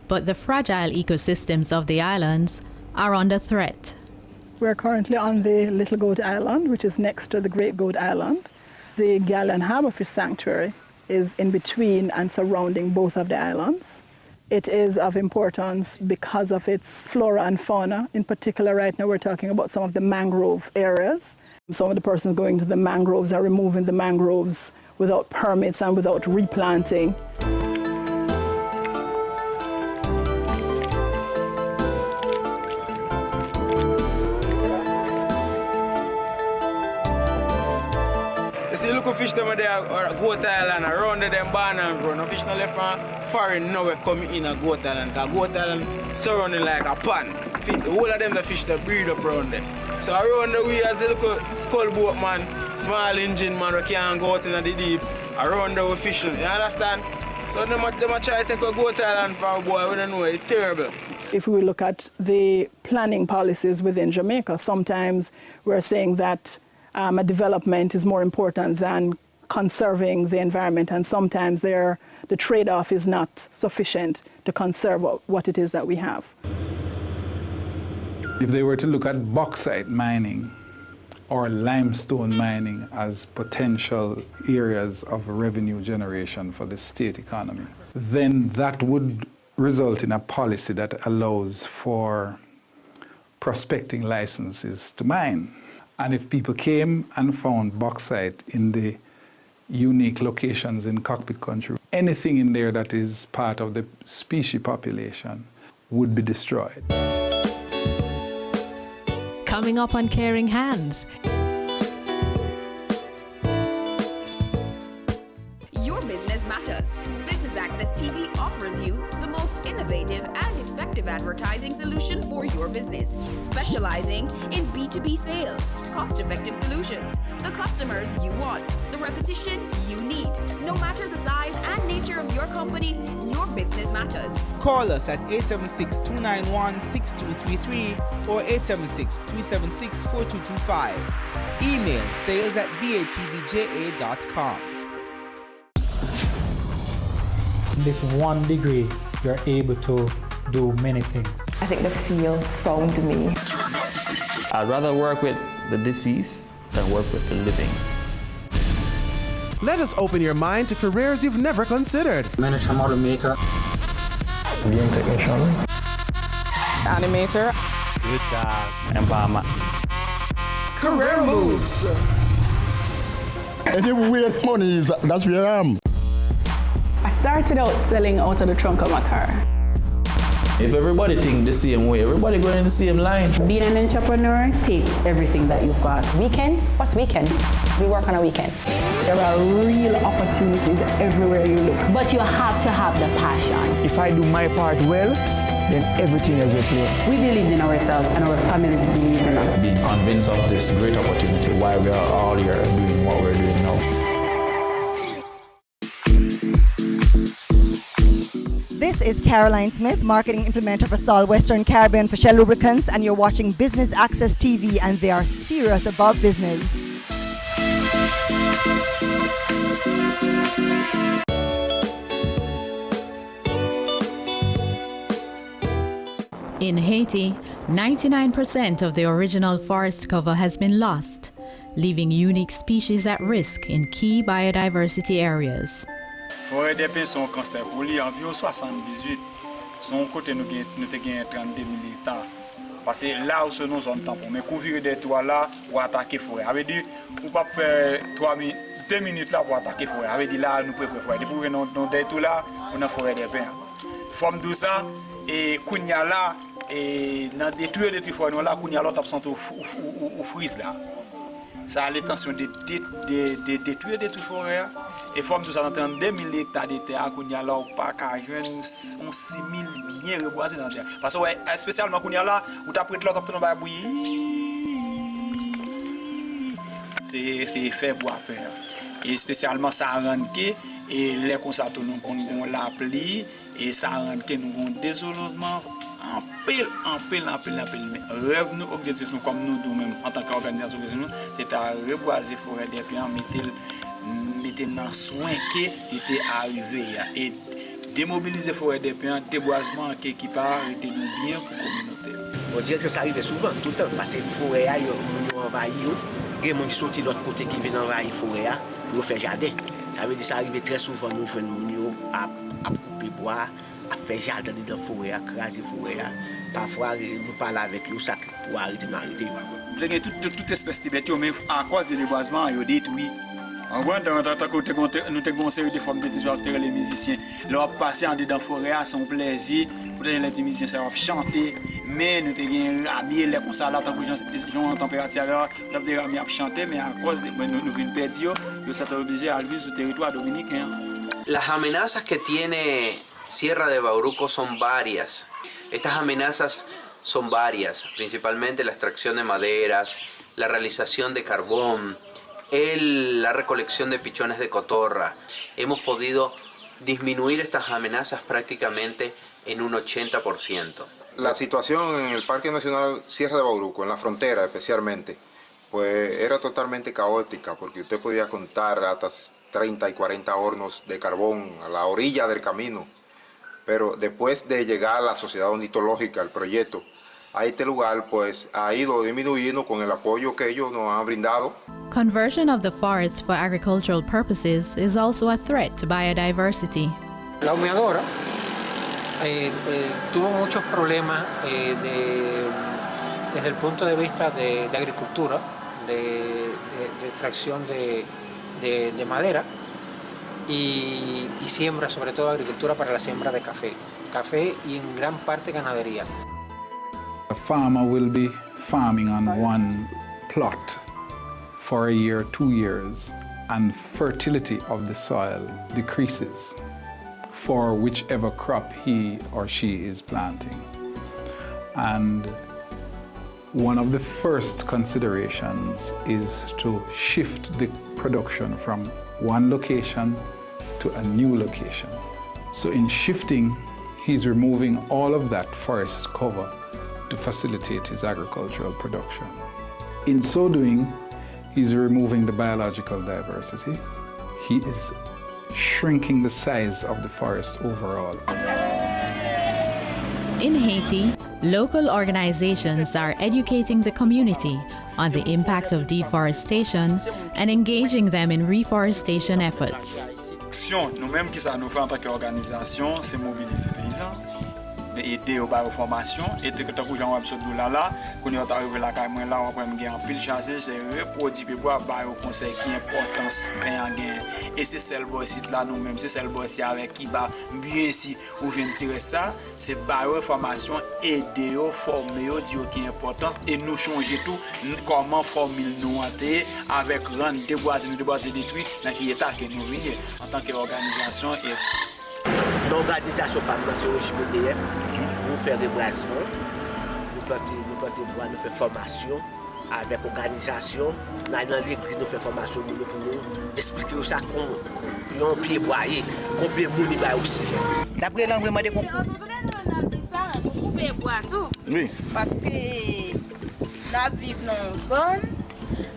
But the fragile ecosystems of the islands are under threat. We're currently on the Little Goat Island, which is next to the Great Goat Island. The Galleon Harbour Fish Sanctuary is in between and surrounding both of the islands. It is of importance because of its flora and fauna. In particular, right now we're talking about some of the mangrove areas. Some of the persons going to the mangroves are removing the mangroves without permits and without replanting. You see, look at fish them there, Goat Island, around them barn and grow. No fish no left from foreign nowhere coming in at Goat Island, because Goat Island surrounding like a pond. The whole of them the fish that breed up around there. So around the way as the little skull boat man, small engine man, we can't go out in the deep, around there we fishing, you understand? So them try to take a Goat Island for a boy, we don't know, it's terrible. If we look at the planning policies within Jamaica, sometimes we're saying that a development is more important than conserving the environment, and sometimes the trade-off is not sufficient to conserve what it is that we have. If they were to look at bauxite mining or limestone mining as potential areas of revenue generation for the state economy, then that would result in a policy that allows for prospecting licenses to mine. And if people came and found bauxite in the unique locations in Cockpit Country, anything in there that is part of the species population would be destroyed. Coming up on Caring Hands. Your business matters. Business Access TV offers you the most innovative and effective advertising solution for your business, specializing in B2B sales, cost-effective solutions, the customers you want, the repetition you need. No matter the size and nature of your company, your business matters. Call us at 876-291-6233 or 876-376-4225. Email sales@batvja.com. In this 1 degree, you're able to do many things. I think the field found me. I'd rather work with the deceased than work with the living. Let us open your mind to careers you've never considered. Manager, model maker. Game technician. Animator. Youth empowerment. Career moves. Anywhere money is, that's where I am. I started out selling out of the trunk of my car. If everybody think the same way, everybody going in the same line. Being an entrepreneur takes everything that you've got. Weekends? What's weekends? We work on a weekend. There are real opportunities everywhere you look. But you have to have the passion. If I do my part well, then everything is okay. We believed in ourselves and our families believed in us. Being convinced of this great opportunity, why we are all here doing what we're doing now. This is Caroline Smith, marketing implementer for Sol Western Caribbean for Shell Lubricants, and you're watching Business Access TV, and they are serious about business. In Haiti, 99% of the original forest cover has been lost, leaving unique species at risk in key biodiversity areas. Forêt des Pins son concept pour lui environ 78. Son côté nous avons 32 000 hectares. Parce que là où c'est nos zones tampons, mais couvrir des toits là pour attaquer forêt. Ça veut dire on pas faire 2 minutes là pour attaquer forêt. Ça veut dire là nous préparer forêt. Depuis nous des toits là, on a forêt des pins. Forme de ça et kounya là et dans détruire des forêts nous là kounya là t'absente ou frise là. Ça a l'intention de détruire des forêts. Et forme de ça dans 2000 hectares de terre qu'on y a là pas qu'à joindre 6 000 bien reboisés dans terre parce que ouais spécialement qu'on y a là où tu as prêté l'autre dans ba c'est fait bois peur et spécialement ça rend que et les comme ça tout nous on l'appli et ça rend que nous on désolosement en pile mais rêve nous objectif nous comme nous même en tant qu'organisation c'est à reboiser forêt des puis en mettre était dans soin qui était arrivé et démobiliser forêt des pins, déboisement qui pas arrêté nous bien pour la communauté. On dirait que ça arrive souvent, tout le temps, parce que la forêt a envahi, et les gens qui sortent de l'autre côté qui viennent envahir la forêt pour faire jardin. Ça veut dire que ça arrive très souvent, nous jouons à couper bois, à faire jardin dans la forêt, à craser la forêt. Parfois, nous parlons avec eux pour arrêter d'arrêter. Toute espèce de bête, mais à cause du déboisement, ils ont détruit. En gros, nous avons une série de femmes qui ont les musiciens. Ils ont passé en dedans la forêt, c'est un plaisir. Pour les musiciens, ça va chanter. Mais nous avons habillé les concerts là, tant que les gens en température, nous avons chanté, mais à cause de nous avons perdu, nous sommes obligés à vivre sur le territoire dominicain. Las amenazas que tiene Sierra de Bauruco son varias. Estas amenazas son varias, principalmente la extracción de maderas, la realización de carbón, la recolección de pichones de cotorra. Hemos podido disminuir estas amenazas prácticamente en un 80%. La situación en el Parque Nacional Sierra de Bauruco, en la frontera especialmente, pues era totalmente caótica porque usted podía contar hasta 30 y 40 hornos de carbón a la orilla del camino. Pero después de llegar a la sociedad ornitológica, el proyecto, a este lugar pues ha ido disminuyendo con el apoyo que ellos nos han brindado. Conversion of the forest for agricultural purposes is also a threat to biodiversity. La humeadora tuvo muchos problemas desde el punto de vista de agricultura, de extracción de madera y siembra, sobre todo agricultura para la siembra de café y en gran parte ganadería. A farmer will be farming on one plot for a year, 2 years, and fertility of the soil decreases for whichever crop he or she is planting. And one of the first considerations is to shift the production from one location to a new location. So in shifting, he's removing all of that forest cover to facilitate his agricultural production. In so doing, he's removing the biological diversity. He is shrinking the size of the forest overall. In Haiti, local organizations are educating the community on the impact of deforestation and engaging them in reforestation efforts. Nous-mêmes qui ça nous fait en tant qu'organisation, c'est mobiliser les paysans, aider aux formation et que tant que j'en absorbe là quand on arrive là quand moi là on va me gagner en pile chasser c'est reproduire pour ba au conseil qui importance pain gain et c'est celle boy site là nous même c'est celle boy avec qui va bien si ou vient tirer ça c'est ba formation aider au former au dire qui importance et nous changer tout comment formule nous avec rendre déboiser détruit dans qui état que nous venir en tant qu'organisation et l'organisation par le régime BATV, nous faisons reboisement, nous plantons bois, nous faisons formation avec l'organisation. Dans l'église, nous faisons formation pour nous expliquer ça comment on pied boyer, combien de monde il va oxygène. D'après l'environnement des concours. Nous coupons bois tout. Oui. Parce que nous vivons dans une zone,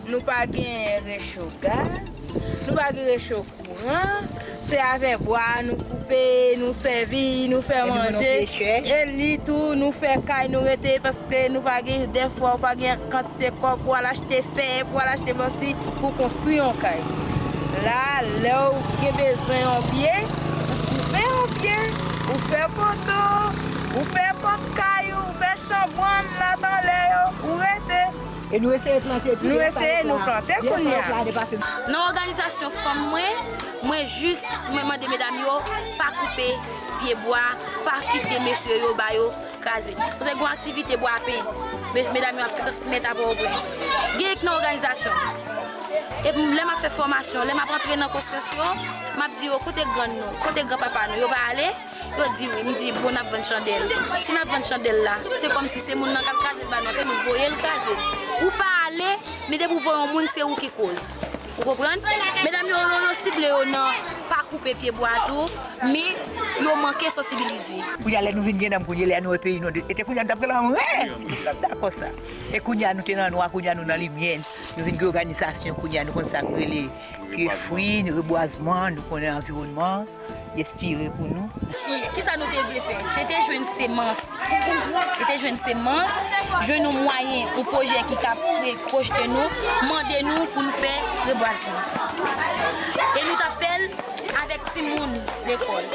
nous pas gain réchaud gaz, nous pas gain réchaud courant. C'est avec bois, nous couper, nous servir, nous faire manger. Et lit tout, nous faire caille, nous rester parce que nous pas des fois pas gain quantité de corps pour acheter fer, pour acheter aussi pour construire un caille. Là, là où il y a besoin en pied, vous coupez en pied, vous faites poteau, vous faites porte-caille, vous faites chambon là dans l'air, vous restez. Et nous essayons de planter. Nous essayons de planter qu'on y a. Dans l'organisation femme, moi juste, moi demande mesdames yo, pas couper pied bois, pas quitter messieurs yo ba yo caser. Parce que une activité bois à pain. Mesdames yo a transmettre à Port-au-Prince. Gagne une organisation. Et puis là m'a fait formation, là m'a rentré dans concession, m'a dit côté grand papa nous yo va aller. Yo dit oui, me dit bon n'a 20 chandelles. Si n'a 20 chandelles là, c'est comme si c'est mon nan k'ap caser ba non, c'est nous voyer le caser. Ou pas aller, mais de pour voir un monde c'est où qui cause. Vous comprenez? Mesdames, nous ciblons non, pas couper pied bois tout, mais yo manqué sensibiliser. Kounya nous vinn gen am kounya le nou pays nou était kounya d'après la d'accord ça. Et kounya nous tenan noir kounya nous dans lumière, nous vinn organisation kounya nous consacrer les fruits, le reboisement, nous connaît environnement. Inspiré pour nous. Qui ça nous devait faire? C'était jouer une sémence. C'était jouer une sémence, jouer nos moyens, un projet qui a projeté nous, demander nous pour nous faire reboisement. Et nous avons fait avec Simone l'école.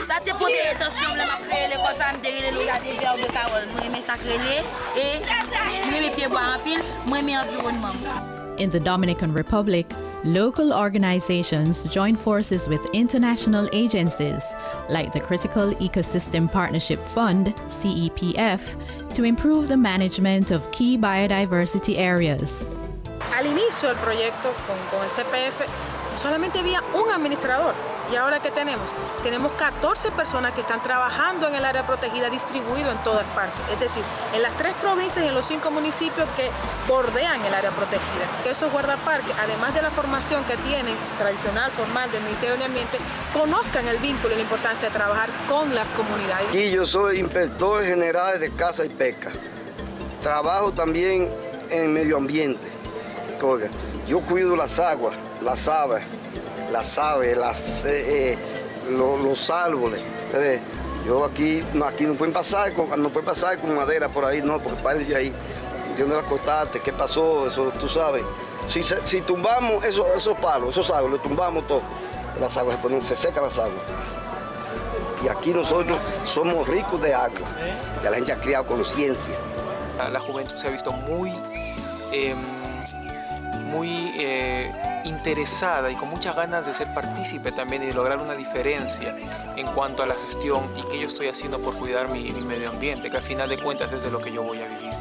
Ça te porté attention, on créé l'école, ça me déroulé le des verres de Carole. Moi j'aime ça créer et moi j'aime pieds bois en pile, moi j'aime environnement. In the Dominican Republic, local organizations join forces with international agencies like the Critical Ecosystem Partnership Fund, CEPF, to improve the management of key biodiversity areas. Al inicio del proyecto con el CPF solamente había un administrador y ahora ¿qué tenemos? Tenemos 14 personas que están trabajando en el área protegida distribuido en todo el parque, es decir, en las 3 provincias y en los 5 municipios que bordean el área protegida. Esos guardaparques, además de la formación que tienen tradicional, formal del Ministerio de Ambiente, conozcan el vínculo y la importancia de trabajar con las comunidades. Y yo soy inspector general de caza y pesca. Trabajo también en medio ambiente. Oiga, yo cuido las aguas, las aves, los árboles. Yo aquí no pueden pasar con madera por ahí, no, porque parece ahí, ¿de dónde las cortaste? ¿Qué pasó? Eso tú sabes. Si tumbamos esos palos, esos árboles, los tumbamos todo, las aguas se secan las aguas. Y aquí nosotros somos ricos de agua, ya la gente ha creado conciencia. La juventud se ha visto muy interesada y con muchas ganas de ser partícipe también y de lograr una diferencia en cuanto a la gestión y qué yo estoy haciendo por cuidar mi medio ambiente, que al final de cuentas es de lo que yo voy a vivir.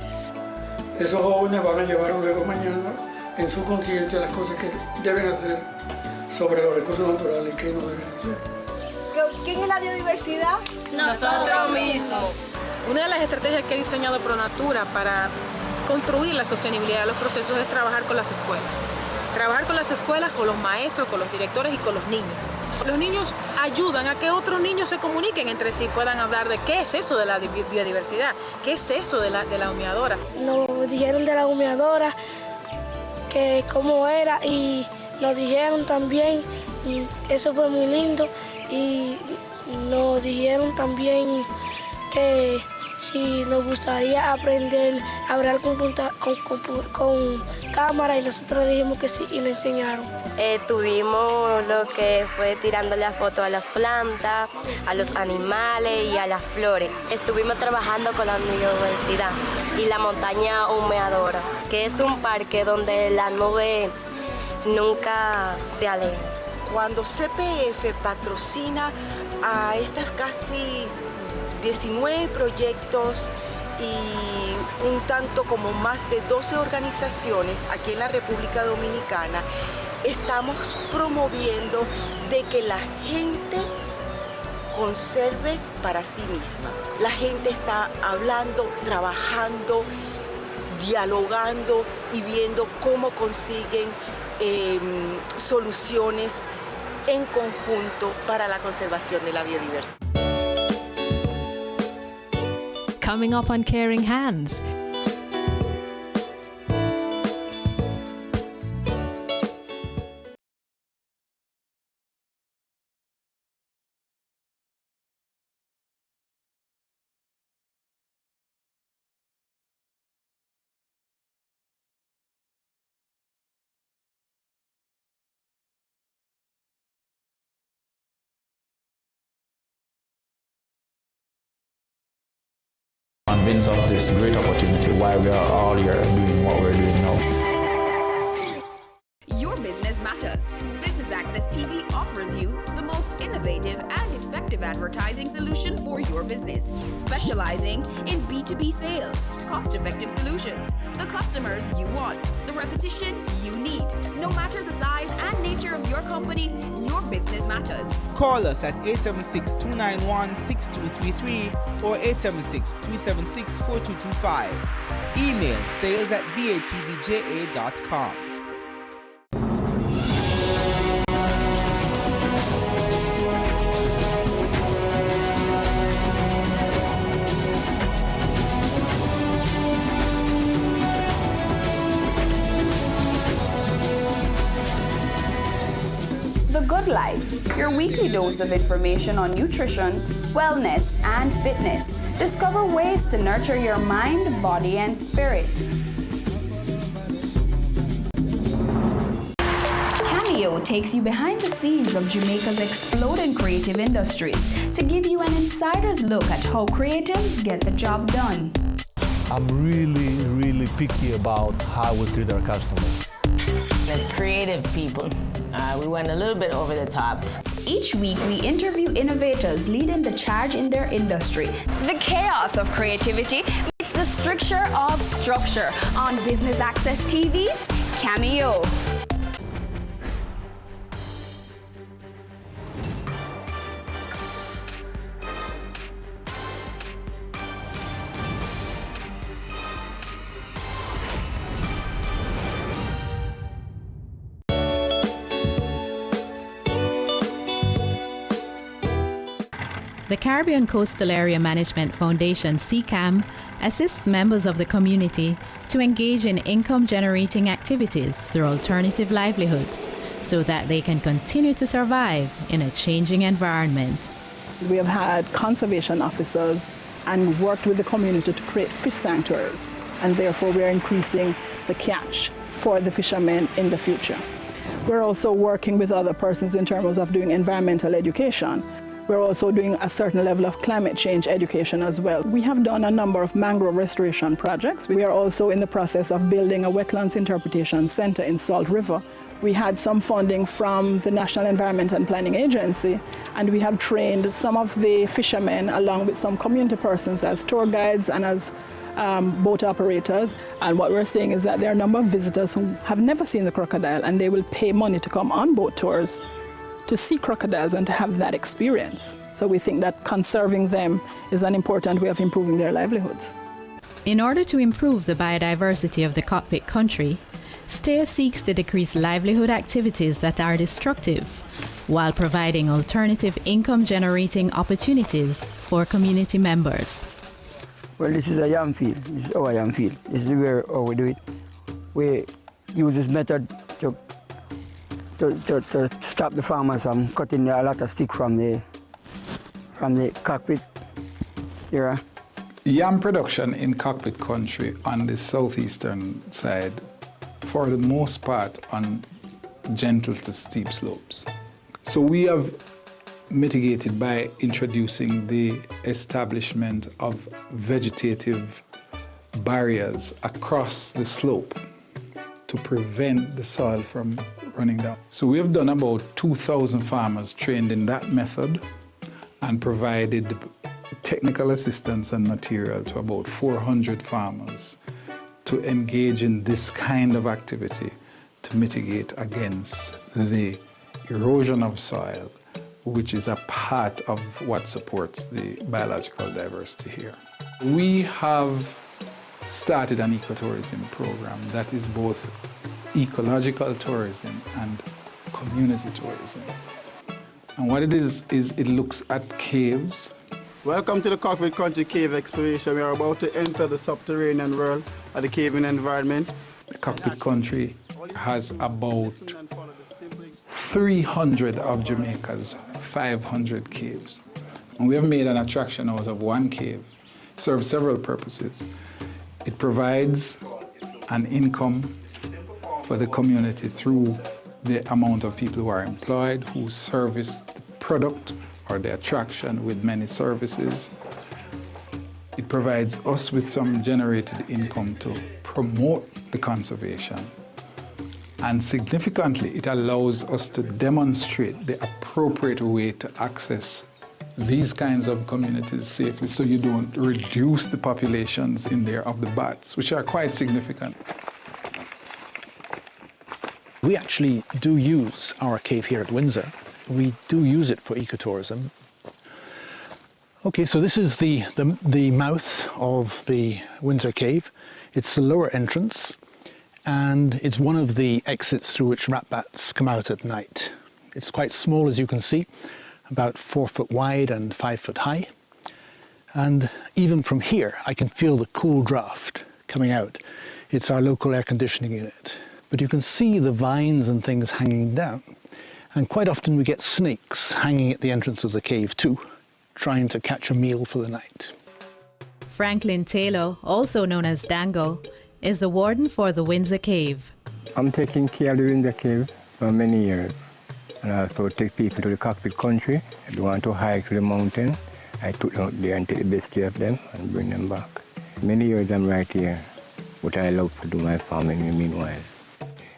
Esos jóvenes van a llevar luego mañana en su conciencia las cosas que deben hacer sobre los recursos naturales y qué no deben hacer. ¿Quién es la biodiversidad? Nosotros mismos. Una de las estrategias que ha diseñado ProNatura para construir la sostenibilidad de los procesos es trabajar con las escuelas. Trabajar con las escuelas, con los maestros, con los directores y con los niños. Los niños ayudan a que otros niños se comuniquen entre sí, puedan hablar de qué es eso de la biodiversidad, qué es eso de la humeadora. Nos dijeron de la humeadora, que cómo era, y nos dijeron también, y eso fue muy lindo, y nos dijeron también que si nos gustaría aprender a hablar con cámara, y nosotros dijimos que sí y nos enseñaron. Tuvimos lo que fue tirándole a fotos a las plantas, a los animales y a las flores. Estuvimos trabajando con la biodiversidad y la montaña humeadora, que es un parque donde la nube nunca se aleja. Cuando CPF patrocina a estas casi 19 proyectos y un tanto como más de 12 organizaciones aquí en la República Dominicana, estamos promoviendo de que la gente conserve para sí misma. La gente está hablando, trabajando, dialogando y viendo cómo consiguen soluciones en conjunto para la conservación de la biodiversidad. Coming up on Caring Hands. Convinced of this great opportunity why we are all here doing what we're doing now. Your business matters. Business Access TV offers you the most innovative and effective advertising solution for your business, specializing in B2B sales, cost-effective solutions, the customers you want, the repetition you need. No matter the size and nature of your company, your business matters. Call us at 876-291-6233 or 876-376-4225. Email sales@batvja.com. your weekly dose of information on nutrition, wellness, and fitness. Discover ways to nurture your mind, body, and spirit. Cameo takes you behind the scenes of Jamaica's exploding creative industries to give you an insider's look at how creatives get the job done. I'm really picky about how we treat our customers. As creative people, we went a little bit over the top. Each week, we interview innovators leading the charge in their industry. The chaos of creativity meets the stricture of structure on Business Access TV's Cameo. The Caribbean Coastal Area Management Foundation, CCAM, assists members of the community to engage in income-generating activities through alternative livelihoods so that they can continue to survive in a changing environment. We have had conservation officers and worked with the community to create fish sanctuaries, and therefore we are increasing the catch for the fishermen in the future. We're also working with other persons in terms of doing environmental education. We're also doing a certain level of climate change education as well. We have done a number of mangrove restoration projects. We are also in the process of building a wetlands interpretation center in Salt River. We had some funding from the National Environment and Planning Agency, and we have trained some of the fishermen along with some community persons as tour guides and as boat operators. And what we're seeing is that there are a number of visitors who have never seen the crocodile, and they will pay money to come on boat tours to see crocodiles and to have that experience. So we think that conserving them is an important way of improving their livelihoods. In order to improve the biodiversity of the cockpit country, STAY seeks to decrease livelihood activities that are destructive while providing alternative income-generating opportunities for community members. Well, this is a yam field. This is our yam field. This is where we do it. We use this method to stop the farmers from cutting a lot of stick from the cockpit here. Yam production in cockpit country on the southeastern side, for the most part, on gentle to steep slopes. So we have mitigated by introducing the establishment of vegetative barriers across the slope to prevent the soil from running down. So we have done about 2,000 farmers trained in that method and provided technical assistance and material to about 400 farmers to engage in this kind of activity to mitigate against the erosion of soil, which is a part of what supports the biological diversity here. We have started an ecotourism program that is both ecological tourism and community tourism. And what it is it looks at caves. Welcome to the Cockpit Country Cave Exploration. We are about to enter the subterranean world of the caving environment. The Cockpit Country has about 300 of Jamaica's 500 caves. And we have made an attraction out of one cave. It serves several purposes. It provides an income for the community through the amount of people who are employed, who service the product or the attraction with many services. It provides us with some generated income to promote the conservation. And significantly, it allows us to demonstrate the appropriate way to access these kinds of communities safely so you don't reduce the populations in there of the bats, which are quite significant. We actually do use our cave here at Windsor. We do use it for ecotourism. Okay, so this is the mouth of the Windsor Cave. It's the lower entrance, and it's one of the exits through which rat bats come out at night. It's quite small, as you can see, about 4 foot wide and 5 foot high. And even from here, I can feel the cool draft coming out. It's our local air conditioning unit. But you can see the vines and things hanging down. And quite often we get snakes hanging at the entrance of the cave too, trying to catch a meal for the night. Franklin Taylor, also known as Dango, is the warden for the Windsor Cave. I'm taking care of the Windsor Cave for many years. And I also take people to the cockpit country. If they want to hike to the mountain, I took them out there and take the best care of them and bring them back. Many years I'm right here, but I love to do my farming in the meanwhile.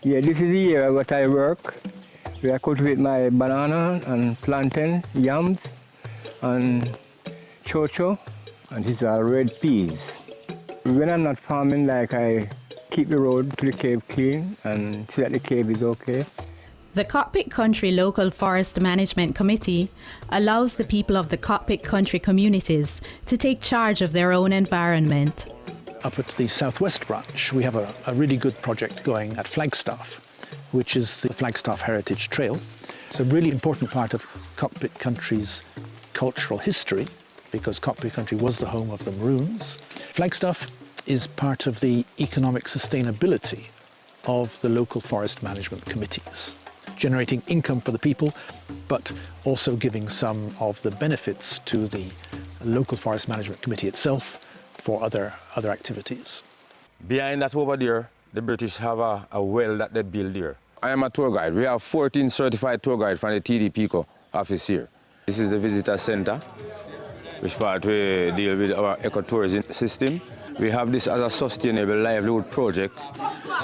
Yeah, this is the year what I work. Where I cultivate my banana and plantain, yams, and chocho, and these are red peas. When I'm not farming, like I keep the road to the cave clean and see that the cave is okay. The Cockpit Country Local Forest Management Committee allows the people of the Cockpit Country communities to take charge of their own environment. Up at the Southwest branch, we have a really good project going at Flagstaff, which is the Flagstaff Heritage Trail. It's a really important part of Cockpit Country's cultural history because Cockpit Country was the home of the Maroons. Flagstaff is part of the economic sustainability of the local forest management committees, generating income for the people, but also giving some of the benefits to the local forest management committee itself for other activities. Behind that over there, the British have a well that they build there. I am a tour guide. We have 14 certified tour guides from the TD PICO office here. This is the visitor center, which part we deal with our ecotourism system. We have this as a sustainable livelihood project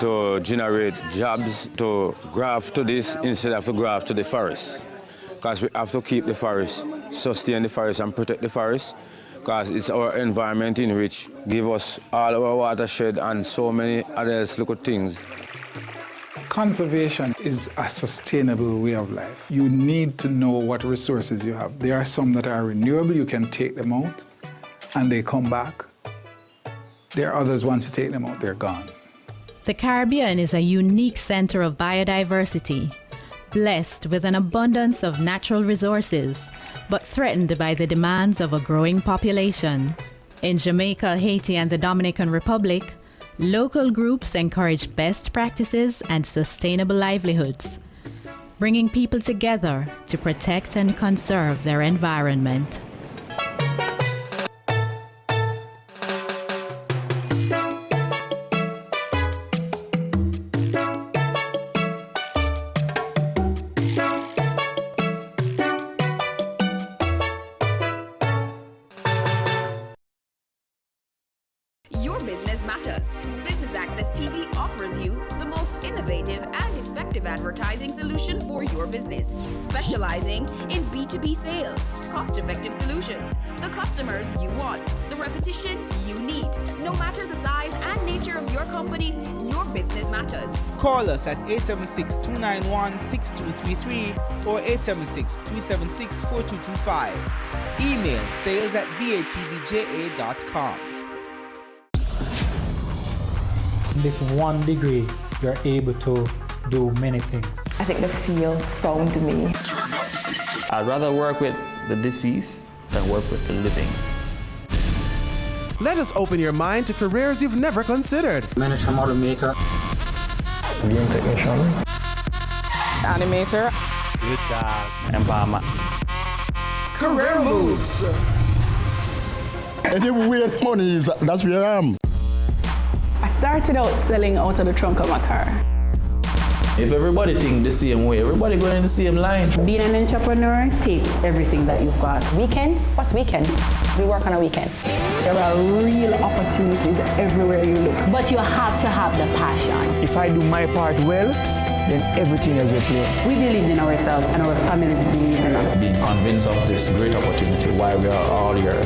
to generate jobs, to graft to this instead of to graft to the forest. Because we have to keep the forest, sustain the forest and protect the forest, because it's our environment in which give us all our watershed and so many other little things. Conservation is a sustainable way of life. You need to know what resources you have. There are some that are renewable, you can take them out and they come back. There are others, once you take them out, they're gone. The Caribbean is a unique center of biodiversity, blessed with an abundance of natural resources, but threatened by the demands of a growing population. In Jamaica, Haiti, and the Dominican Republic, local groups encourage best practices and sustainable livelihoods, bringing people together to protect and conserve their environment. Your business matters. Business Access TV offers you the most innovative and effective advertising solution for your business, specializing in B2B sales, cost-effective solutions, the customers you want, the repetition you need. No matter the size and nature of your company, your business matters. Call us at 876-291-6233 or 876-376-4225. Email sales@batvja.com. In this 1 degree, you're able to do many things. I think the field found me. I'd rather work with the deceased than work with the living. Let us open your mind to careers you've never considered. Manager, model maker, game technician, Animator, empowerment. career moves. Anywhere money is, that's where I am. I started out selling out of the trunk of my car. If everybody think the same way, everybody going in the same line. Being an entrepreneur takes everything that you've got. Weekends? What's weekends? We work on a weekend. There are real opportunities everywhere you look. But you have to have the passion. If I do my part well, then everything is okay. We believed in ourselves and our families believed in us. Being convinced of this great opportunity, why we are all here.